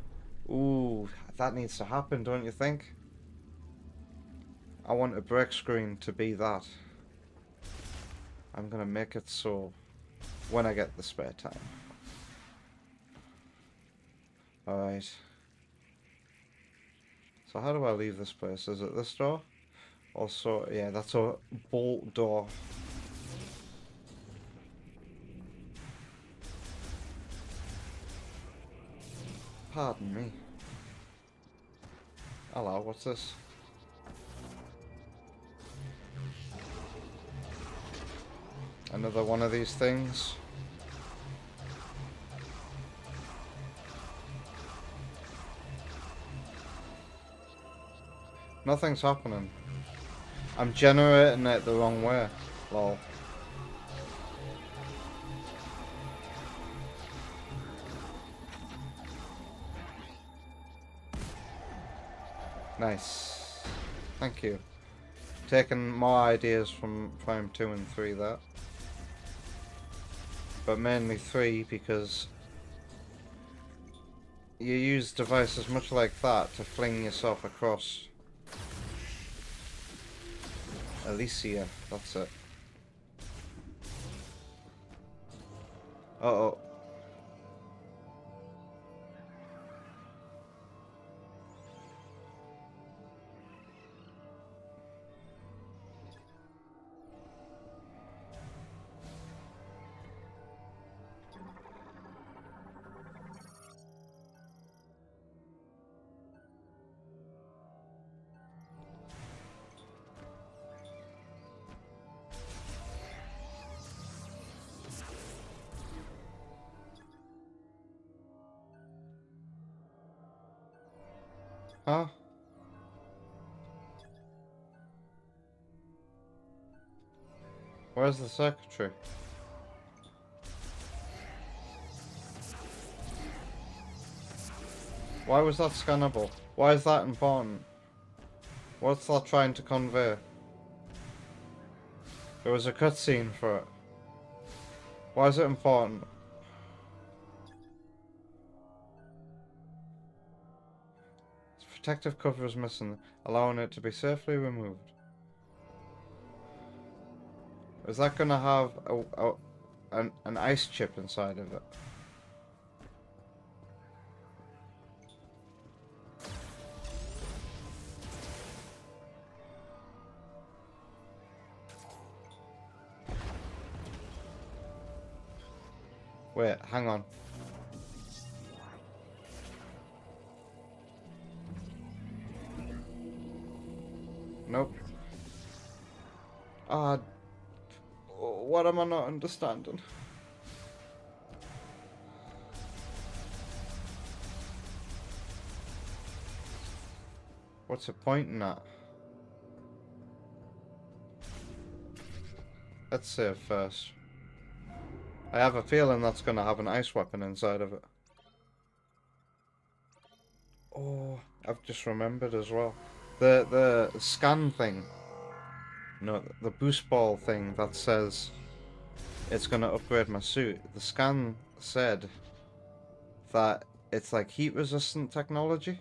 ooh, that needs to happen, don't you think? I want a break screen to be that. I'm gonna make it so when I get the spare time. Alright. So how do I leave this place? Is it this door? Also, yeah, that's a bolt door. Pardon me. Hello, what's this? Another one of these things. Nothing's happening. I'm generating it the wrong way. Lol. Nice. Thank you. Taking more ideas from Prime 2 and 3 there. But mainly 3 because you use devices much like that to fling yourself across Elysia, that's it. Uh-oh. Huh? Where's the secretary? Why was that scannable? Why is that important? What's that trying to convey? There was a cutscene for it. Why is it important? Its protective cover is missing, allowing it to be safely removed. Is that gonna have an ice chip inside of it? Wait, hang on. Nope. Ah, what am I not understanding? What's it pointing at? Let's save first. I have a feeling that's gonna have an ice weapon inside of it. Oh, I've just remembered as well. The scan thing. No, the boost ball thing that says it's gonna upgrade my suit. The scan said that it's like heat resistant technology.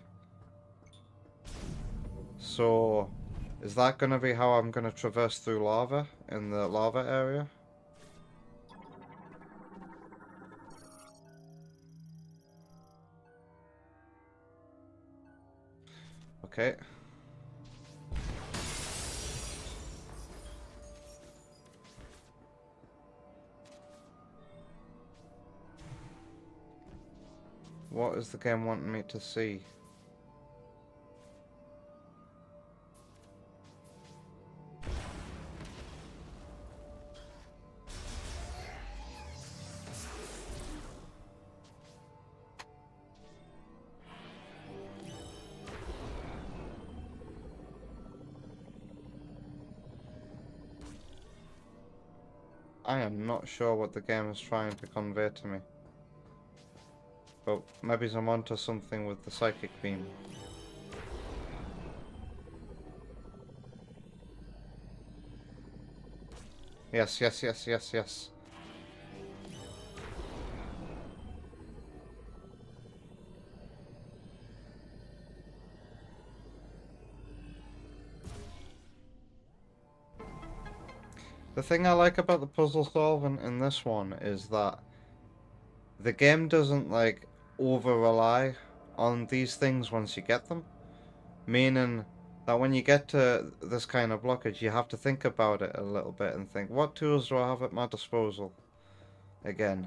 So, is that gonna be how I'm gonna traverse through lava in the lava area? Okay. What is the game wanting me to see? I am not sure what the game is trying to convey to me. But maybe I'm onto something with the psychic beam. Yes, yes, yes, yes, yes. The thing I like about the puzzle solving in this one is that the game doesn't like over rely on these things once you get them. Meaning that when you get to this kind of blockage, you have to think about it a little bit and think, what tools do I have at my disposal? Again.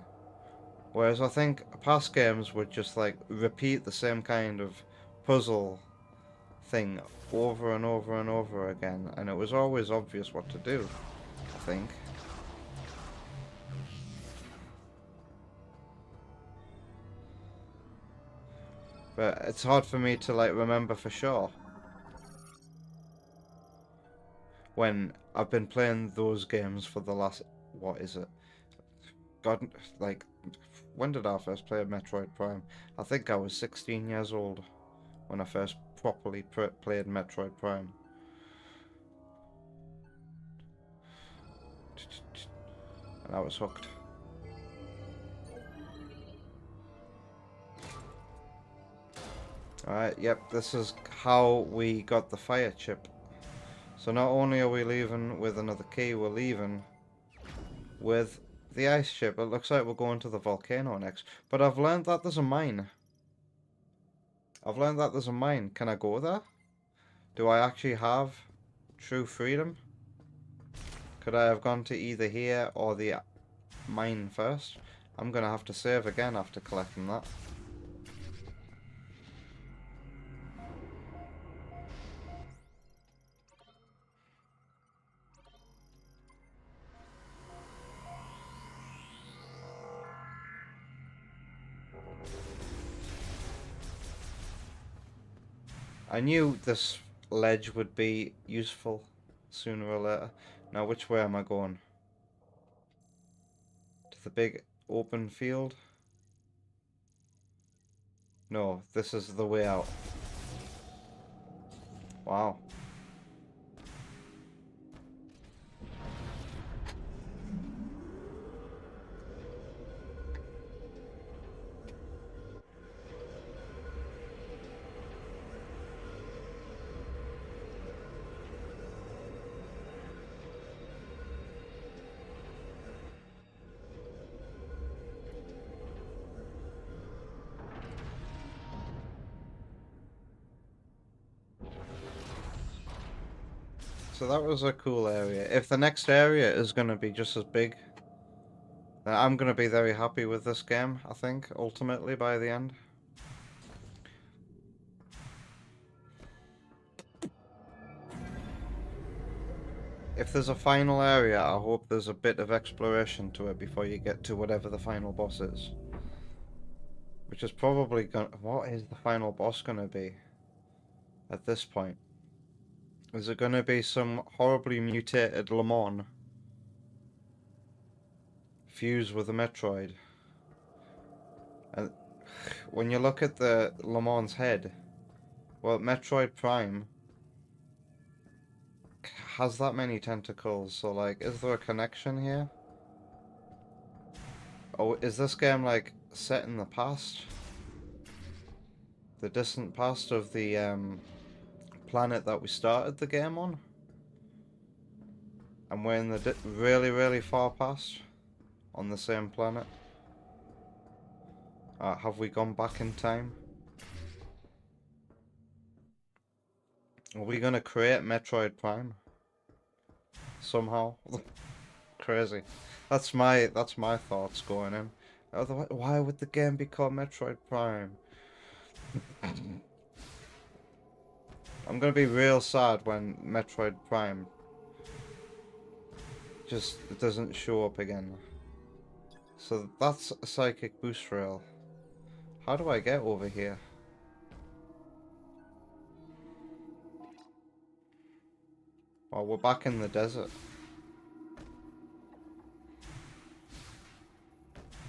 Whereas I think past games would just like repeat the same kind of puzzle thing over and over and over again, and it was always obvious what to do, I think. But it's hard for me to like remember for sure when I've been playing those games for the last, what is it? God, like, when did I first play Metroid Prime? I think I was 16 years old when I first properly played Metroid Prime. And I was hooked. Alright, yep, this is how we got the fire chip. So not only are we leaving with another key, we're leaving with the ice chip. It looks like we're going to the volcano next. But I've learned that there's a mine. I've learned that there's a mine. Can I go there? Do I actually have true freedom? Could I have gone to either here or the mine first? I'm gonna have to save again after collecting that. I knew this ledge would be useful sooner or later. Now, which way am I going? To the big open field? No, this is the way out. Wow. So that was a cool area. If the next area is going to be just as big, then I'm going to be very happy with this game, I think, ultimately, by the end. If there's a final area, I hope there's a bit of exploration to it before you get to whatever the final boss is. Which is probably going to... What is the final boss going to be at this point? Is it going to be some horribly mutated Lemon fused with a Metroid? And when you look at the Lemon's head, well, Metroid Prime has that many tentacles, so like, is there a connection here? Oh, is this game like set in the past? The distant past of the planet that we started the game on? And we're in the really, really far past on the same planet? Have we gone back in time? Are we gonna create Metroid Prime? Somehow? Crazy. That's my thoughts going in. Otherwise, why would the game be called Metroid Prime? I'm gonna be real sad when Metroid Prime just doesn't show up again. So that's a psychic boost rail. How do I get over here? Well, we're back in the desert.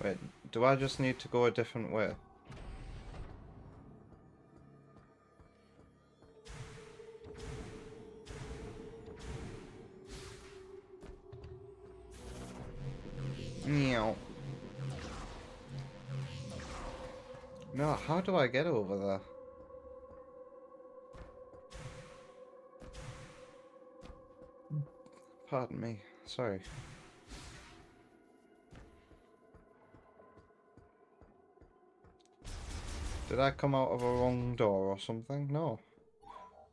Wait, do I just need to go a different way? Meow. No, how do I get over there? Pardon me, sorry. Did I come out of a wrong door or something? No.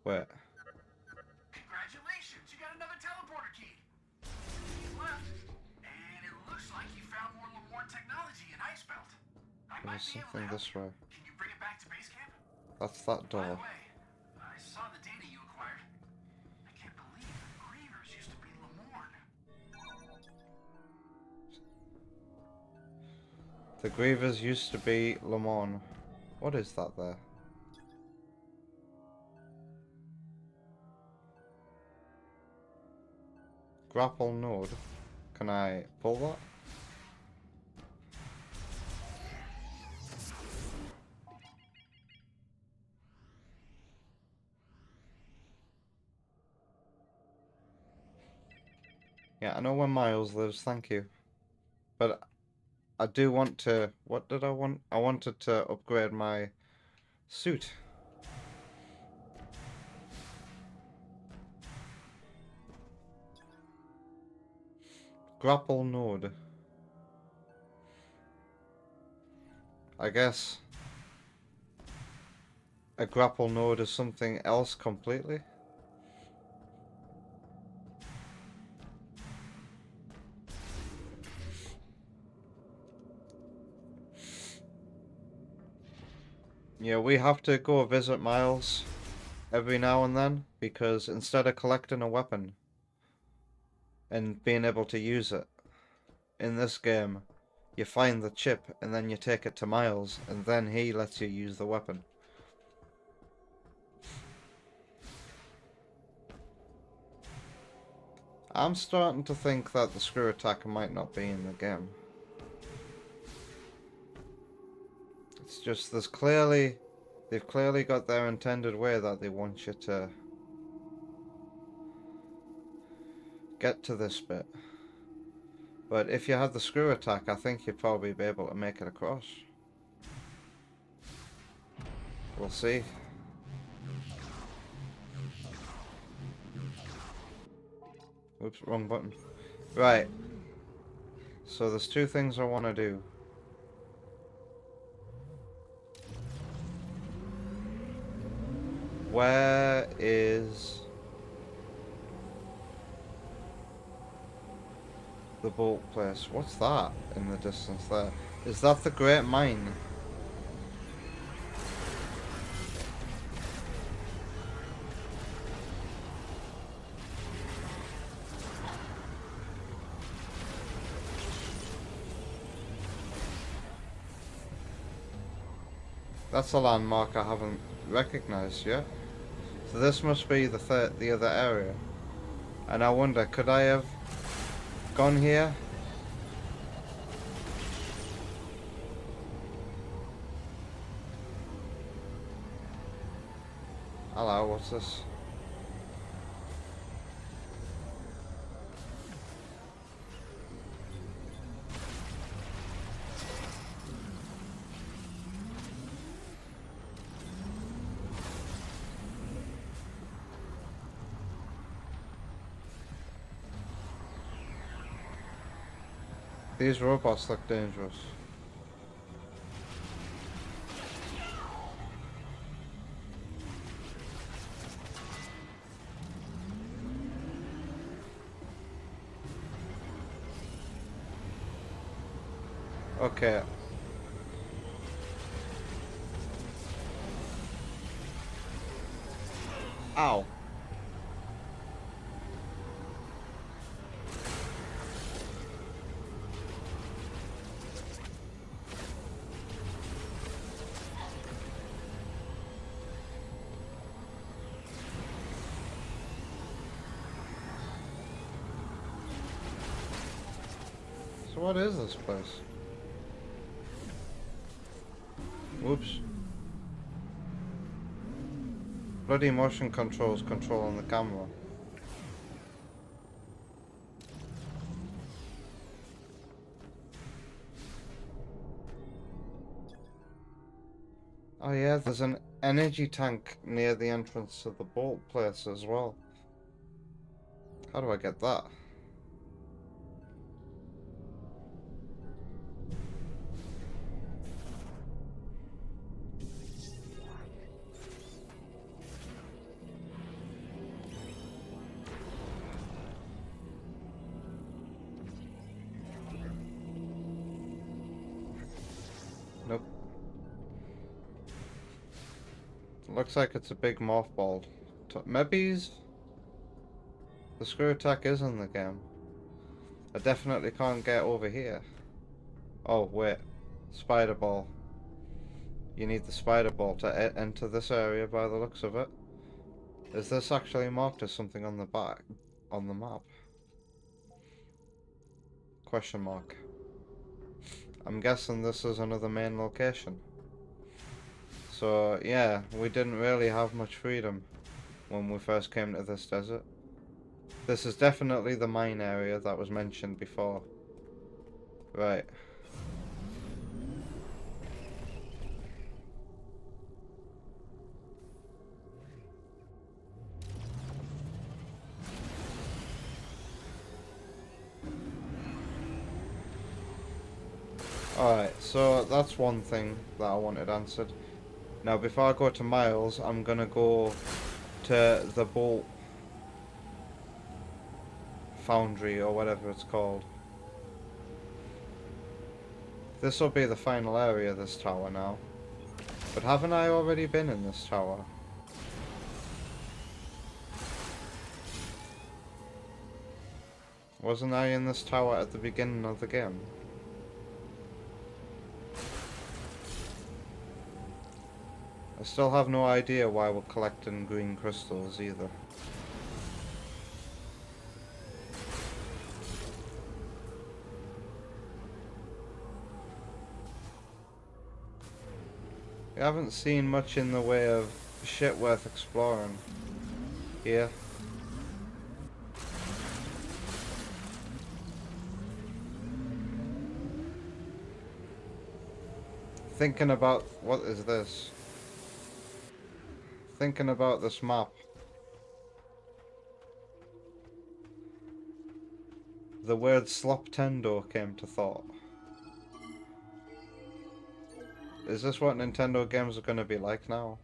Wait. Congratulations, you got another teleporter key. Left, and it looks like you found more Lemoore technology in Icebelt. I There might was be able to something help this you. way. Can you bring it back to base camp? That's that By the door. way, I saw the data you acquired. I can't believe the Grievers used to be Lemoore. The Grievers used to be Lamon. What is that there? Grapple node. Can I pull that? Yeah, I know where Miles lives, thank you. But I do want to... What did I want? I wanted to upgrade my suit. Grapple node. I guess a grapple node is something else completely. Yeah, we have to go visit Miles every now and then, because instead of collecting a weapon and being able to use it in this game, you find the chip and then you take it to Miles and then he lets you use the weapon. I'm starting to think that the screw attack might not be in the game. It's just they've clearly got their intended way that they want you to get to this bit. But if you had the screw attack, I think you'd probably be able to make it across. We'll see. Oops, wrong button. Right. So there's two things I want to do. Where is the boat place? What's that in the distance there? Is that the Great Mine? That's a landmark I haven't recognized yet. So this must be the other area. And I wonder, could I have gone here? Hello, what's this? These robots look dangerous. Okay. Ow. So what is this place? Whoops. Bloody motion controls controlling the camera. Oh yeah, there's an energy tank near the entrance to the bolt place as well. How do I get that? Nope. Looks like it's a big mothball. Maybe the screw attack is in the game. I definitely can't get over here. Oh wait, spider ball. You need the spider ball to enter this area by the looks of it. Is this actually marked as something on the back, on the map? Question mark. I'm guessing this is another main location. So yeah, we didn't really have much freedom when we first came to this desert. This is definitely the mine area that was mentioned before. Right. Alright, so that's one thing that I wanted answered. Now before I go to Miles, I'm gonna go to the bolt foundry or whatever it's called. This will be the final area of this tower now. But haven't I already been in this tower? Wasn't I in this tower at the beginning of the game? I still have no idea why we're collecting green crystals either. We haven't seen much in the way of shit worth exploring here. Thinking about, what is this? Thinking about this map. The word slop tendo came to thought. Is this what Nintendo games are going to be like now?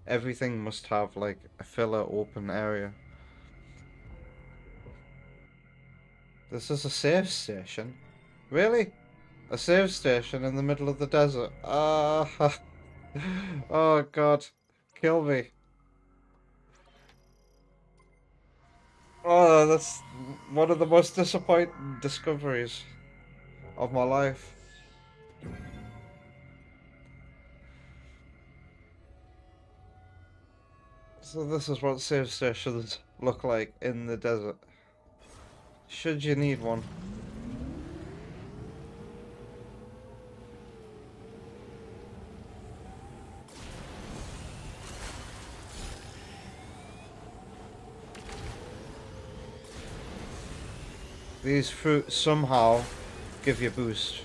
Everything must have like a filler open area. This is a save station? Really? A save station in the middle of the desert? Ah, oh god, kill me. Oh, that's one of the most disappointing discoveries of my life. So this is what save stations look like in the desert. Should you need one. These fruits somehow give you boost.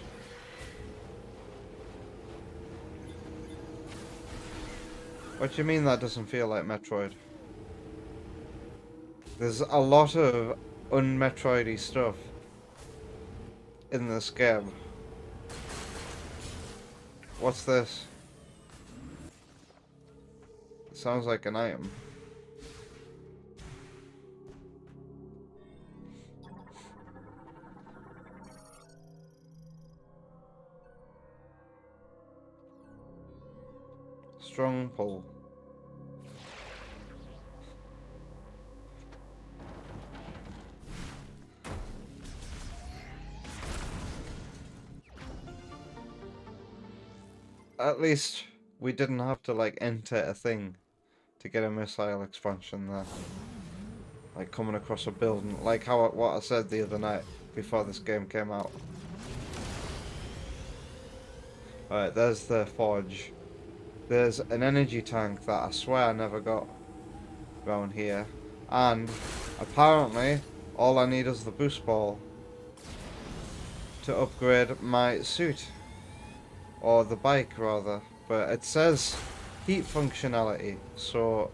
What do you mean that doesn't feel like Metroid? There's a lot of un-Metroidy stuff in this game. What's this? It sounds like an item. Strong pull. At least we didn't have to like enter a thing to get a missile expansion there. Like coming across a building, like what I said the other night before this game came out. Alright, there's the forge. there's an energy tank that I swear I never got around here. And apparently, all I need is the boost ball to upgrade my suit. Or the bike, rather. But it says heat functionality, so...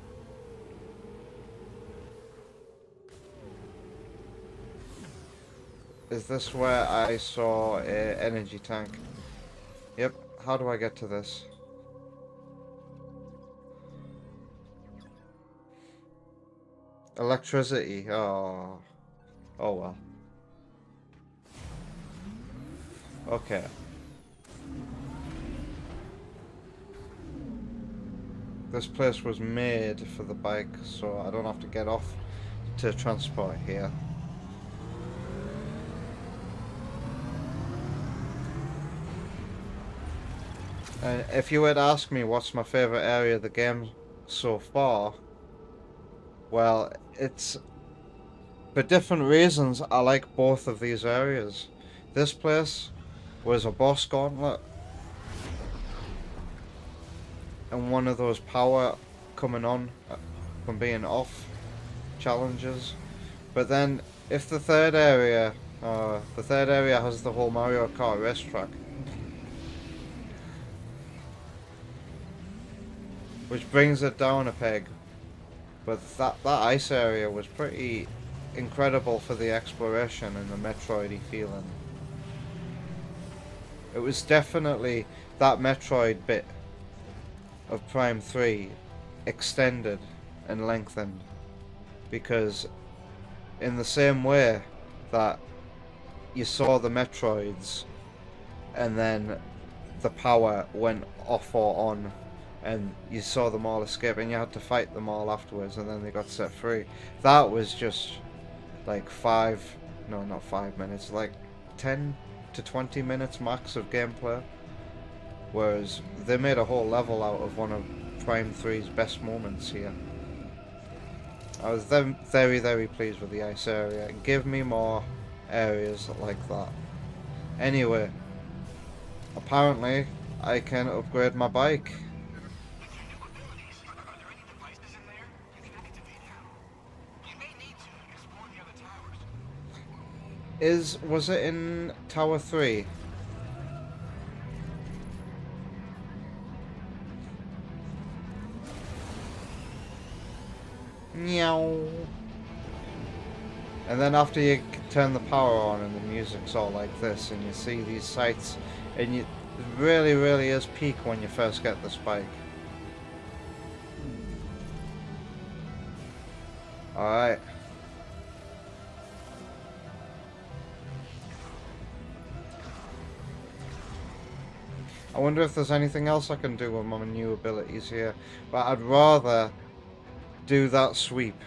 Is this where I saw a energy tank? Yep. How do I get to this? Electricity. Oh. Oh well. Okay. This place was made for the bike, so I don't have to get off to transport here. And if you were to ask me what's my favourite area of the game so far, well, it's... for different reasons, I like both of these areas. This place was a boss gauntlet. And one of those power coming on from being off challenges. But then, if the third area has the whole Mario Kart racetrack, which brings it down a peg. But that ice area was pretty incredible for the exploration and the Metroid-y feeling. It was definitely that Metroid bit of Prime 3 extended and lengthened, because in the same way that you saw the Metroids and then the power went off or on and you saw them all escape and you had to fight them all afterwards and then they got set free, that was just like 5 minutes, like 10 to 20 minutes max of gameplay. Whereas they made a whole level out of one of Prime 3's best moments here. I was very, very pleased with the ice area. Give me more areas like that. Anyway, apparently I can upgrade my bike. With your new abilities, are there any devices in there you can activate now? You may need to explore the other towers. Was it in Tower 3? Meow. And then after you turn the power on and the music's all like this and you see these sights, and it really, really is peak when you first get this bike. Alright. I wonder if there's anything else I can do with my new abilities here, but I'd rather do that sweep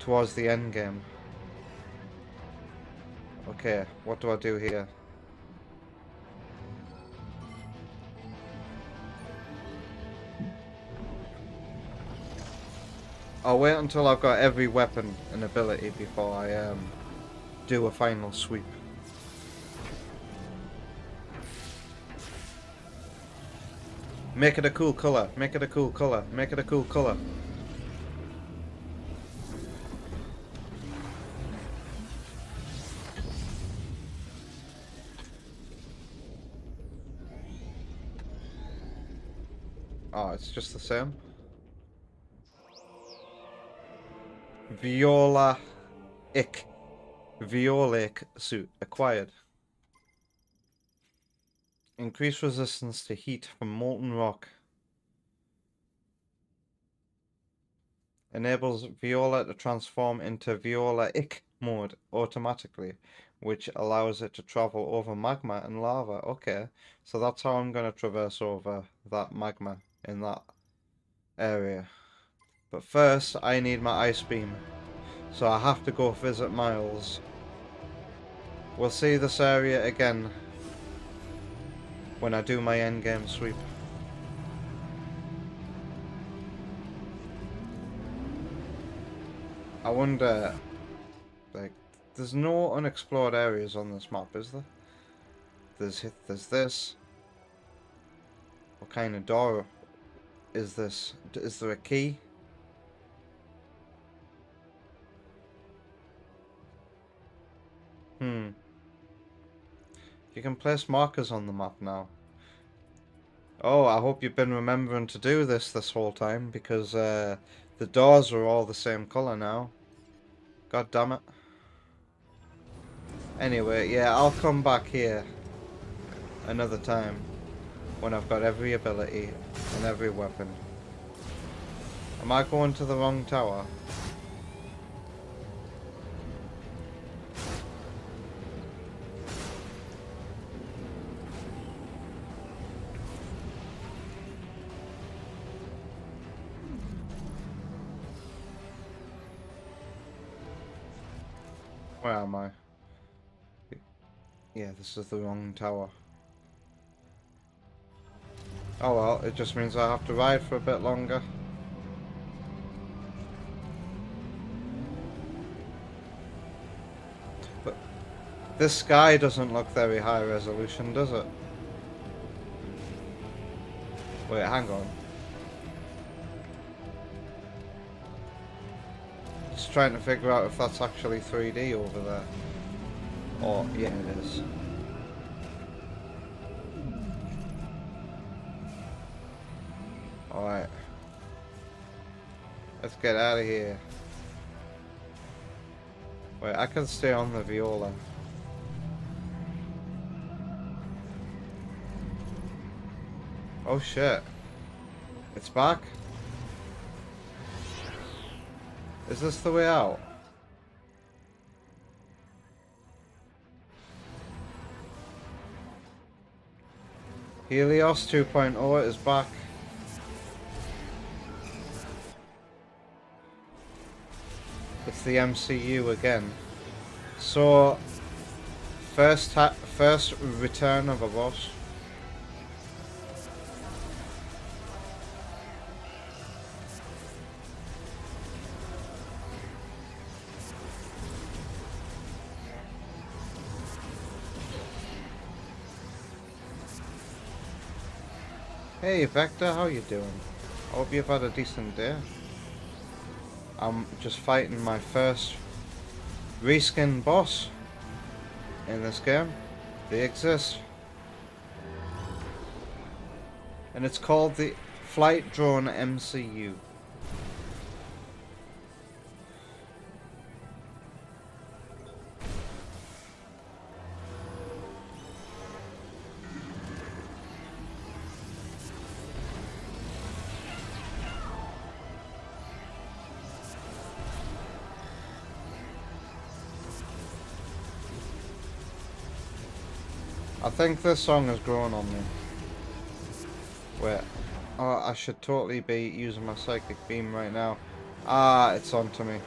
towards the end game. Okay, what do I do here? I'll wait until I've got every weapon and ability before I do a final sweep. Make it a cool color, make it a cool color, make it a cool color. Oh, it's just the same. Violic suit acquired. Increased resistance to heat from molten rock. Enables Viola to transform into Violic mode automatically, which allows it to travel over magma and lava. Okay, so that's how I'm going to traverse over that magma in that area. But first, I need my ice beam, so I have to go visit Miles. We'll see this area again when I do my endgame sweep. I wonder, like, there's no unexplored areas on this map, is there? There's this. What kind of door is this? Is there a key? You can place markers on the map now. Oh, I hope you've been remembering to do this whole time, because the doors are all the same colour now. God damn it. Anyway, yeah, I'll come back here another time when I've got every ability and every weapon. Am I going to the wrong tower? Where am I? Yeah, this is the wrong tower. Oh well, it just means I have to ride for a bit longer. But this sky doesn't look very high resolution, does it? Wait, hang on. Just trying to figure out if that's actually 3D over there. Oh, yeah, it is. Alright. Let's get out of here. Wait, I can stay on the viola. Oh shit. It's back? Is this the way out? Helios 2.0 is back. It's the MCU again. So, first return of a boss. Hey Vector, how you doing? I hope you've had a decent day. I'm just fighting my first reskin boss in this game. They exist. And it's called the Flight Drone MCU. I think this song has grown on me. Wait. Oh, I should totally be using my psychic beam right now. Ah, it's on to me.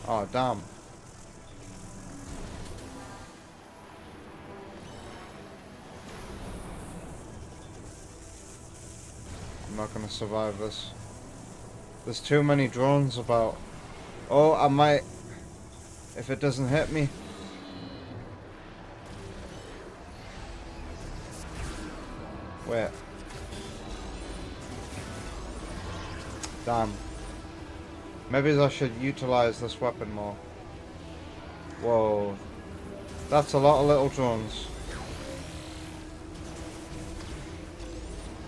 Oh, damn. I'm not gonna survive this. There's too many drones about. Oh, I might. If it doesn't hit me. Wait. Damn. Maybe I should utilize this weapon more. Whoa. That's a lot of little drones.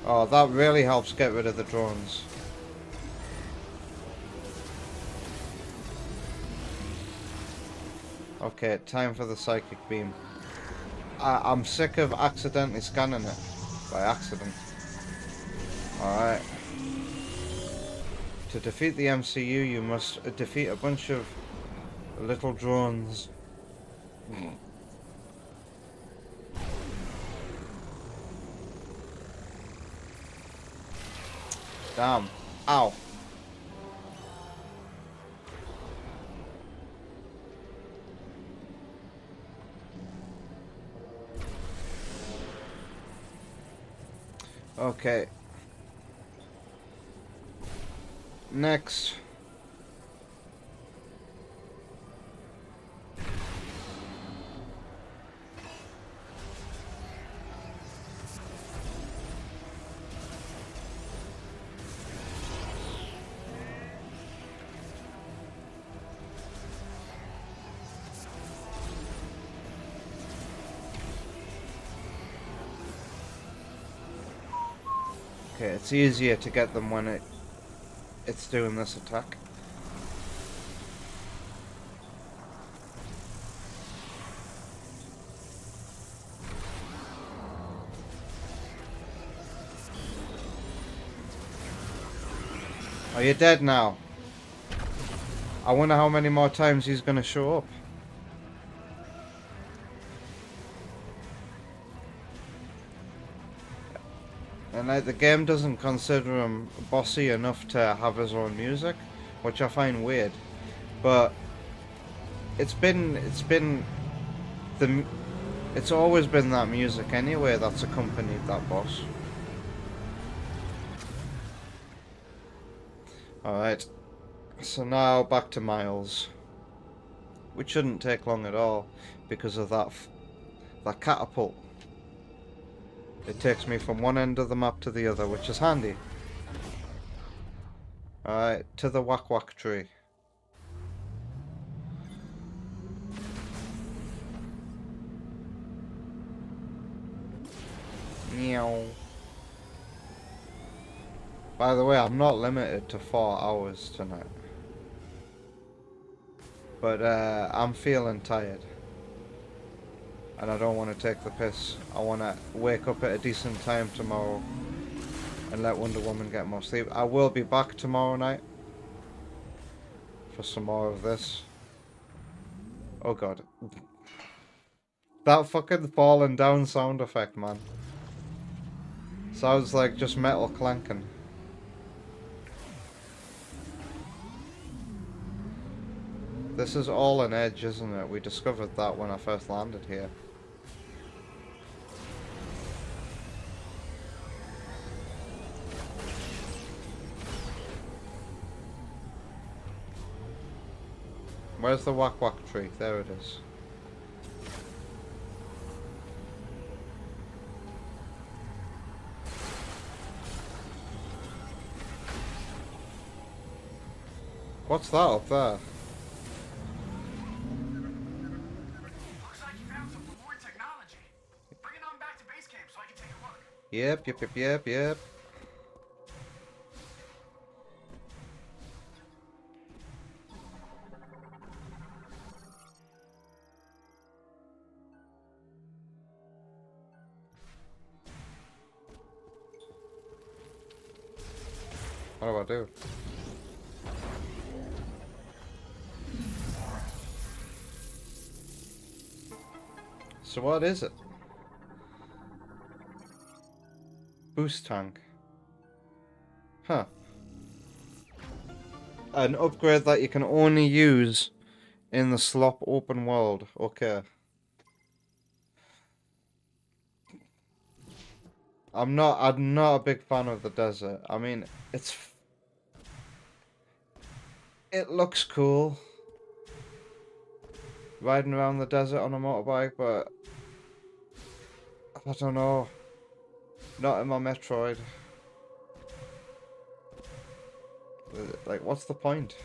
Oh, that really helps get rid of the drones. Okay, time for the psychic beam. I'm sick of accidentally scanning it. By accident. Alright. To defeat the MCU, you must defeat a bunch of little drones. Damn. Ow. Okay. Next, Okay, it's easier to get them when it's doing this attack. Are you dead now? I wonder how many more times he's gonna show up. And like, the game doesn't consider him bossy enough to have his own music, which I find weird. But it's always been that music anyway that's accompanied that boss. Alright, so now back to Miles, which shouldn't take long at all because of that catapult. It takes me from one end of the map to the other, which is handy. Alright, to the Whack Whack tree. Meow. By the way, I'm not limited to 4 hours tonight. But I'm feeling tired. And I don't want to take the piss. I want to wake up at a decent time tomorrow and let Wonder Woman get more sleep. I will be back tomorrow night for some more of this. Oh god. That fucking falling down sound effect, man. Sounds like just metal clanking. This is all an edge, isn't it? We discovered that when I first landed here. Where's the Whack Whack tree? There it is. What's that up there? Looks like you found some Lamore technology. Bring it on back to base camp so I can take a look. Yep. What do I do? So what is it? Boost tank. Huh. An upgrade that you can only use in the slop open world. Okay. I'm not a big fan of the desert. I mean, it looks cool riding around the desert on a motorbike, but I don't know. Not in my Metroid. Like, what's the point?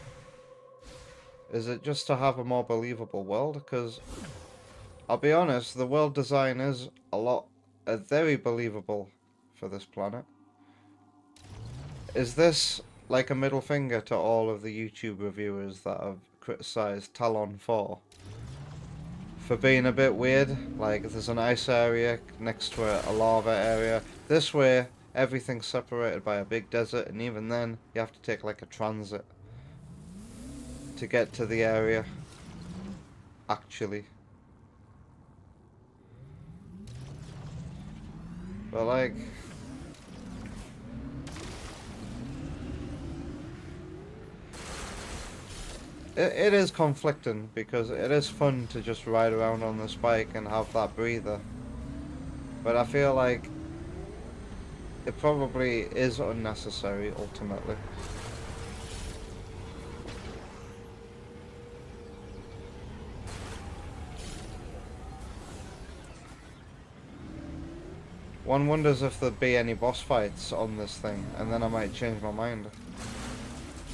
Is it just to have a more believable world? Because I'll be honest, the world design is very believable for this planet. Is this like a middle finger to all of the YouTube reviewers that have criticised Talon 4 for being a bit weird? Like, there's an ice area next to a lava area. This way, everything's separated by a big desert, and even then, you have to take like a transit to get to the area. Actually. But like, it is conflicting because it is fun to just ride around on this bike and have that breather. But I feel like it probably is unnecessary ultimately. One wonders if there'd be any boss fights on this thing, and then I might change my mind.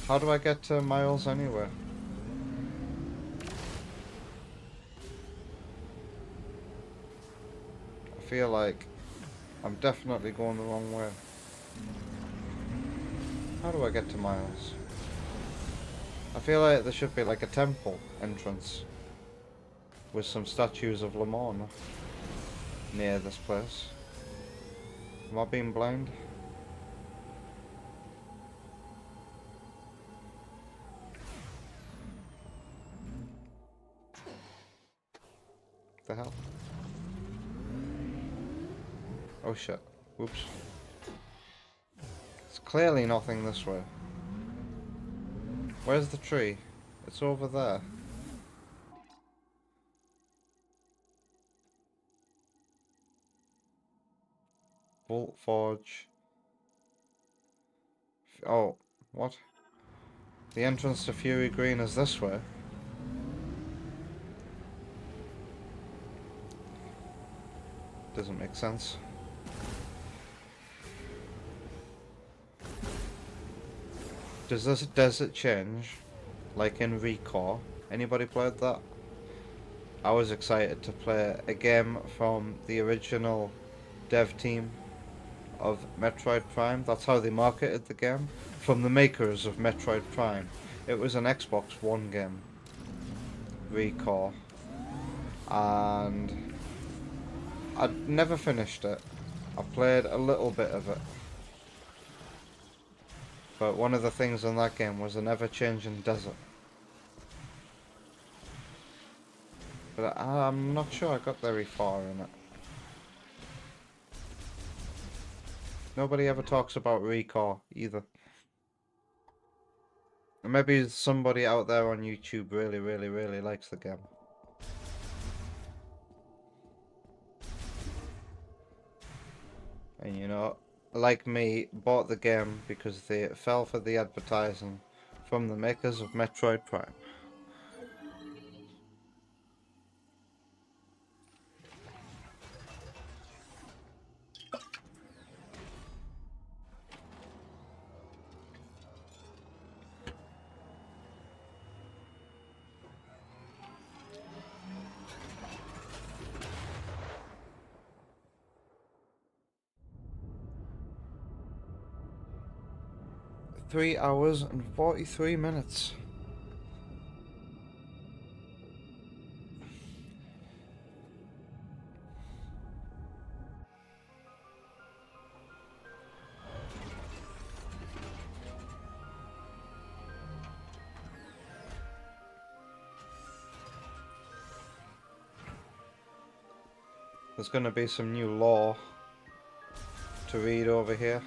How do I get to Miles anyway? I feel like I'm definitely going the wrong way. How do I get to Miles? I feel like there should be like a temple entrance with some statues of Lamorna near this place. Am I being blind? The hell? Oh shit. Whoops. It's clearly nothing this way. Where's the tree? It's over there. Bolt Forge. Oh, what? The entrance to Fury Green is this way. Doesn't make sense. Does this desert change? Like in Recore? Anybody played that? I was excited to play a game from the original dev team of Metroid Prime. That's how they marketed the game. From the makers of Metroid Prime. It was an Xbox One game. Recore. And I'd never finished it. I played a little bit of it. But one of the things in that game was an ever-changing desert. But I'm not sure I got very far in it. Nobody ever talks about Recore either. And maybe somebody out there on YouTube really likes the game. And you know, like me, bought the game because they fell for the advertising from the makers of Metroid Prime. Three hours and 43 minutes. There's going to be some new lore to read over here.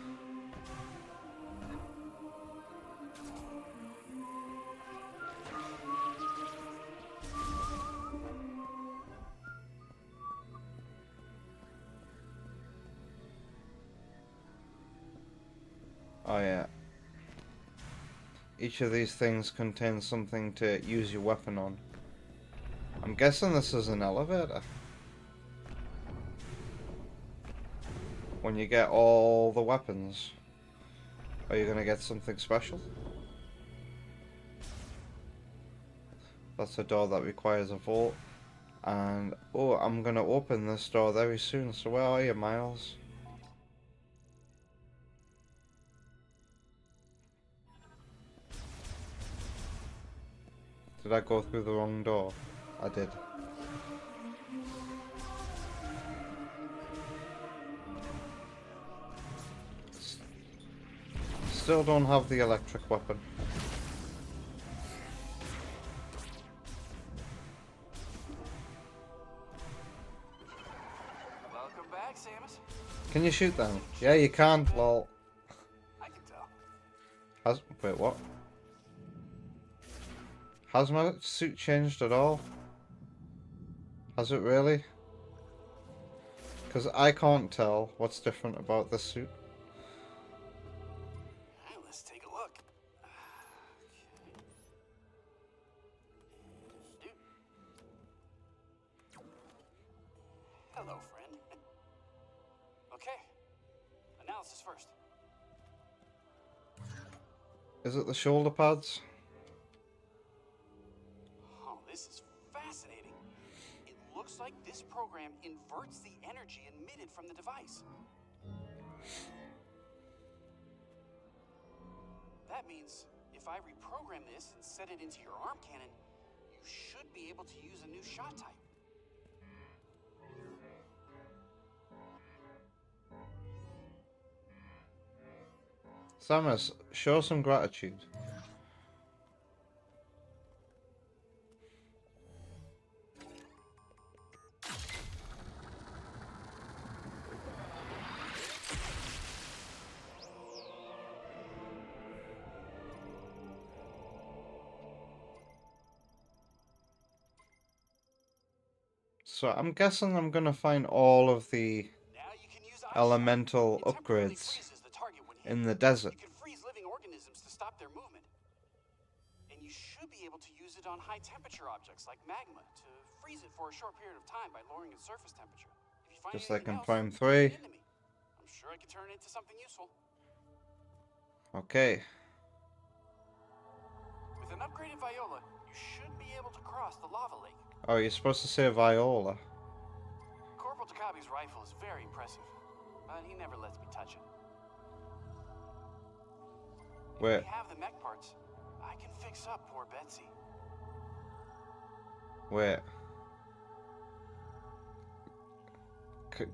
Oh yeah. Each of these things contains something to use your weapon on. I'm guessing this is an elevator. When you get all the weapons, are you gonna get something special? That's a door that requires a vault. And, oh, I'm gonna open this door very soon, so where are you, Miles? Did I go through the wrong door? I did. Still don't have the electric weapon. Welcome back, Samus. Can you shoot them? Yeah, you can. Lol. I can tell. Wait, what? Has my suit changed at all? Has it really? Because I can't tell what's different about this suit. Alright, let's take a look. Okay. Hello, friend. Okay. Analysis first. Is it the shoulder pads? Oh, this is fascinating. It looks like this program inverts the energy emitted from the device. That means if I reprogram this and set it into your arm cannon, you should be able to use a new shot type. Samus, show some gratitude. So I'm guessing I'm gonna find all of the Now you can use elemental It temporarily upgrades freezes the target when hit. in the desert. You can freeze living organisms to stop their movement. And you should be able to use it on high temperature objects like magma to freeze it for a short period of time by lowering its surface temperature. If you find Just like in anything else, Prime send 3. it in to me. I'm sure I can turn it into something useful. Okay. With an upgraded Viola, you should be able to cross the lava lake. Oh, you're supposed to say Viola. Corporal Takabe's rifle is very impressive, but he never lets me touch it. If Wait. we have the mech parts, I can fix up poor Betsy. Wait.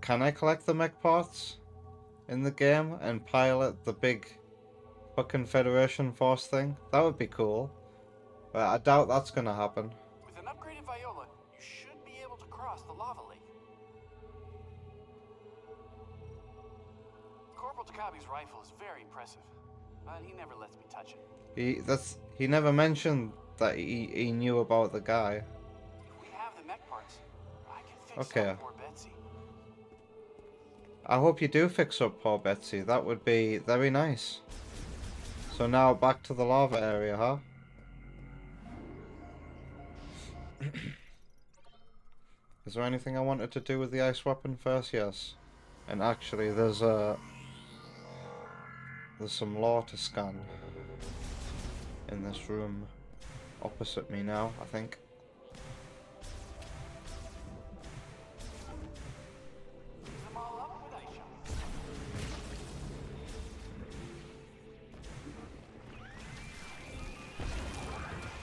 Can I collect the mech parts in the game and pilot the big fucking Federation Force thing? That would be cool. But I doubt that's gonna happen. With an upgraded Viola, you should be able to cross the lava lake. Corporal Takabe's rifle is very impressive, but he never lets me touch it. He never mentioned that he knew about the guy. If we have the mech parts, I can fix Okay. up poor Betsy. I hope you do fix up poor Betsy. That would be very nice. So now back to the lava area, huh? Is there anything I wanted to do with the ice weapon first? Yes. And actually there's some lore to scan in this room opposite me now, I think. Use them all up with ice shots.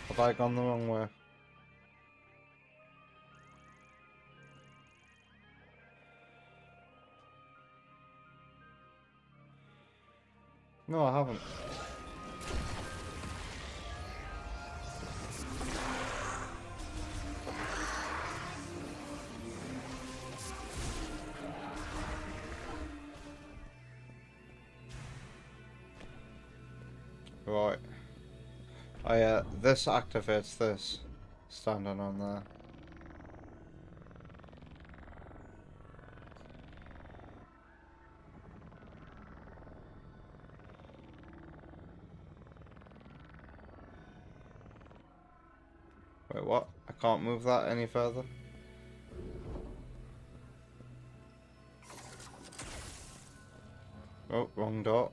Have I gone the wrong way? No, I haven't. Right. Oh yeah, this activates this. Standing on there. Wait, what? I can't move that any further? Oh, wrong door.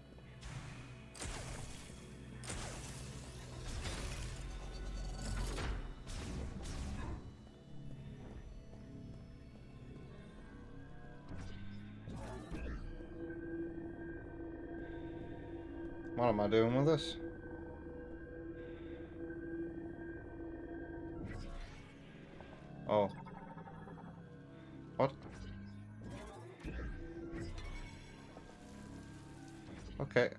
What am I doing with this? Oh. What? Okay.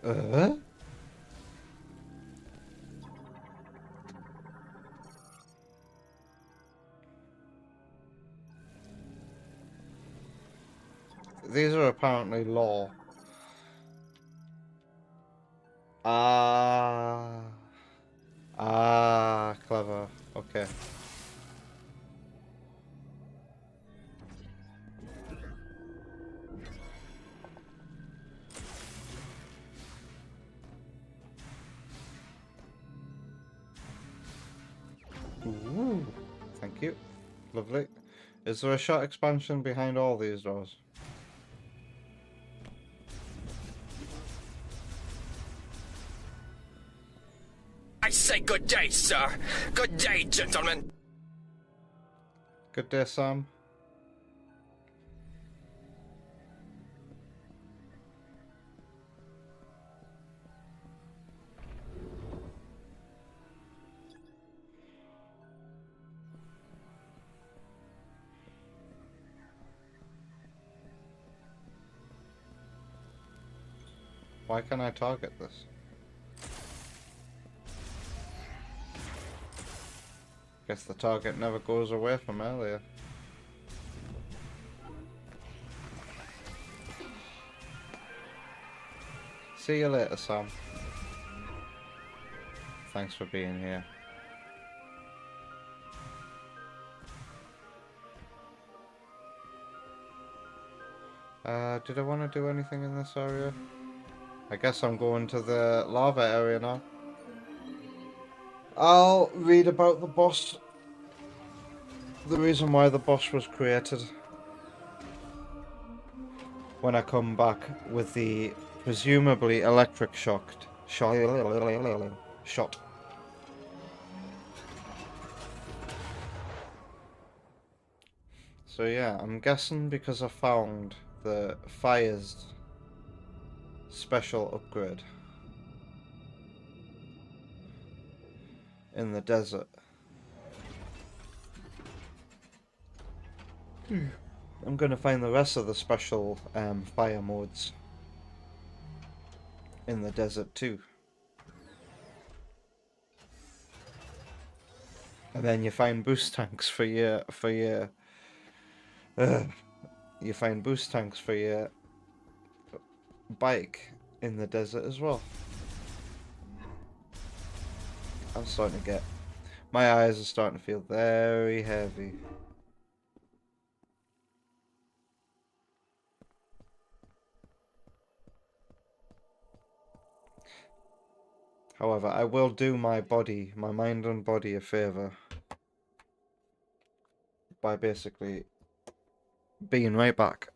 Uh? These are apparently law. Clever. Okay. Ooh, thank you. Lovely. Is there a shot expansion behind all these doors? I say good day, sir. Good day, gentlemen. Good day, Sam. Why can't I target this? Guess the target never goes away from earlier. See you later, Sam. Thanks for being here. Did I want to do anything in this area? I guess I'm going to the lava area now. I'll read about the boss. The reason why the boss was created. When I come back with the presumably electric shot. So yeah, I'm guessing because I found the fire's special upgrade in the desert. I'm gonna find the rest of the special fire modes in the desert too. And then you find boost tanks for your you find boost tanks for your bike in the desert as well. I'm starting to get, my eyes are starting to feel very heavy. However, I will do my body, my mind and body a favour by basically being right back.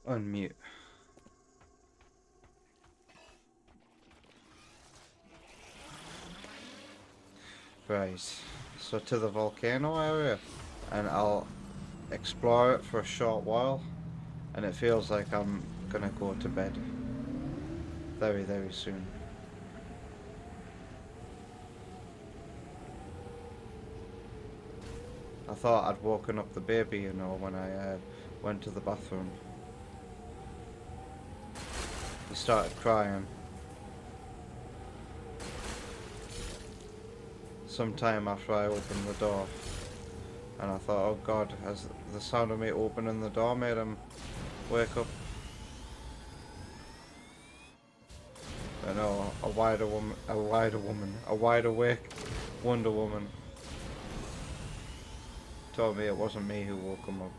Unmute. Right, so to the volcano area, and I'll explore it for a short while, and it feels like I'm gonna go to bed very, very soon. I thought I'd woken up the baby, you know, when I went to the bathroom. he started crying. Sometime after I opened the door. And I thought, oh god, has the sound of me opening the door made him wake up? But no, a wide awake Wonder Woman told me it wasn't me who woke him up.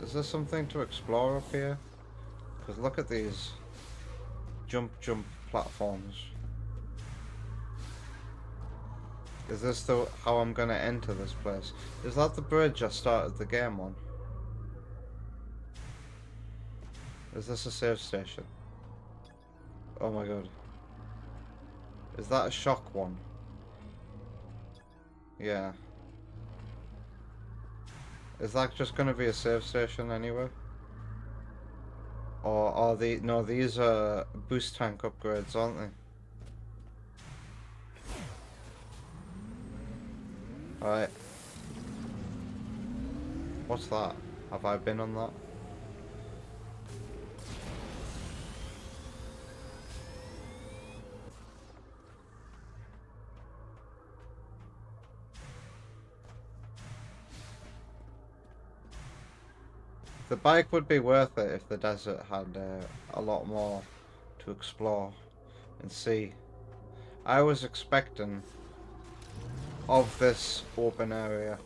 Is there something to explore up here? Because look at these jump platforms. Is this how I'm gonna enter this place? Is that the bridge I started the game on? Is this a save station? Oh my god. Is that a shock one? Yeah. Is that just gonna be a save station anyway? Or are no, these are boost tank upgrades, aren't they? Alright. What's that? Have I been on that? The bike would be worth it if the desert had a lot more to explore and see. I was expecting of this open area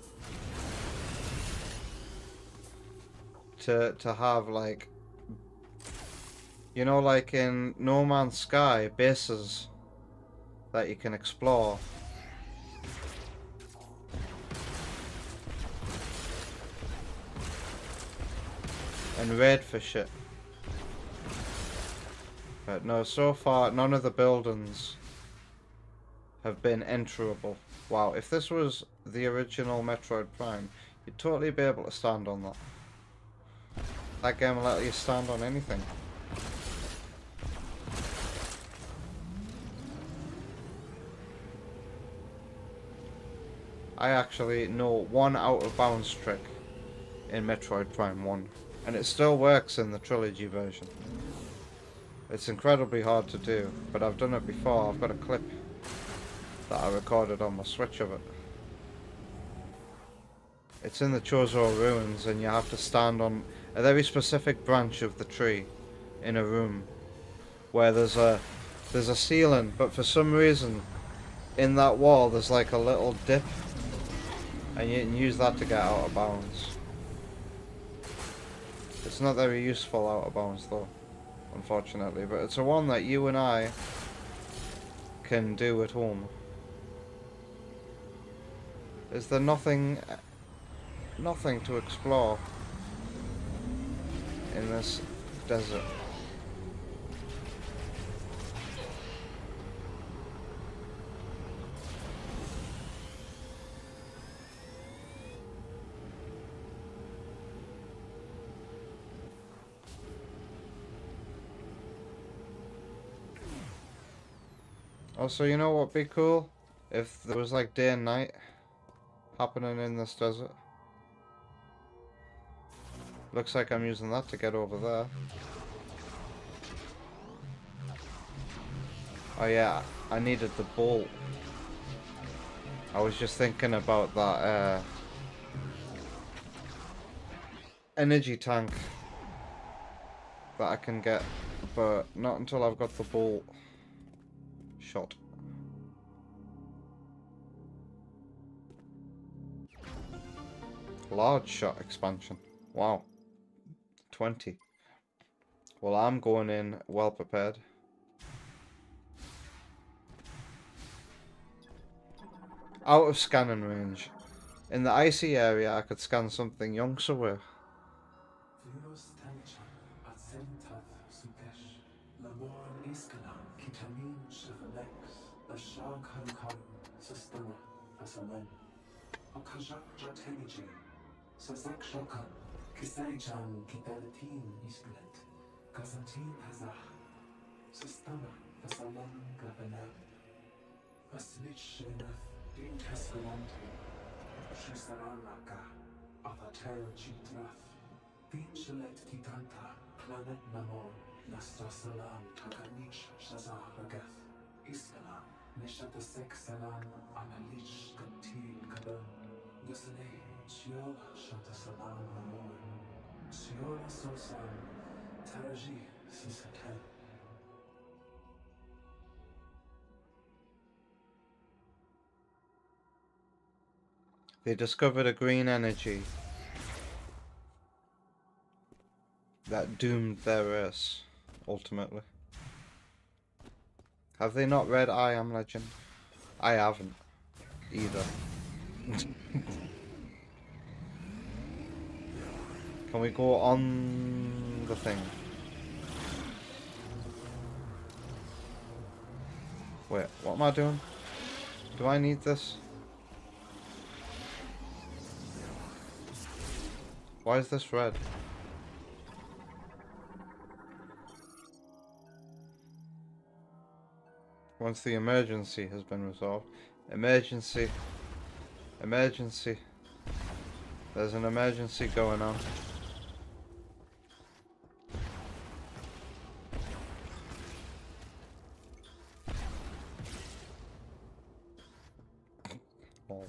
to have, like, you know, like in No Man's Sky, bases that you can explore. And raid for shit. But no, so far none of the buildings have been enterable. Wow, if this was the original Metroid Prime, you'd totally be able to stand on that. That game will let you stand on anything. I actually know one out of bounds trick in Metroid Prime 1. And it still works in the trilogy version. It's incredibly hard to do, but I've done it before. I've got a clip that I recorded on my Switch of it. It's in the Chozo ruins, and you have to stand on a very specific branch of the tree in a room where there's a ceiling, but for some reason in that wall there's like a little dip, and you can use that to get out of bounds. It's not very useful out of bounds though, unfortunately, but it's a one that you and I can do at home. Is there nothing to explore in this desert? Also, you know what'd be cool? If there was like day and night happening in this desert. Looks like I'm using that to get over there. Oh yeah, I needed the bolt. I was just thinking about that energy tank that I can get, but not until I've got the bolt shot. Large shot expansion. Wow. 20. Well, I'm going in well prepared. Out of scanning range. In the icy area, I could scan something yonks away. Vincelet Titanta, Planet Namor, Nasta Salam, Takanich, Shazahagath, Iskalam, Neshata Sek Salam, Analich, Kantil Kaban, Gusane, Sio, Shanta Salam Namor, Siola Sosan, Taraji, Sisatan. They discovered a green energy that doomed their race, ultimately. Have they not read I Am Legend? I haven't either. Can we go on the thing? Wait, what am I doing? Do I need this? Why is this red? Once the emergency has been resolved. Emergency. Emergency. There's an emergency going on. Oh.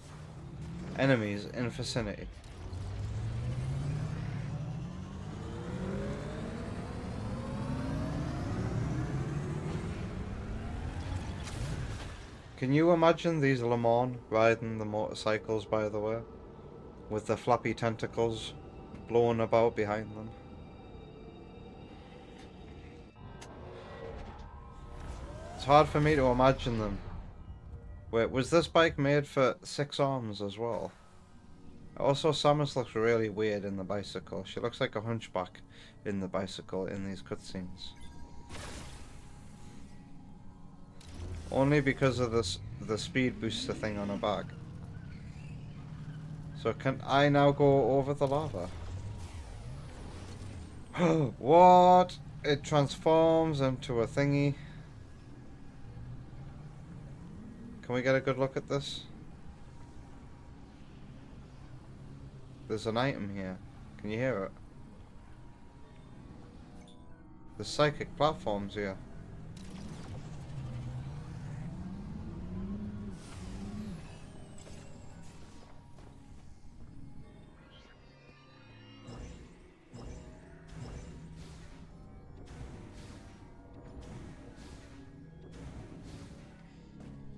Enemies in vicinity. Can you imagine these Le Mans riding the motorcycles, by the way? With the flappy tentacles blowing about behind them. It's hard for me to imagine them. Wait, was this bike made for 6 arms as well? Also, Samus looks really weird in the bicycle. She looks like a hunchback in the bicycle in these cutscenes. Only because of the speed booster thing on her back. So can I now go over the lava? What? It transforms into a thingy. Can we get a good look at this? There's an item here. Can you hear it? There's psychic platforms here.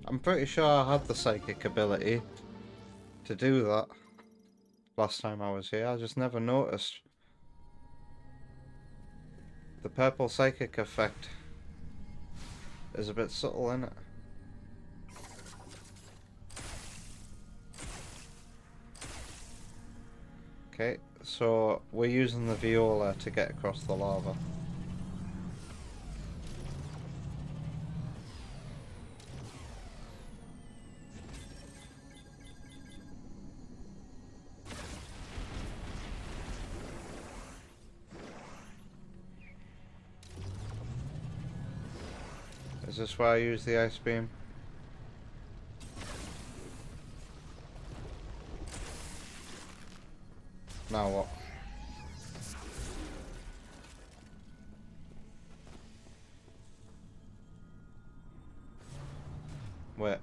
I'm pretty sure I had the psychic ability to do that last time I was here. I just never noticed. The purple psychic effect is a bit subtle, isn't it? Okay, so we're using the viola to get across the lava. Is this where I use the ice beam? Now what? Wait.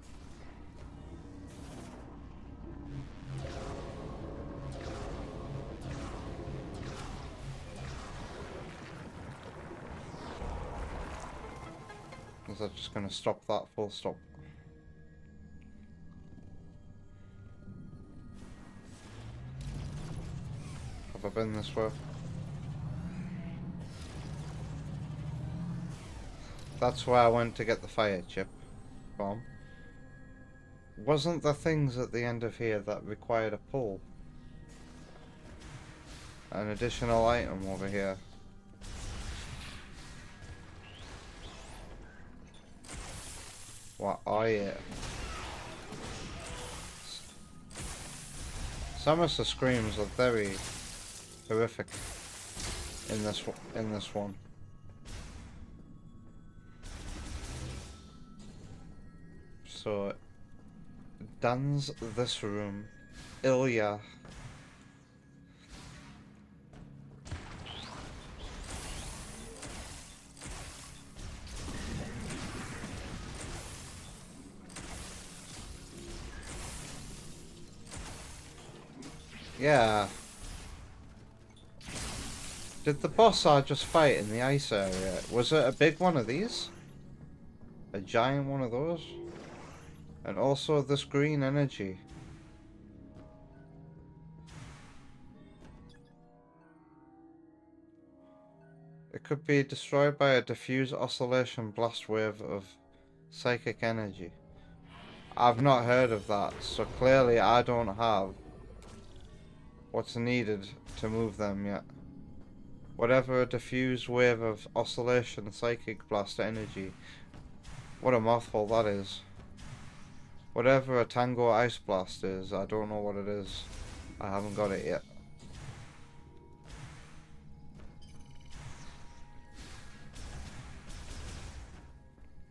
Is that just gonna stop that full stop? Have I been this way? That's where I went to get the fire chip from. Wasn't the things at the end of here that required a pull? An additional item over here. What are you? Some of the screams are very horrific in this one. So Dan's this room. Ilya. Yeah. Did the boss I just fight in the ice area, was it a big one of these? A giant one of those? And also this green energy. It could be destroyed by a diffuse oscillation blast wave of psychic energy. I've not heard of that, so clearly I don't have what's needed to move them yet. Whatever a diffuse wave of oscillation psychic blast energy. What a mouthful that is. Whatever a Tango Ice Blast is, I don't know what it is. I haven't got it yet.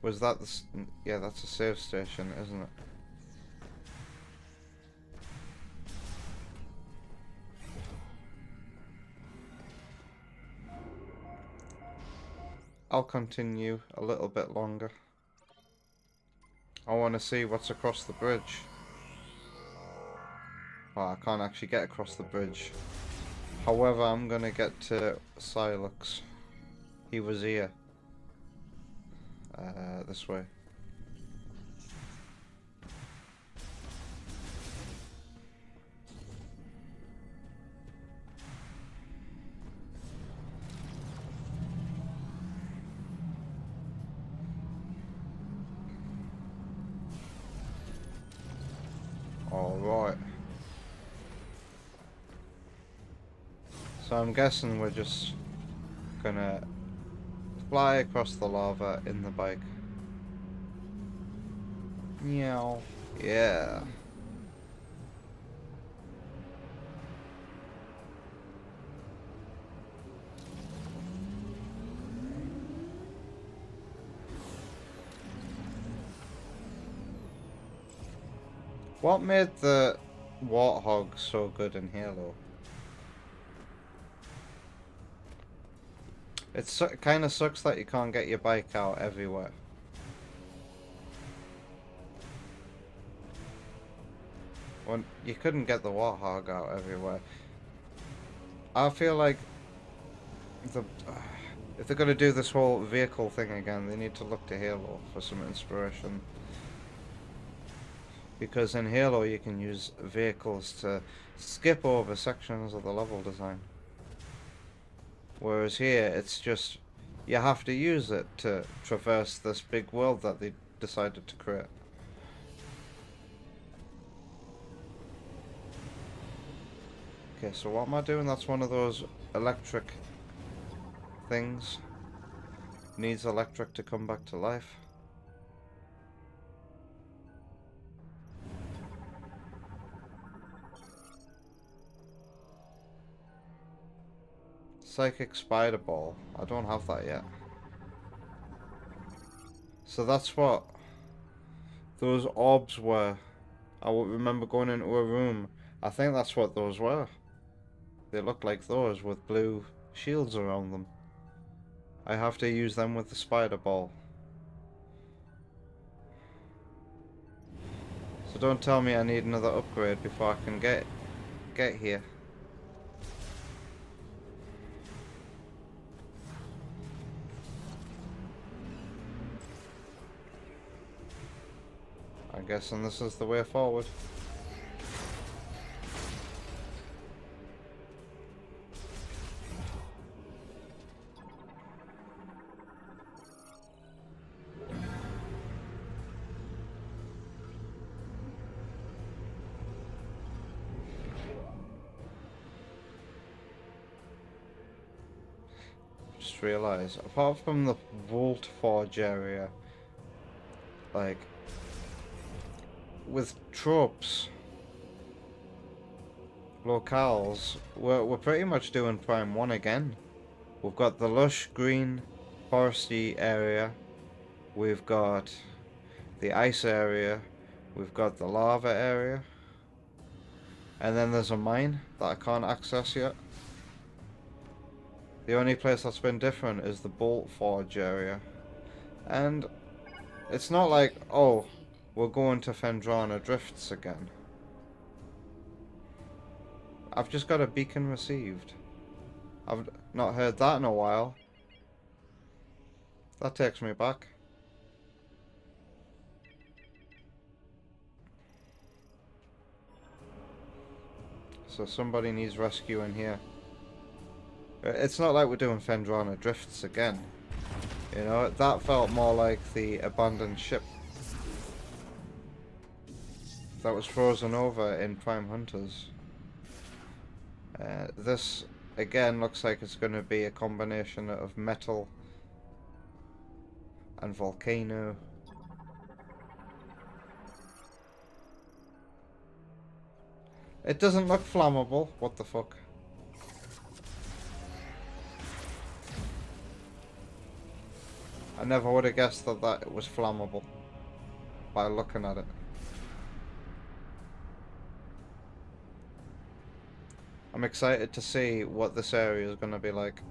Was that the... yeah, that's a save station, isn't it? I'll continue a little bit longer. I want to see what's across the bridge. Oh, I can't actually get across the bridge. However, I'm gonna get to Silux. He was here. This way. Alright. So I'm guessing we're just gonna fly across the lava in the bike. Meow. Yeah. What made the Warthog so good in Halo? It kind of sucks that you can't get your bike out everywhere. Well, you couldn't get the Warthog out everywhere. I feel like if they're gonna do this whole vehicle thing again, they need to look to Halo for some inspiration. Because in Halo you can use vehicles to skip over sections of the level design. Whereas here it's just, you have to use it to traverse this big world that they decided to create. Okay, so what am I doing? That's one of those electric things. Needs electric to come back to life. Psychic Spider Ball. I don't have that yet. So that's what those orbs were. I remember going into a room. I think that's what those were. They look like those with blue shields around them. I have to use them with the Spider Ball. So don't tell me I need another upgrade before I can get here. I'm guessing this is the way forward. Just realised, apart from the Vault Forge area, like, with tropes, locales, we're pretty much doing Prime 1 again. We've got the lush green foresty area, we've got the ice area, we've got the lava area, and then there's a mine that I can't access yet. The only place that's been different is the Bolt Forge area. And it's not like, oh, we're going to Fendrana Drifts again. I've just got a beacon received. I've not heard that in a while. That takes me back. So somebody needs rescuing here. It's not like we're doing Fendrana Drifts again. You know, that felt more like the abandoned ship that was frozen over in Prime Hunters. This, again, looks like it's going to be a combination of metal and volcano. It doesn't look flammable. What the fuck? I never would have guessed that it was flammable by looking at it. I'm excited to see what this area is going to be like.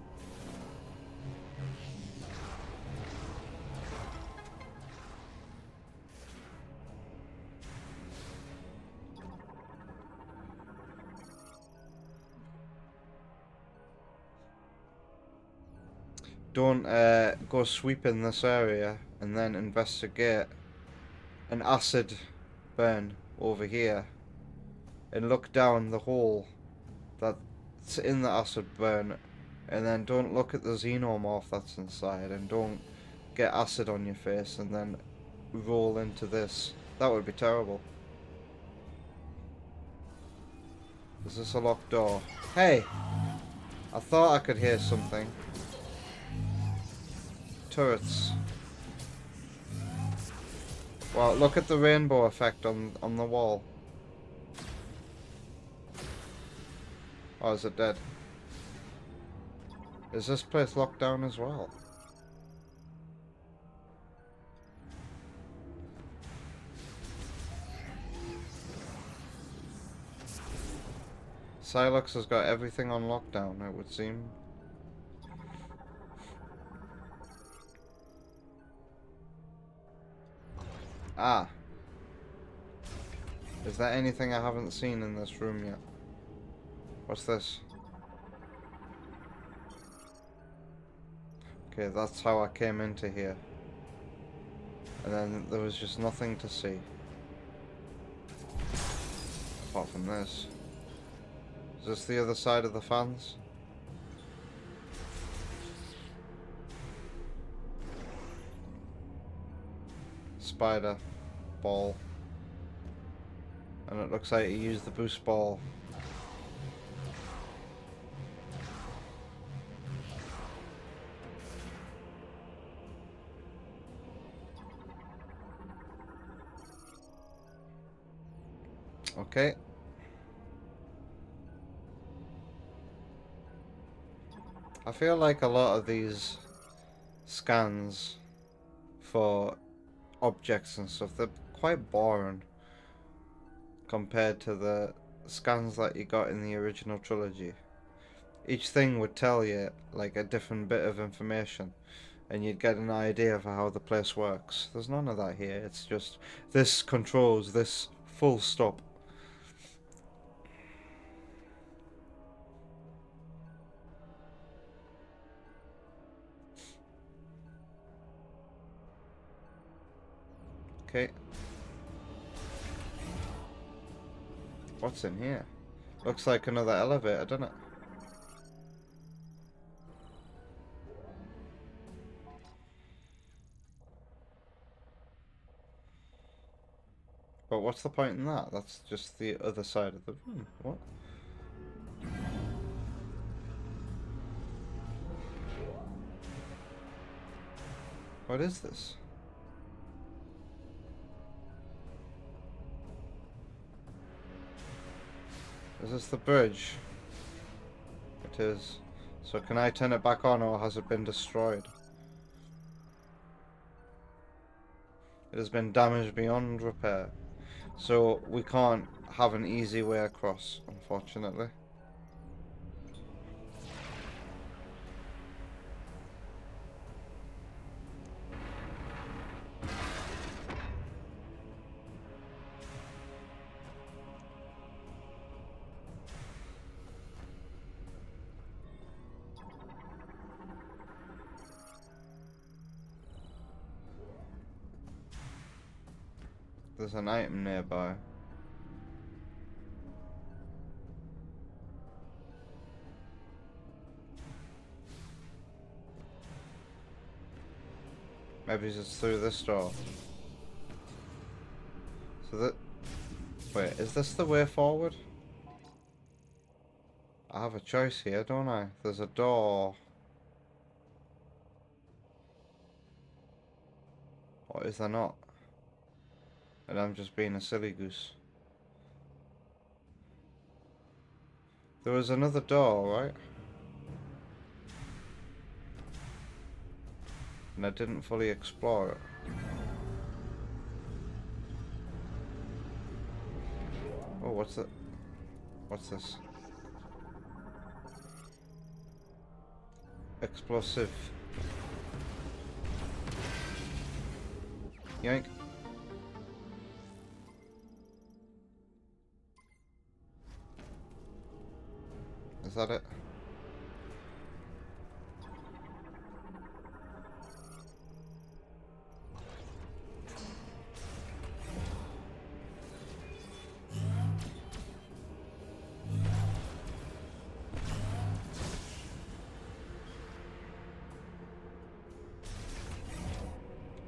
Don't go sweeping this area and then investigate an acid burn over here and look down the hole that's in the acid burn, and then don't look at the xenomorph that's inside, and don't get acid on your face and then roll into this. That would be terrible. Is this a locked door? Hey! I thought I could hear something. Turrets. Wow, look at the rainbow effect on the wall. Oh, is it dead? Is this place locked down as well? Silex has got everything on lockdown, it would seem. Ah. Is there anything I haven't seen in this room yet? What's this? Okay, that's how I came into here. And then there was just nothing to see. Apart from this. Is this the other side of the fans? Spider ball. And it looks like you used the boost ball. Okay. I feel like a lot of these scans for objects and stuff, they're quite boring compared to the scans that you got in the original trilogy. Each thing would tell you like a different bit of information and you'd get an idea for how the place works. There's none of that here. It's just this controls this, full stop. Okay. What's in here? Looks like another elevator, doesn't it? But what's the point in that? That's just the other side of the room. What? What is this? Is this the bridge? It is. So can I turn it back on or has it been destroyed? It has been damaged beyond repair. So we can't have an easy way across, unfortunately. There's an item nearby. Maybe it's through this door. So that... Wait, is this the way forward? I have a choice here, don't I? There's a door. Or is there not? And I'm just being a silly goose. There was another door, right? And I didn't fully explore it. Oh, what's that? What's this? Explosive. Yoink. Is that it?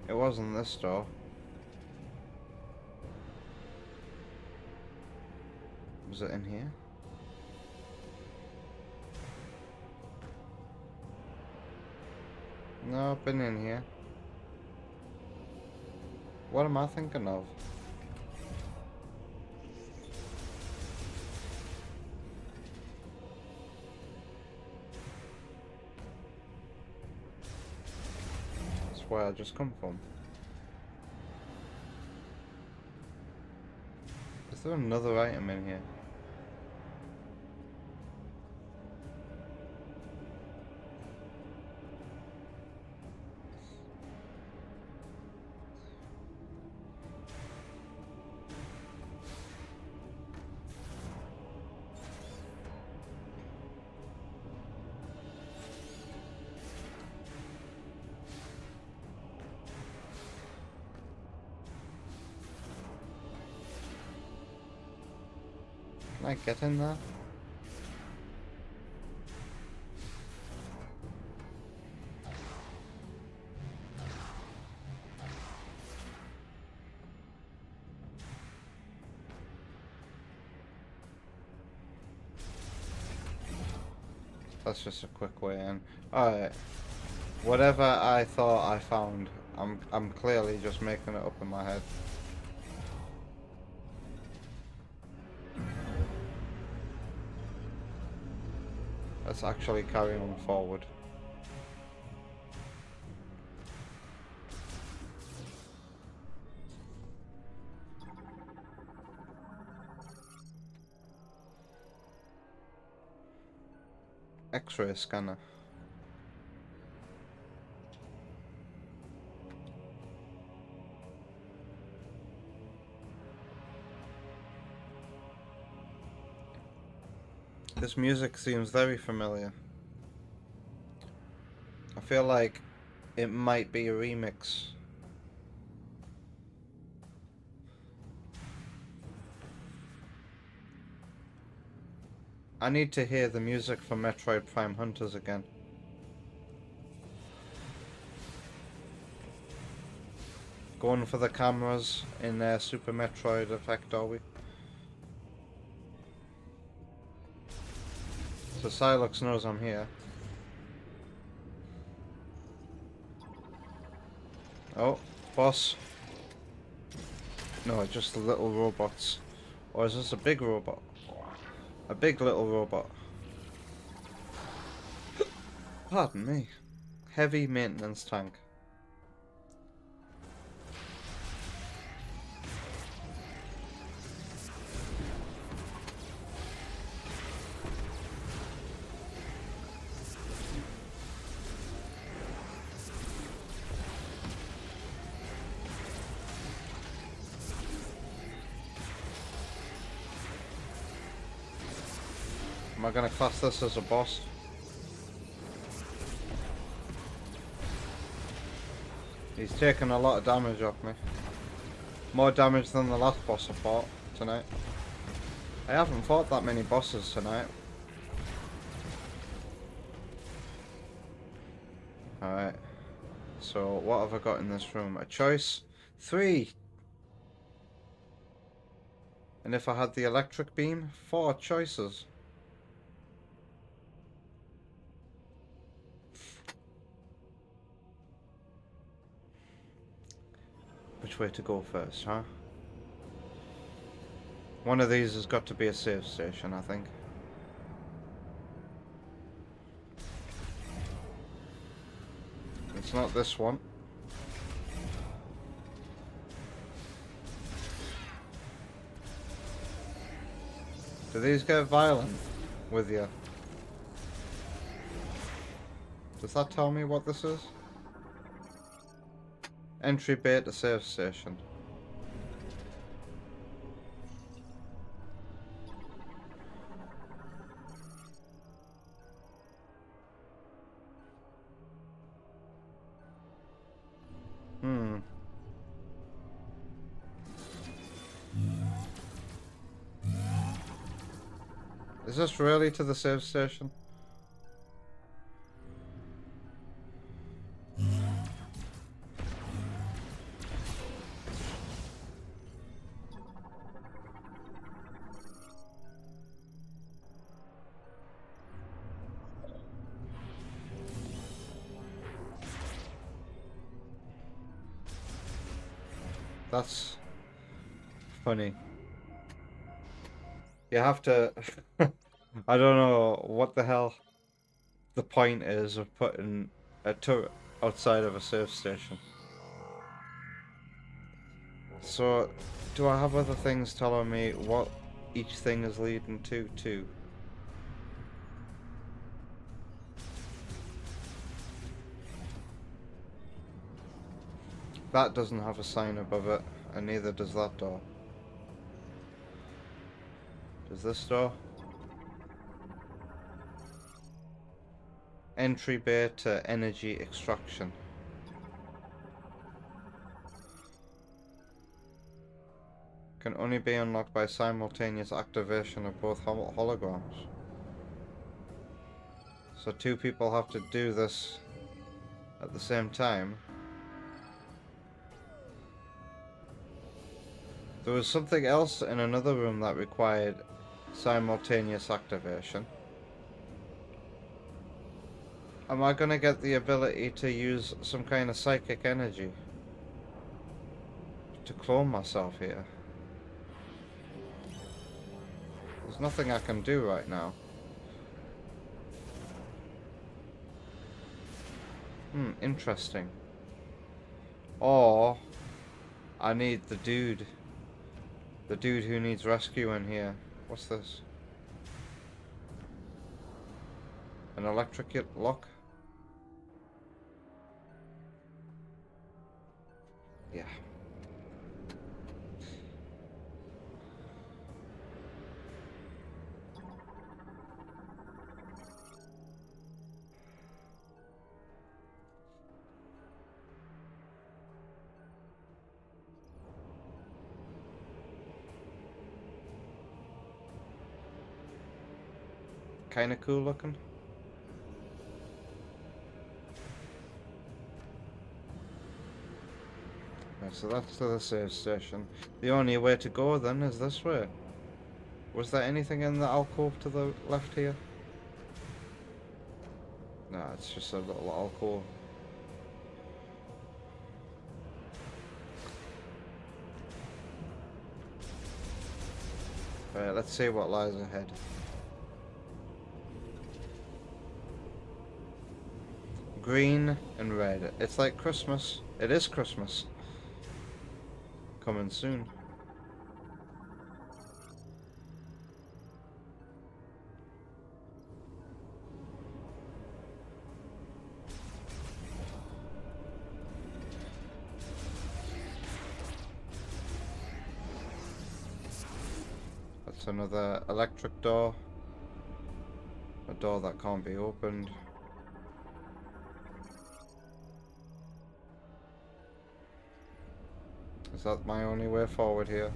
It wasn't this door. Was it in here? No, I've been in here. What am I thinking of? That's where I just come from. Is there another item in here? Can I get in there? That's just a quick way in. Alright. Whatever I thought I found, I'm clearly just making it up in my head. Let's actually carry on forward. X-ray scanner. This music seems very familiar. I feel like it might be a remix. I need to hear the music from Metroid Prime Hunters again. Going for the cameras in Super Metroid effect, are we? So Silex knows I'm here. Oh, boss. No, just the little robots. Or is this a big robot? A big little robot. Pardon me. Heavy maintenance tank. Am I gonna class this as a boss? He's taking a lot of damage off me. More damage than the last boss I fought tonight. I haven't fought that many bosses tonight. Alright. So, what have I got in this room? A choice? 3! And if I had the electric beam, 4 choices. Which way to go first, huh? One of these has got to be a save station, I think. It's not this one. Do these get violent with you? Does that tell me what this is? Entry bay to save station. Is this really to the save station? That's funny. You have to... I don't know what the hell the point is of putting a turret outside of a save station. So, do I have other things telling me what each thing is leading to, too? That doesn't have a sign above it, and neither does that door. Does this door? Entry bay to energy extraction. Can only be unlocked by simultaneous activation of both holograms. So 2 people have to do this at the same time. There was something else in another room that required simultaneous activation. Am I gonna get the ability to use some kind of psychic energy to clone myself here? There's nothing I can do right now. Interesting. Or I need the dude. The dude who needs rescuing here. What's this? An electric lock? Yeah. Kinda cool looking. Right, so that's to the save station. The only way to go then is this way. Was there anything in the alcove to the left here? No, it's just a little alcove. Right, let's see what lies ahead. Green and red. It's like Christmas. It is Christmas. Coming soon. That's another electric door. A door that can't be opened. Is that my only way forward here?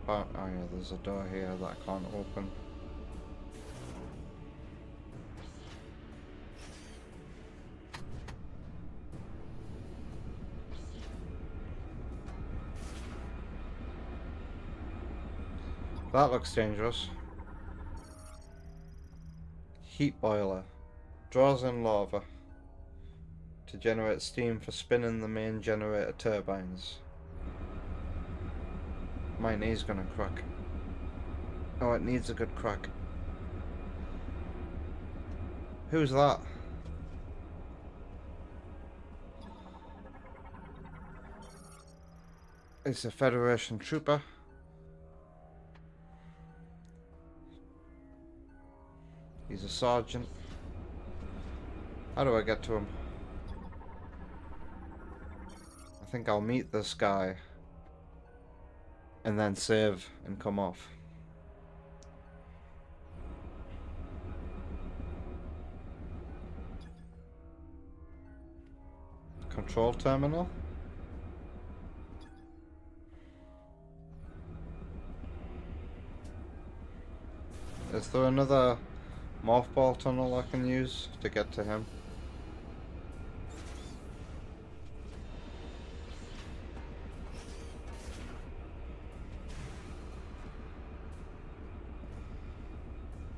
Oh yeah, there's a door here that I can't open. That looks dangerous. Heat boiler. Draws in lava to generate steam for spinning the main generator turbines. My knee's gonna crack. Oh, it needs a good crack. Who's that? It's a Federation trooper. He's a sergeant. How do I get to him? I think I'll meet this guy and then save and come off. Control terminal? Is there another mothball tunnel I can use to get to him?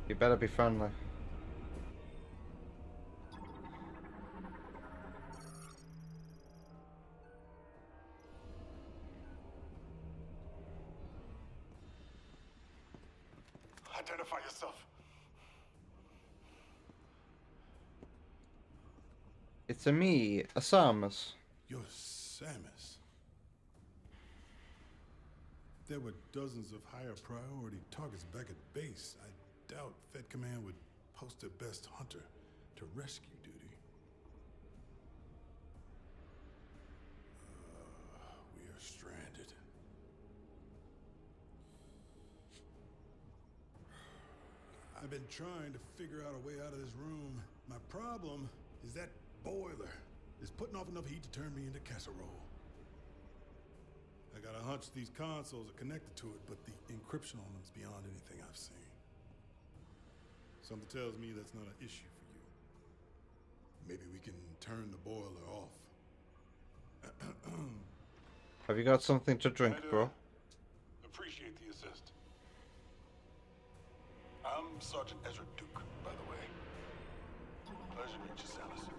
You better be friendly. Identify yourself. It's a me, a Samus. You're Samus. There were dozens of higher priority targets back at base. I doubt Fed Command would post their best hunter to rescue duty. We are stranded. I've been trying to figure out a way out of this room. My problem is that boiler is putting off enough heat to turn me into casserole. I got a hunch these consoles are connected to it, but the encryption on them is beyond anything I've seen. Something tells me that's not an issue for you. Maybe we can turn the boiler off. Have you got something to drink, bro? Appreciate the assist. I'm Sergeant Ezra Duke, by the way. Pleasure to meet you, Samus.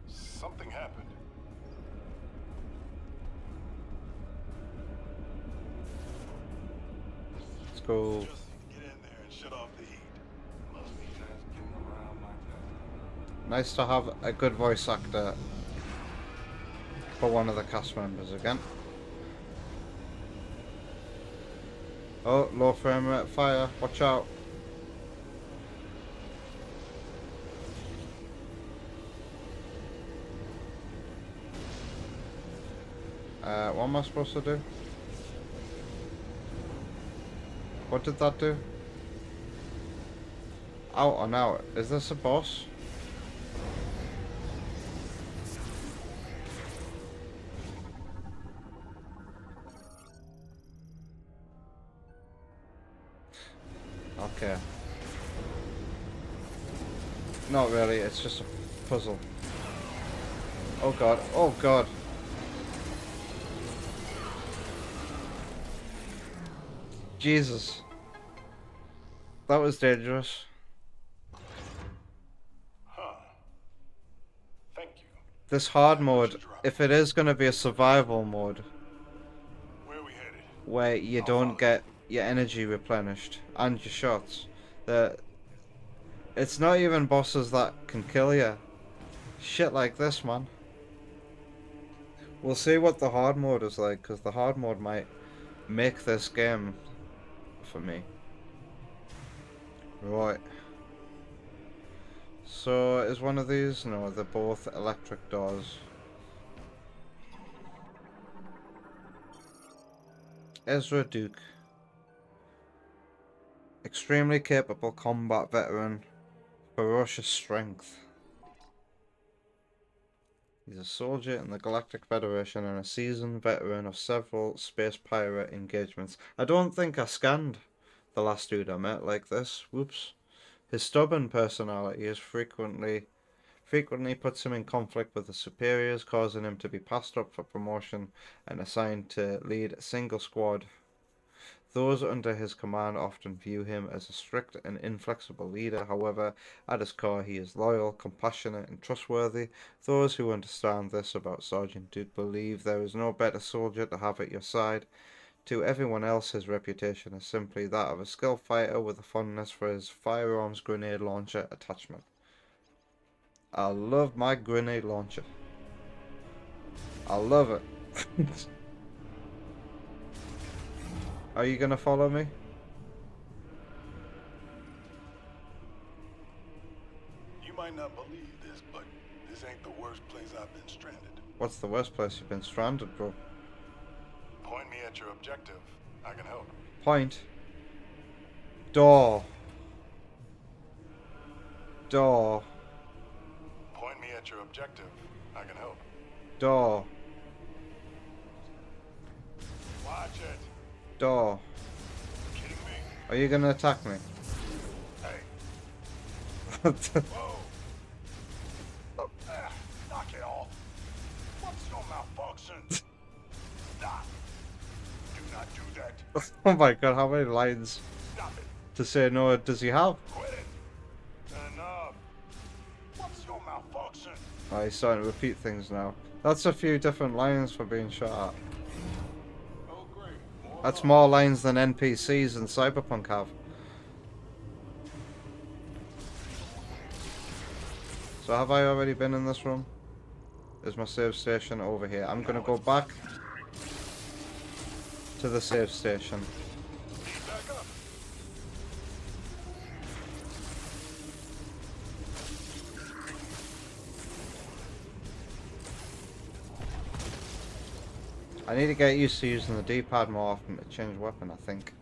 Something happened. Let's go. Just get in there and shut off the heat. Must be guys getting around like that. Nice to have a good voice actor for one of the cast members again. Oh, low frame rate fire. Watch out. What am I supposed to do? What did that do? Out or out? Is this a boss? Okay. Not really, it's just a puzzle. Oh god, oh god. Jesus. That was dangerous. Huh. Thank you. This hard mode, if it is going to be a survival mode, Where are we headed? where you don't get your energy replenished and your shots, it's not even bosses that can kill you. Shit like this, man. We'll see what the hard mode is like, because the hard mode might make this game for me. Right. So, is one of these? No, they're both electric doors. Ezra Duke. Extremely capable combat veteran. Ferocious strength. He's a soldier in the Galactic Federation and a seasoned veteran of several space pirate engagements. I don't think I scanned the last dude I met like this. Whoops. His stubborn personality is frequently puts him in conflict with his superiors, causing him to be passed up for promotion and assigned to lead a single squad. Those under his command often view him as a strict and inflexible leader. However, at his core he is loyal, compassionate, and trustworthy. Those who understand this about Sergeant Duke believe there is no better soldier to have at your side. To everyone else, his reputation is simply that of a skilled fighter with a fondness for his firearms grenade launcher attachment. I love my grenade launcher. I love it. Are you gonna follow me? You might not believe this, but this ain't the worst place I've been stranded. What's the worst place you've been stranded, bro? Point me at your objective. I can help. Point. Door. Door. Point me at your objective. I can help. Door. Watch it. Door. Kidding me? Are you gonna attack me? Hey. What Whoa. Knock it off. What's your malfunction? Stop. Do not do that. Oh my god, how many lines Stop it. to say no does he have? Quit it. Enough. What's your malfunction? Oh, he's starting to repeat things now. That's a few different lines for being shot at. Oh, great. That's more lines than NPCs in Cyberpunk have. So have I already been in this room? Is my save station over here? I'm gonna go back to the save station. Back up. I need to get used to using the D-pad more often to change weapon, I think.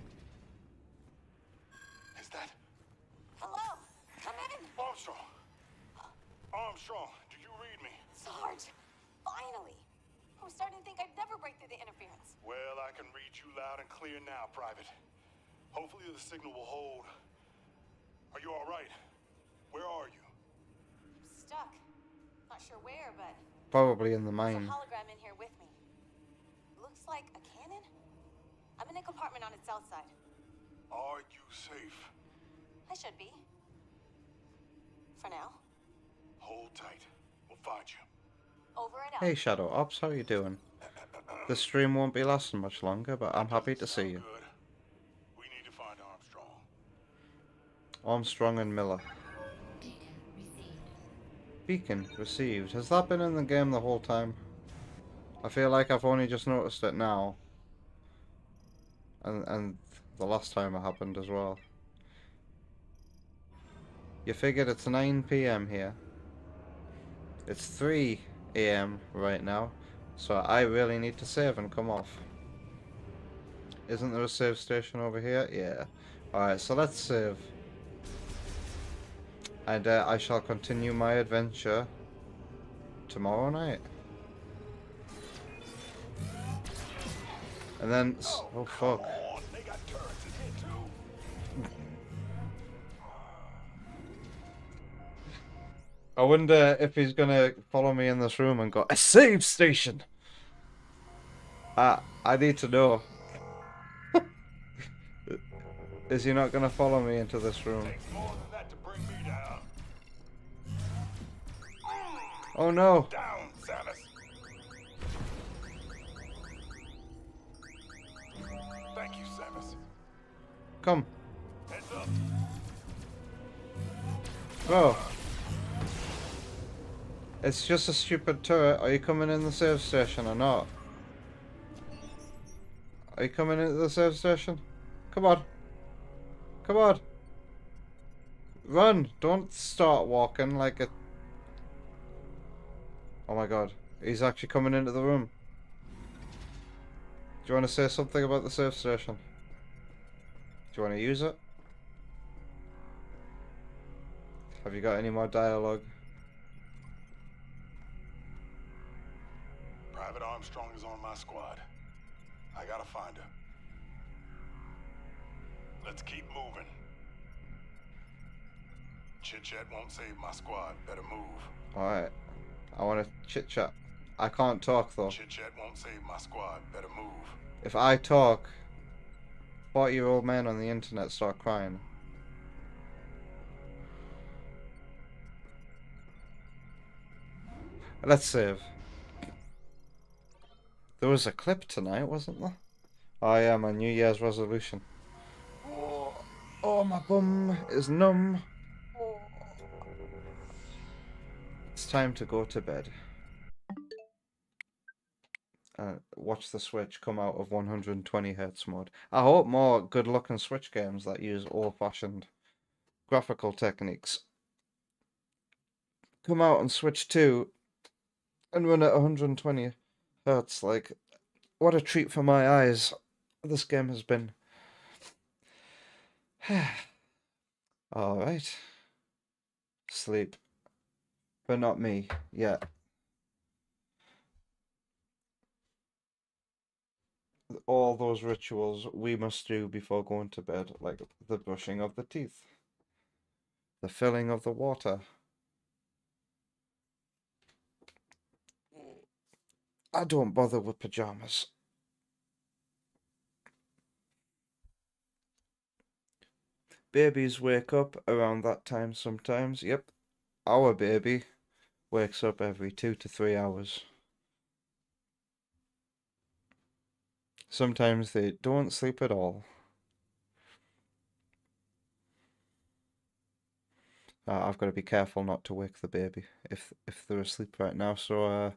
Is that Hello? Come in. Armstrong? Armstrong, do you read me? Sarge, finally. I was starting to think I'd never break through the interference. Well, I can read you loud and clear now, Private. Hopefully the signal will hold. Are you all right? Where are you? I'm stuck. Not sure where, but Probably in the there's a mine. hologram in here with me. Looks like a cannon? I'm in a compartment on its south side. Are you safe? I should be. For now. Hold tight. We'll find you. Over and out. Hey Shadow Ops, how you doing? The stream won't be lasting much longer, but I'm happy to see you. Good. We need to find Armstrong. Armstrong and Miller. Beacon received. Has that been in the game the whole time? I feel like I've only just noticed it now. And the last time it happened as well. You figured it's 9 PM here. It's 3 AM right now. So I really need to save and come off. Isn't there a save station over here? Yeah. Alright, so let's save. And I shall continue my adventure tomorrow night. And then... Oh, fuck. They got turrets in here too. I wonder if he's gonna follow me in this room and go, a save station! I need to know. Is he not gonna follow me into this room? Takes more than that to bring me down. Oh no! Down, Samus. Thank you, Samus. Come. Heads up. Bro. It's just a stupid turret. Are you coming in the save station or not? Are you coming into the save station? Come on. Come on. Run! Don't start walking like a... Oh my god. He's actually coming into the room. Do you want to say something about the safe station? Do you want to use it? Have you got any more dialogue? Private Armstrong is on my squad. I gotta find her. Let's keep moving. Chit-chat won't save my squad. Better move. Alright. I want to chit-chat. I can't talk though. Chit-chat won't save my squad. Better move. If I talk, 40-year-old men on the internet start crying. Let's save. There was a clip tonight, wasn't there? Oh yeah, my New Year's resolution. Oh, my bum is numb. It's time to go to bed. Watch the Switch come out of 120Hz mode. I hope more good-looking Switch games that use old-fashioned graphical techniques come out on Switch 2 and run at 120Hz. Like, what a treat for my eyes this game has been. Alright. Sleep. But not me, yet. All those rituals we must do before going to bed, like the brushing of the teeth, the filling of the water. I don't bother with pajamas. Babies wake up around that time sometimes. Yep, our baby wakes up every 2 to 3 hours. Sometimes they don't sleep at all. I've got to be careful not to wake the baby if they're asleep right now. So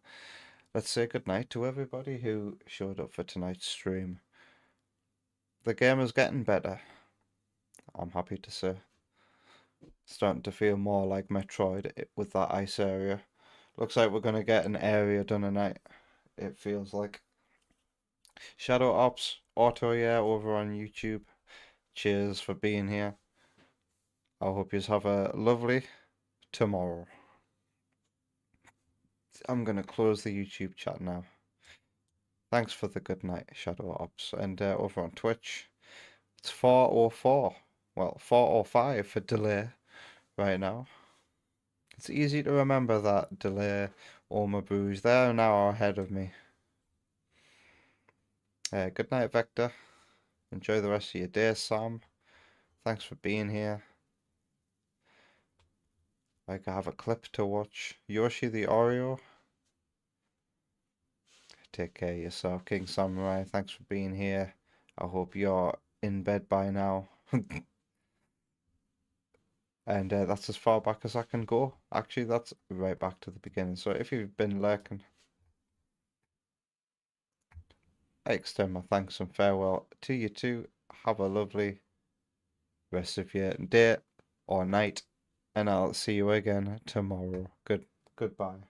let's say goodnight to everybody who showed up for tonight's stream. The game is getting better, I'm happy to say. Starting to feel more like Metroid with that ice area. Looks like we're going to get an area done tonight, it feels like. Shadow Ops, Auto yeah, over on YouTube. Cheers for being here. I hope you have a lovely tomorrow. I'm going to close the YouTube chat now. Thanks for the good night, Shadow Ops. And over on Twitch, it's 4:04. Well, 4:05 for delay right now. It's easy to remember that delay, Oma Brews. They're an hour ahead of me. Good night, Vector. Enjoy the rest of your day, Sam. Thanks for being here. I have a clip to watch. Yoshi the Oreo. Take care of yourself, King Samurai. Thanks for being here. I hope you're in bed by now. And that's as far back as I can go. Actually, that's right back to the beginning. So if you've been lurking, I extend my thanks and farewell to you too. Have a lovely rest of your day or night, and I'll see you again tomorrow. Goodbye.